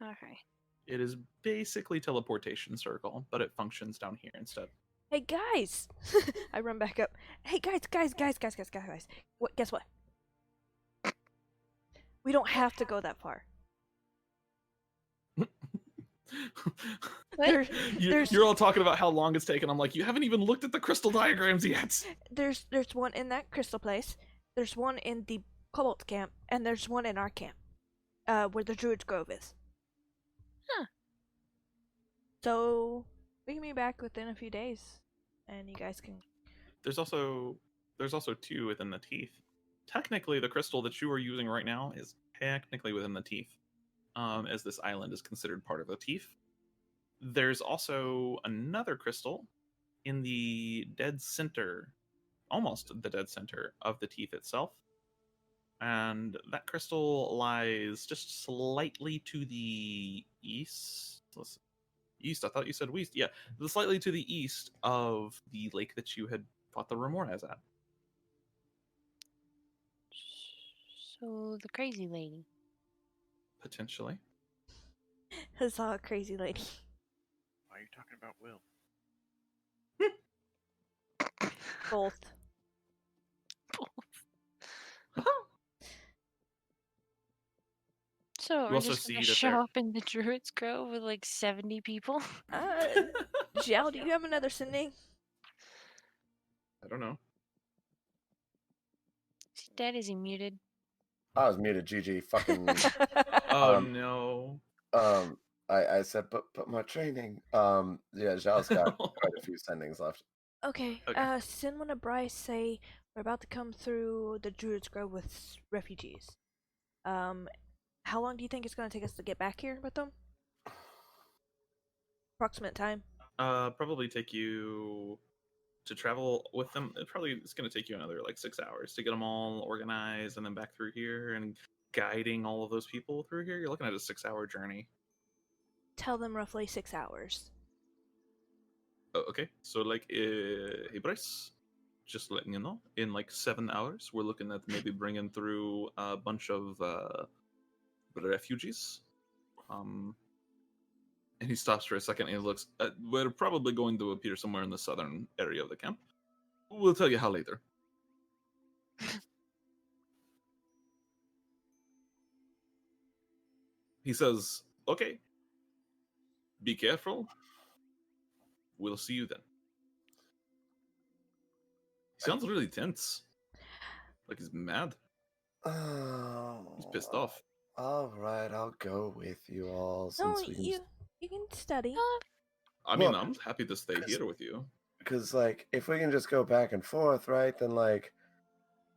Okay. It is basically teleportation circle, but it functions down here instead. Hey guys! I run back up. Hey guys! What? Guess what? We don't have to go that far. There- there's You're all talking about how long it's taken. I'm like, you haven't even looked at the crystal diagrams yet. there's one in that crystal place. There's one in the Cobalt camp, and there's one in our camp, where the Druid's Grove is. Huh. So we can be back within a few days, and you guys can. There's also 2 within the teeth. Technically, the crystal that you are using right now is technically within the teeth, as this island is considered part of the teeth. There's also another crystal in the dead center, almost the dead center of the teeth itself. And that crystal lies just slightly to the east. East? I thought you said west. Yeah, slightly to the east of the lake that you had fought the Remorhaz at. So the crazy lady. Potentially. Huzzah, crazy lady. Why are you talking about Will? Both. So You we're also just gonna see that show there- up in the Druid's Grove with like 70 people? Xiao, do you have another sending? I don't know. Is he dead? Is he muted? I was muted. GG. Fucking. Oh no. I said, but my training. Yeah, Zhao's got quite a few sendings left. Okay, Okay. send one to Bryce, say we're about to come through the Druid's Grove with refugees. How long do you think it's gonna take us to get back here with them? Approximate time? Probably take you to travel with them. It's going to take you another like 6 hours to get them all organized and then back through here and guiding all of those people through here. You're looking at a 6-hour journey. Tell them roughly 6 hours. Oh, okay, so like, hey Bryce, just letting you know, in like 7 hours, we're looking at maybe bringing through a bunch of refugees. And he stops for a second and he looks. We're probably going to appear somewhere in the southern area of the camp. We'll tell you how later. He says, okay, be careful. We'll see you then. He sounds really tense. Like he's mad. Oh, He's pissed off. All right, I'll go with you all No, since we can. you can study. Oh, I mean, Look, I'm happy to stay Chris- here with you. Because, like, if we can just go back and forth, right, then, like,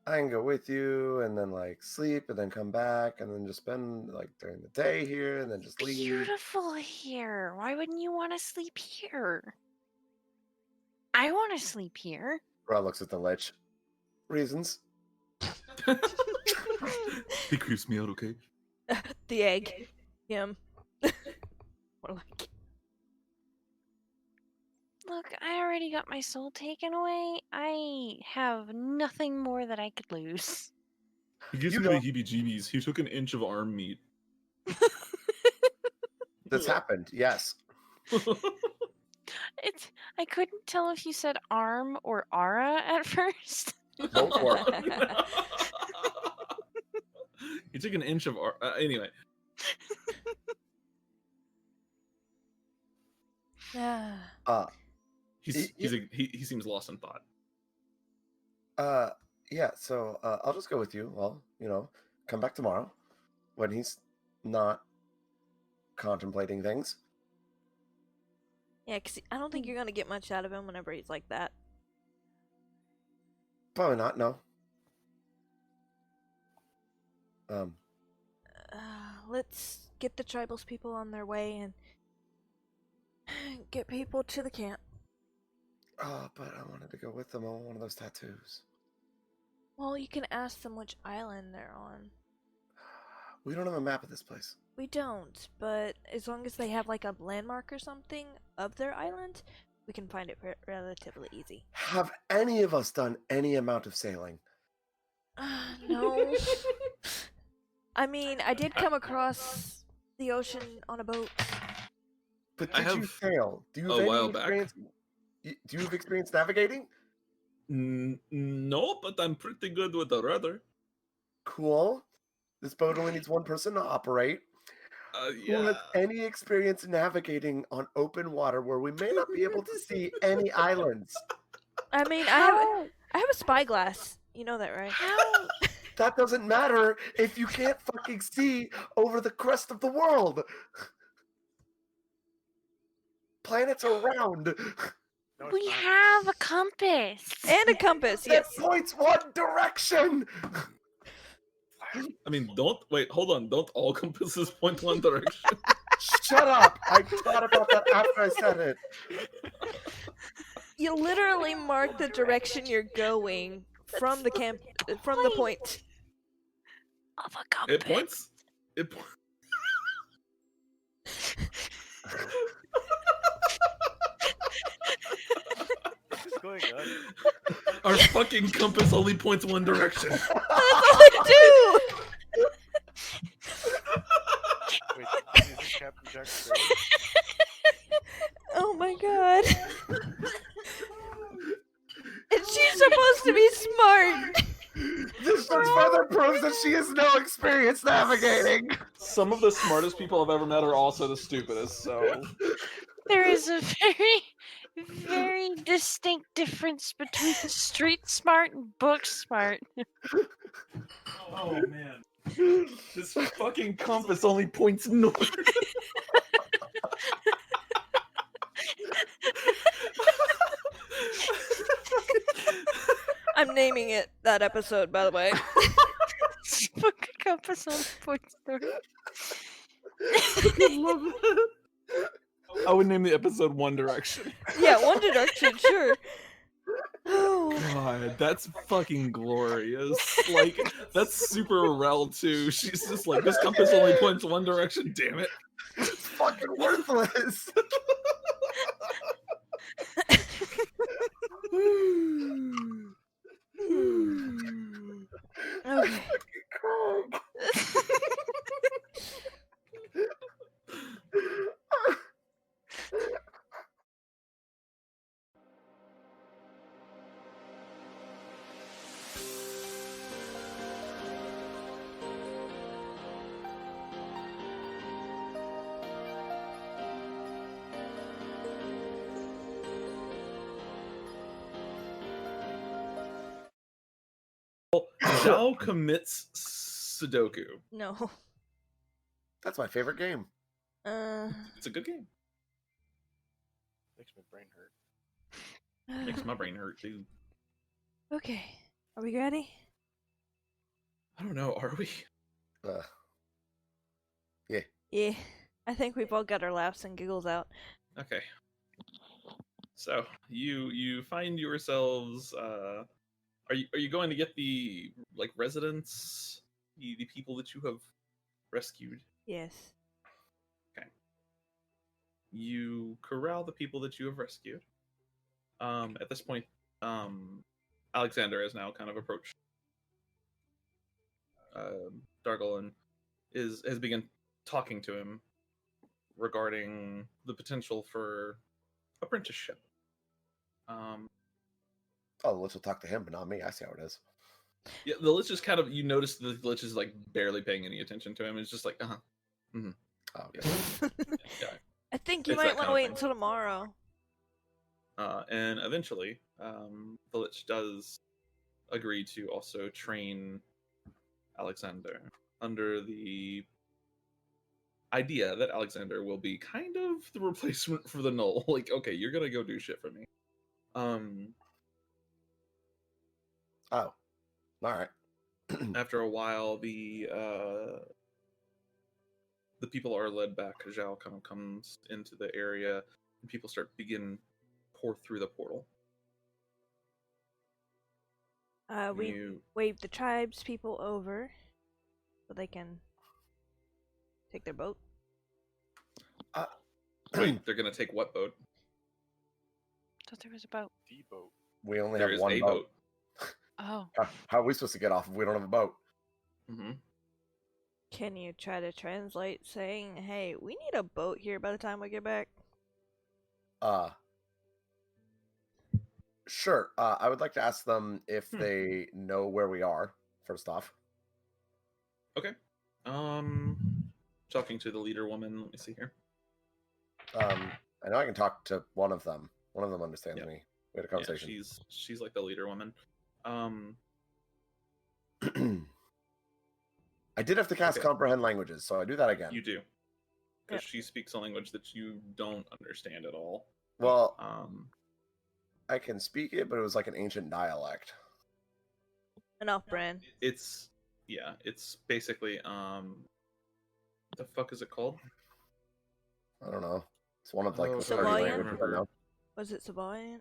I can go with you and then, like, sleep and then come back and then just spend, like, during the day here and then just leave. Beautiful here. Why wouldn't you want to sleep here? I want to sleep here. Rob looks at the Lich. Reasons. He creeps me out, okay? The egg. Him. More like. Look, I already got my soul taken away. I have nothing more that I could lose. He gives You me the don't- heebie-jeebies. He took an inch of arm meat. This happened, yes. I couldn't tell if you said arm or aura at first. Both work. He took an inch of arm. Anyway. He seems lost in thought. Yeah, so I'll just go with you. Well, you know, come back tomorrow when he's not contemplating things. Yeah, because I don't think you're going to get much out of him whenever he's like that. Probably not, no. Let's get the tribals people on their way and get people to the camp. Oh, but I wanted to go with them. I want one of those tattoos. Well, you can ask them which island they're on. We don't have a map of this place. We don't, but as long as they have like a landmark or something of their island, we can find it relatively easy. Have any of us done any amount of sailing? No. I mean, I did come across the ocean on a boat. But I did you have sail? Do you a have any while back. experience? Do you have experience navigating? No, but I'm pretty good with the rudder. Cool. This boat only needs one person to operate. Who has Yeah. any experience navigating on open water where we may not be able to see any islands? I mean, I have a spyglass. You know that, right? How? That doesn't matter if you can't fucking see over the crest of the world. Planets are round. No, it's We not. have a compass. And a compass, It yes. points one direction. I mean, hold on. Don't all compasses point one direction? Shut up. I thought about that after I said it. You literally mark the direction you're going from the camp, from the point. Of a compass. It points. What is going on? Our fucking compass only points one direction. That's all I do! Wait, is this Captain Jack Sparrow? Oh my god. And she's supposed to be smart! This just further proves that she has no experience navigating. Some of the smartest people I've ever met are also the stupidest, so... There is a very, very distinct difference between street smart and book smart. Oh, man. This fucking compass only points north. I'm naming it that episode, by the way. Book compass on points north. I would name the episode One Direction. Yeah, One Direction, sure. Oh. God, that's fucking glorious. Like, that's super Rel too. She's just like, this compass only points one direction, damn it. It's fucking worthless. Okay. Zhao commits Sudoku. No. That's my favorite game. It's a good game. Makes my brain hurt. Makes my brain hurt too. Okay, are we ready? I don't know. Are we? Yeah, I think we've all got our laughs and giggles out. Okay. So you find yourselves. Are you going to get the residents, the people that you have rescued? Yes. You corral the people that you have rescued. At this point, Alexander has now kind of approached Dargle and has begun talking to him regarding the potential for apprenticeship. Oh, the Lich will talk to him, but not me. I see how it is. Yeah, the Lich is kind of, you notice the Lich is like barely paying any attention to him. It's just like, Oh, okay. yeah. I think you It's might that want kind to of wait thing. until tomorrow. And eventually, the Lich does agree to also train Alexander under the idea that Alexander will be kind of the replacement for the Null. Like, okay, you're gonna go do shit for me. Oh, all right. After a while, the people are led back. Zhao kind of comes into the area, and people pour through the portal. We wave the tribes people over so they can take their boat. Wait, they're gonna take what boat? Thought there was a boat. The boat. We only There have is one a boat. Oh. How are we supposed to get off if we don't have a boat? Mm-hmm. Can you try to translate saying, hey, we need a boat here by the time we get back? Sure. I would like to ask them if they know where we are, first off. Okay. Talking to the leader woman. Let me see here. I know I can talk to one of them. One of them understands me. We had a conversation. Yeah, she's like the leader woman. I did have to cast Okay. comprehend languages, so I do that again. You do, because Yep. she speaks a language that you don't understand at all. Well, I can speak it, but it was like an ancient dialect. An off-brand. It's basically the fuck is it called? I don't know. It's one of like Oh, the God, I 30 can't languages I remember. know. Was it Savoyan?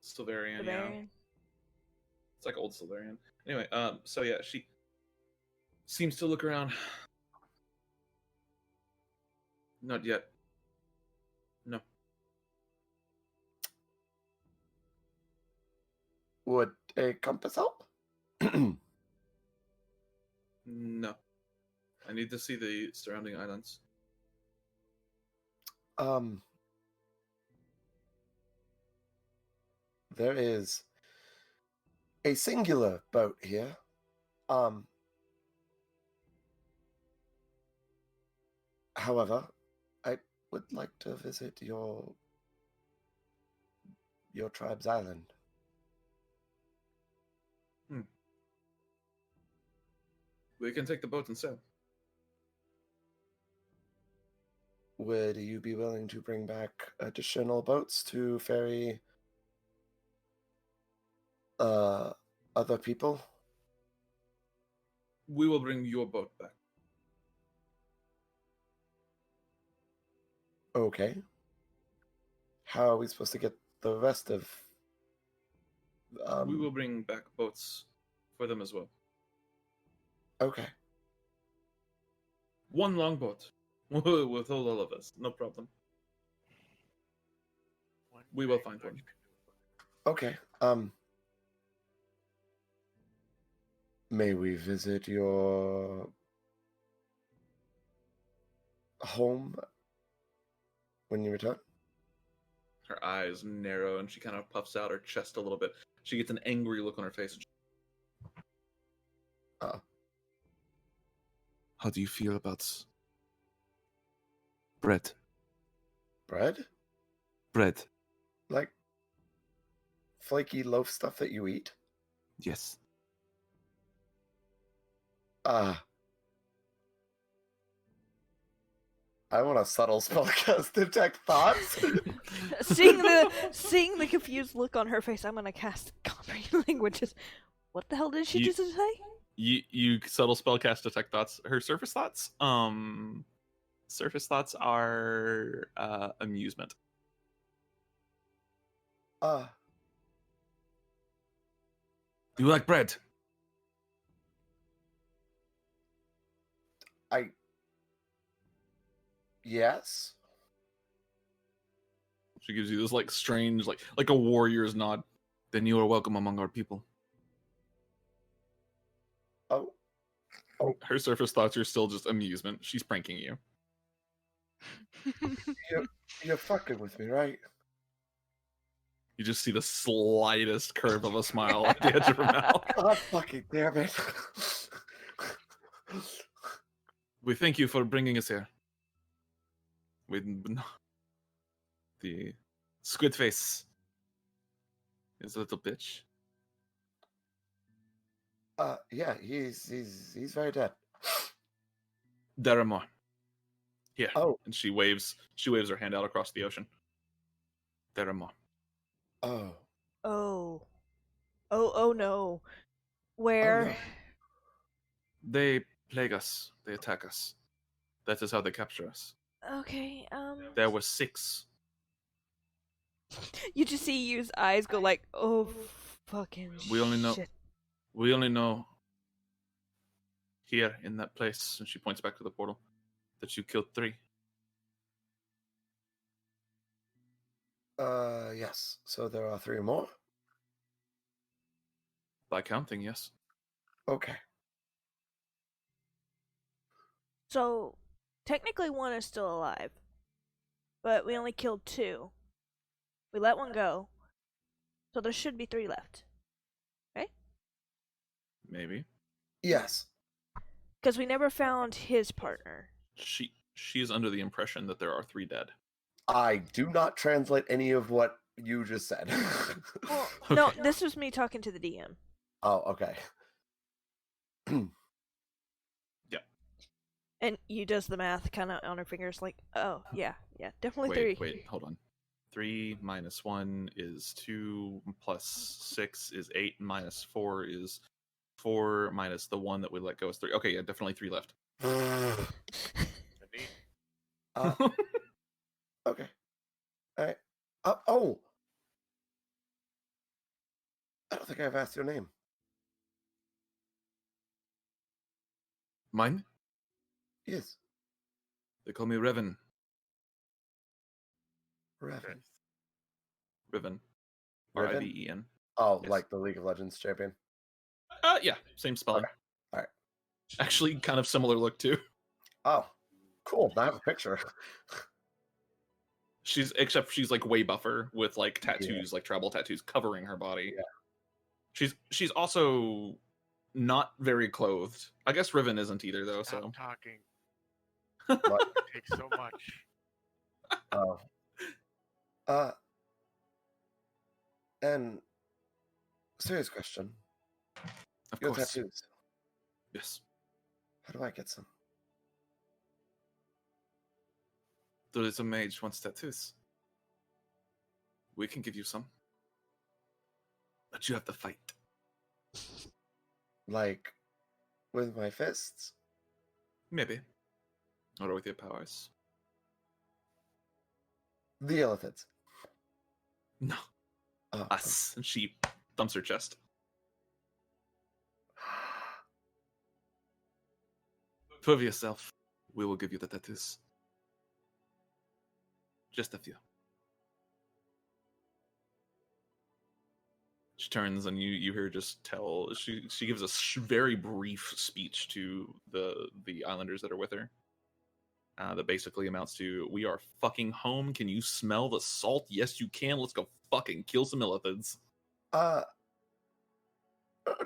Silverian, yeah. Bavarian? It's like old Silverian. Anyway, so yeah, she seems to look around. Not yet. No. Would a compass help? No. I need to see the surrounding islands. There is a singular boat here. However, I would like to visit your tribe's island. We can take the boat and sail. Would you be willing to bring back additional boats to ferry other people? We will bring your boat back. Okay. How are we supposed to get the rest of... We will bring back boats for them as well. Okay. One long boat. With all of us. No problem. We will find one. Okay. May we visit your home when you return? Her eyes narrow and she kind of puffs out her chest a little bit. She gets an angry look on her face. How do you feel about bread? Bread? Bread, Like flaky loaf stuff that you eat? yes. I want a subtle spellcast detect thoughts. seeing the confused look on her face, I'm gonna cast comprehend languages. What the hell did she You- just say? You subtle spellcast detect thoughts. Her surface thoughts? Surface thoughts are amusement. Uh, Do you like bread? yes. She gives you this like strange, like a warrior's nod. Then you are welcome among our people. Oh, Her surface thoughts are still just amusement. She's pranking you. you're fucking with me, right? You just see the slightest curve of a smile at the edge of her mouth. God fucking damn it. We thank you for bringing us here. The squid face is a little bitch. Yeah, he's very dead. There are more. Here. Oh, And she waves her hand out across the ocean. There are more. oh. Oh no. Where? no. They plague us. They attack us. That is how they capture us. Okay, There were 6. you just see Yu's eyes go like, oh fucking We only know- shit. We only know here in that place, and she points back to the portal, that you killed 3. Yes. So there are 3 more? By counting, yes. Okay. So technically 1 is still alive, but we only killed 2. We let 1 go, so there should be 3 left. Maybe. Yes. Because we never found his partner. She is under the impression that there are 3 dead. I do not translate any of what you just said. Well, no, Okay. this was me talking to the DM. Oh, okay. And you does the math kind of on her fingers, like, oh, yeah, definitely 3. Wait, hold on. 3 minus 1 is 2, plus 6 is 8, minus 4 is 4, minus the 1 that we let go is 3. Okay, yeah, definitely 3 left. Indeed. Okay. All right. Oh! I don't think I've asked your name. Mine? Yes. They call me Revan. Revan. Riven. Riven? Riven. Oh, Yes. like the League of Legends champion. Yeah, same spelling. Okay. Alright. Actually, kind of similar look too. Oh, cool. I have a picture. Except she's like way buffer with like tattoos, like tribal tattoos covering her body. Yeah. She's also not very clothed. I guess Riven isn't either though. Stop So talking. What? It takes so much. Oh. And serious question. of Your course, tattoos. yes. How do I get some? There is a mage wants tattoos. We can give you some. But you have to fight. Like with my fists? Maybe. Or with your powers. The elephants. No, Oh, us. And she thumps her chest. Prove yourself. We will give you the tattoos. Just a few. She turns and you hear her just tell. She gives a very brief speech to the islanders that are with her. That basically amounts to, we are fucking home. Can you smell the salt? Yes, you can. Let's go fucking kill some illithids. aren't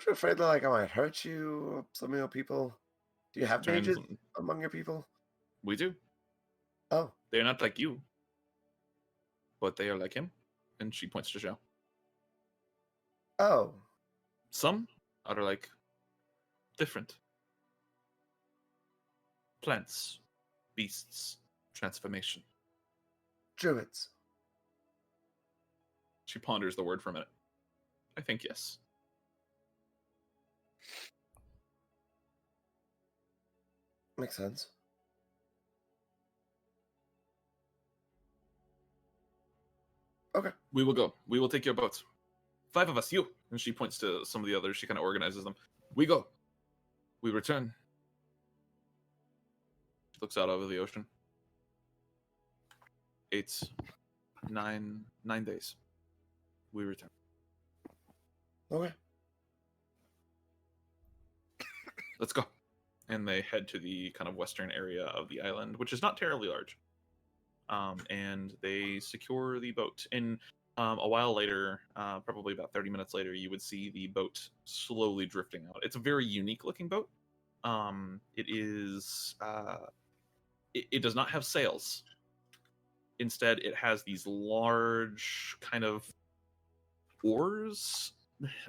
you afraid that like I might hurt you or some of your people? Do you have Turns mages and- among your people? We do. Oh. They're not like you. But they are like him. And she points to Zhao. Oh. Some are like different. Plants, beasts, Transformation. Druids. She ponders the word for a minute. I think yes. Makes sense. Okay. We will go. We will take your boats. 5 of us, you. And she points to some of the others. She kind of organizes them. We go. We return. She looks out over the ocean. 9 days. We return. Okay. Let's go. And they head to the kind of western area of the island, which is not terribly large. And they secure the boat. And a while later, probably about 30 minutes later, you would see the boat slowly drifting out. It's a very unique looking boat. It is... it does not have sails. Instead, it has these large kind of oars.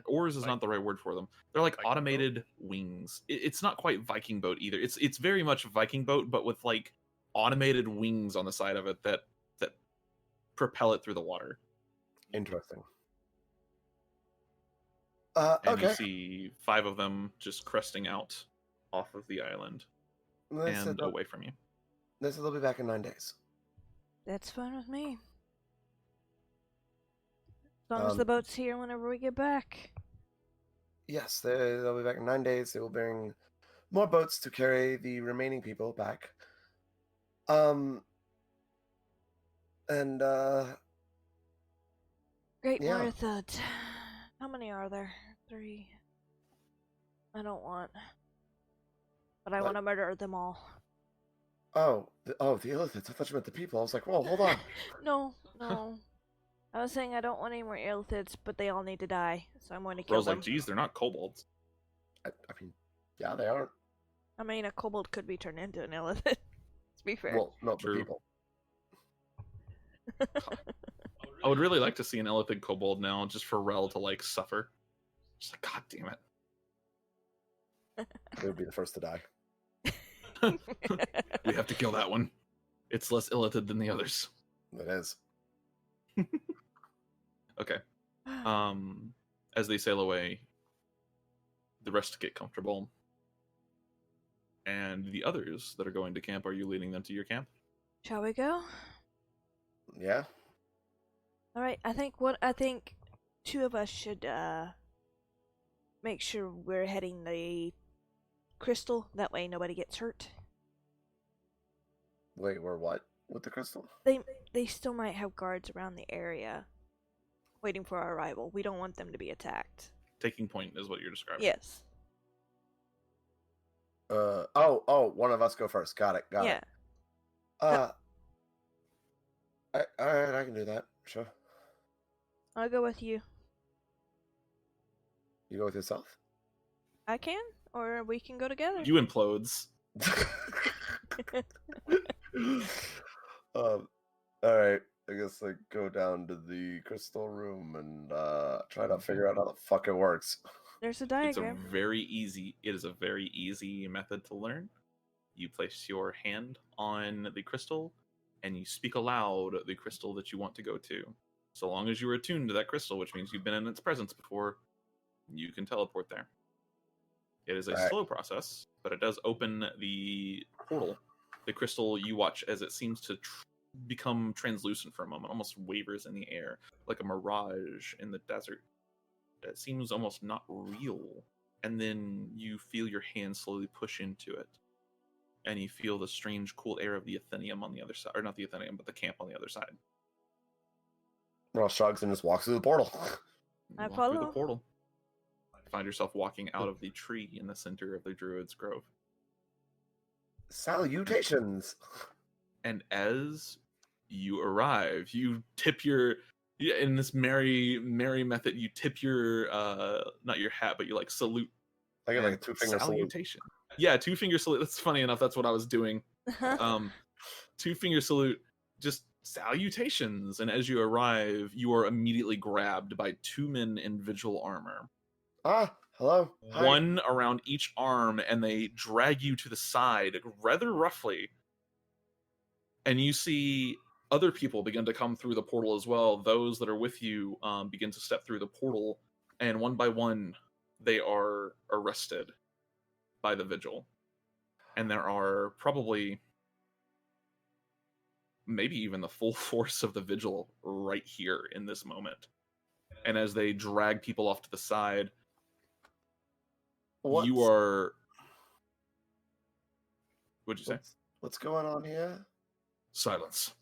Oars is not the right word for them. They're like automated wings. It's not quite Viking boat either. It's very much Viking boat, but with like automated wings on the side of it that propel it through the water. Interesting. And Okay. you see 5 of them just cresting out off of the island and away from you. They said they'll be back in 9 days. That's fine with me. As long as the boat's here whenever we get back. Yes, they'll be back in 9 days. They will bring more boats to carry the remaining people back. Great yeah. Marathon. How many are there? 3. I don't want. But I What? want to murder them all. Oh, the Illithids. I thought you meant the people. I was like, whoa, hold on. No. I was saying I don't want any more Illithids, but they all need to die, so I'm going to kill Rose them. like, geez, they're not kobolds. I mean, yeah, they are. I mean, a kobold could be turned into an Illithid. To be fair. Well, not True. the people. I would really like to see an Illithid kobold now, just for Rel to like suffer. Just like, god damn it. They would be the first to die. We have to kill that one. It's less Illithid than the others. It is. Okay. As they sail away, the rest get comfortable. And the others that are going to camp, are you leading them to your camp? Shall we go? Yeah. All right. I think 2 of us should make sure we're heading the crystal. That way, nobody gets hurt. Wait, we're what? With the crystal? They still might have guards around the area, waiting for our arrival. We don't want them to be attacked. Taking point is what you're describing. Yes. One of us go first. Got it. Yeah. Alright, I can do that. Sure. I'll go with you. You go with yourself? I can, or we can go together. You implodes. Alright. I guess like go down to the crystal room and try to figure out how the fuck it works. There's a It diagram. is a very easy method to learn. You place your hand on the crystal and you speak aloud the crystal that you want to go to. So long as you are attuned to that crystal, which means you've been in its presence before, you can teleport there. It is a Alright. slow process, but it does open the portal. The crystal, you watch as it seems to become translucent for a moment, almost wavers in the air, like a mirage in the desert. It seems almost not real. And then you feel your hand slowly push into it. And you feel the strange, cool air of the Athenium on the other side. Or not the Athenium, but the camp on the other side. Ross shrugs and just walks through the portal. You I walk through the follow. portal. Find yourself walking out of the tree in the center of the Druid's Grove. Salutations! And as you arrive, you tip your... In this merry method, you tip your... not your hat, but you like salute. I get like a 2-finger salute. salutation. Yeah, 2-finger salute. That's funny enough. That's what I was doing. 2-finger salute. Just salutations. And as you arrive, you are immediately grabbed by 2 men in Vigil armor. Ah, hello. Hi. One around each arm, and they drag you to the side rather roughly. And you see other people begin to come through the portal as well. Those that are with you begin to step through the portal, and one by one, they are arrested by the Vigil. And there are probably maybe even the full force of the Vigil right here in this moment. And as they drag people off to the side, you are... What'd you say? What's going on here? Silence.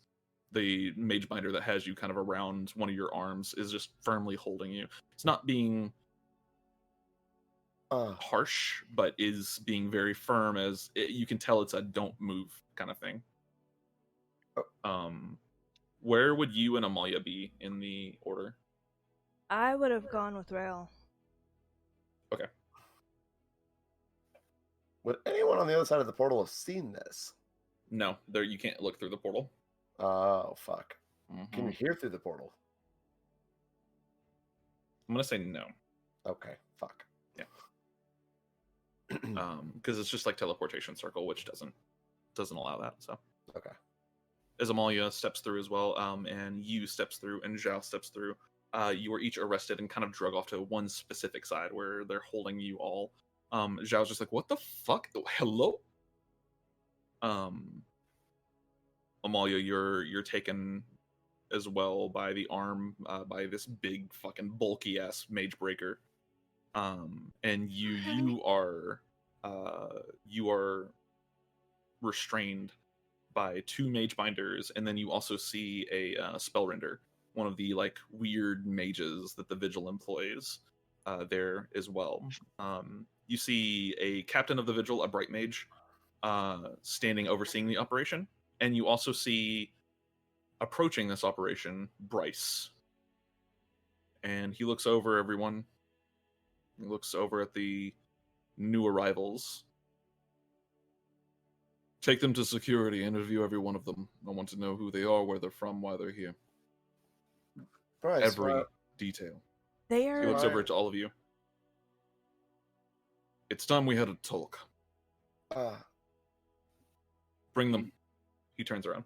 The mage binder that has you kind of around one of your arms is just firmly holding you. It's not being harsh, but is being very firm, as you can tell it's a don't move kind of thing. Where would you and Amalia be in the order? I would have gone with Rail. Okay. Would anyone on the other side of the portal have seen this? No, there you can't look through the portal. Oh, fuck. Can you hear through the portal? I'm gonna say no. Okay, fuck. Yeah. Because it's just like teleportation circle, which doesn't allow that. So okay. As Amalia steps through as well, and Yu steps through, and Zhao steps through, you are each arrested and kind of drug off to one specific side where they're holding you all. Zhao's just like, what the fuck? Hello? Amalia, you're taken as well by the arm by this big fucking bulky ass mage breaker. And you are restrained by two mage binders, and then you also see a spellrender, one of the like weird mages that the Vigil employs there as well. You see a captain of the Vigil, a bright mage, standing overseeing the operation, and you also see approaching this operation Bryce, and he looks over everyone. He looks over at the new arrivals. Take them to security, interview every one of them. I want to know who they are, where they're from, why they're here. Bryce, Every detail. They He are. looks over to all of you. It's time we had a talk. Bring them. He turns around.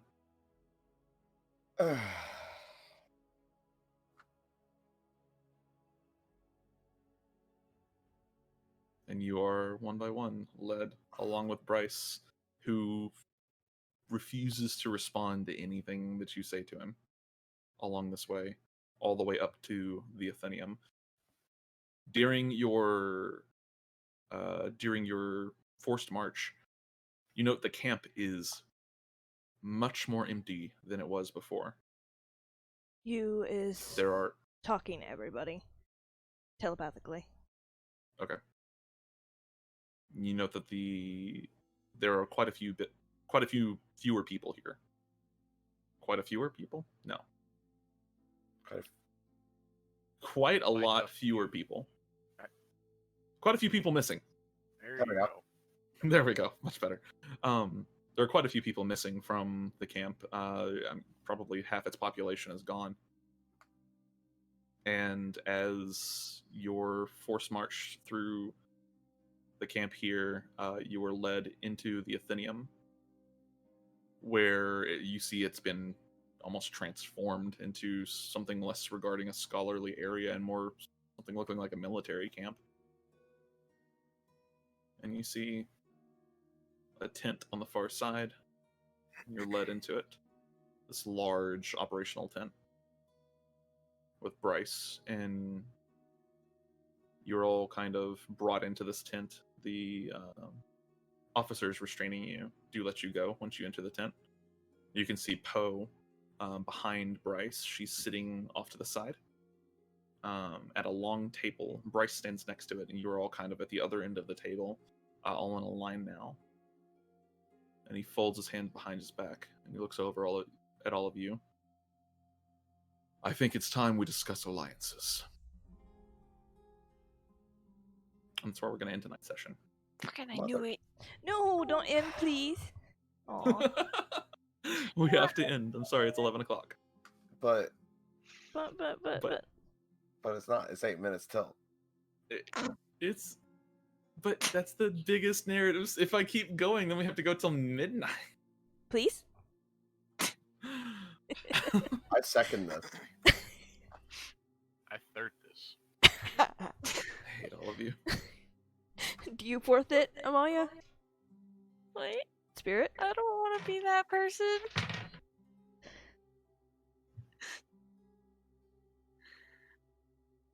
And you are one by one led along with Bryce, who refuses to respond to anything that you say to him along this way, all the way up to the Athenium. During your forced march, you note the camp is much more empty than it was before. Yu is There are talking to everybody telepathically. okay. You note that there are quite a few fewer people here. Quite a fewer people? No. Quite a lot fewer people. Quite a few people missing. There we go. There we go. Much better. There are quite a few people missing from the camp. Probably half its population is gone. And as your force march through the camp here, you were led into the Athenium, where you see it's been almost transformed into something less regarding a scholarly area and more something looking like a military camp. And you see a tent on the far side, and you're led into it. This large operational tent with Bryce, and you're all kind of brought into this tent. The officers restraining you do let you go once you enter the tent. You can see Poe behind Bryce. She's sitting off to the side at a long table. Bryce stands next to it, and you're all kind of at the other end of the table, all in a line now. And he folds his hands behind his back, and he looks over at all of you. I think it's time we discuss alliances. And that's where we're going to end tonight's session. Fucking, I knew it. No, don't end, please. Aw. We have to end. I'm sorry, it's 11 o'clock. But it's not. It's 8 minutes till. But that's the biggest narratives. If I keep going, then we have to go till midnight. Please? I second this. I third this. I hate all of you. Do you fourth it, Amalia? What? Spirit? I don't want to be that person.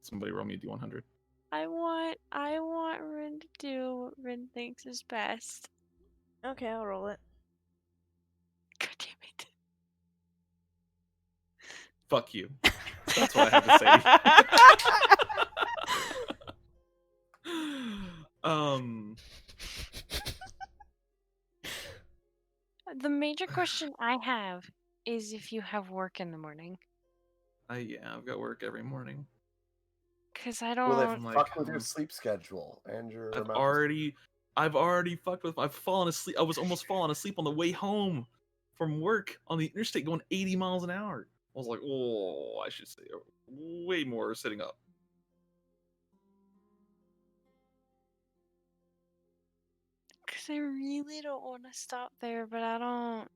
Somebody roll me a d100. I want Rin to do what Rin thinks is best. Okay, I'll roll it. God damn it. Fuck you. That's what I have to say. The major question I have is if you have work in the morning. Yeah, I've got work every morning. Because I Will it don't. fuck with your sleep schedule and your I've amount of already fucked with. I've fallen asleep. I was almost falling asleep on the way home from work on the interstate going 80 miles an hour. I was like, oh, I should say way more sitting up. Because I really don't want to stop there, but I don't.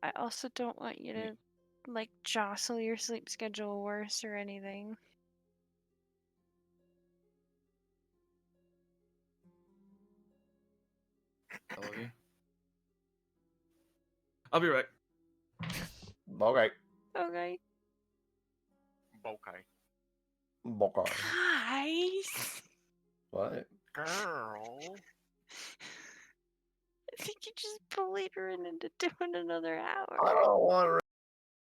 I also don't want you to, like, jostle your sleep schedule worse or anything. I love you. I'll be right. Okay. Okay. Okay. Okay. Guys! What? Girl. I think you just bullied her into doing another hour. I don't want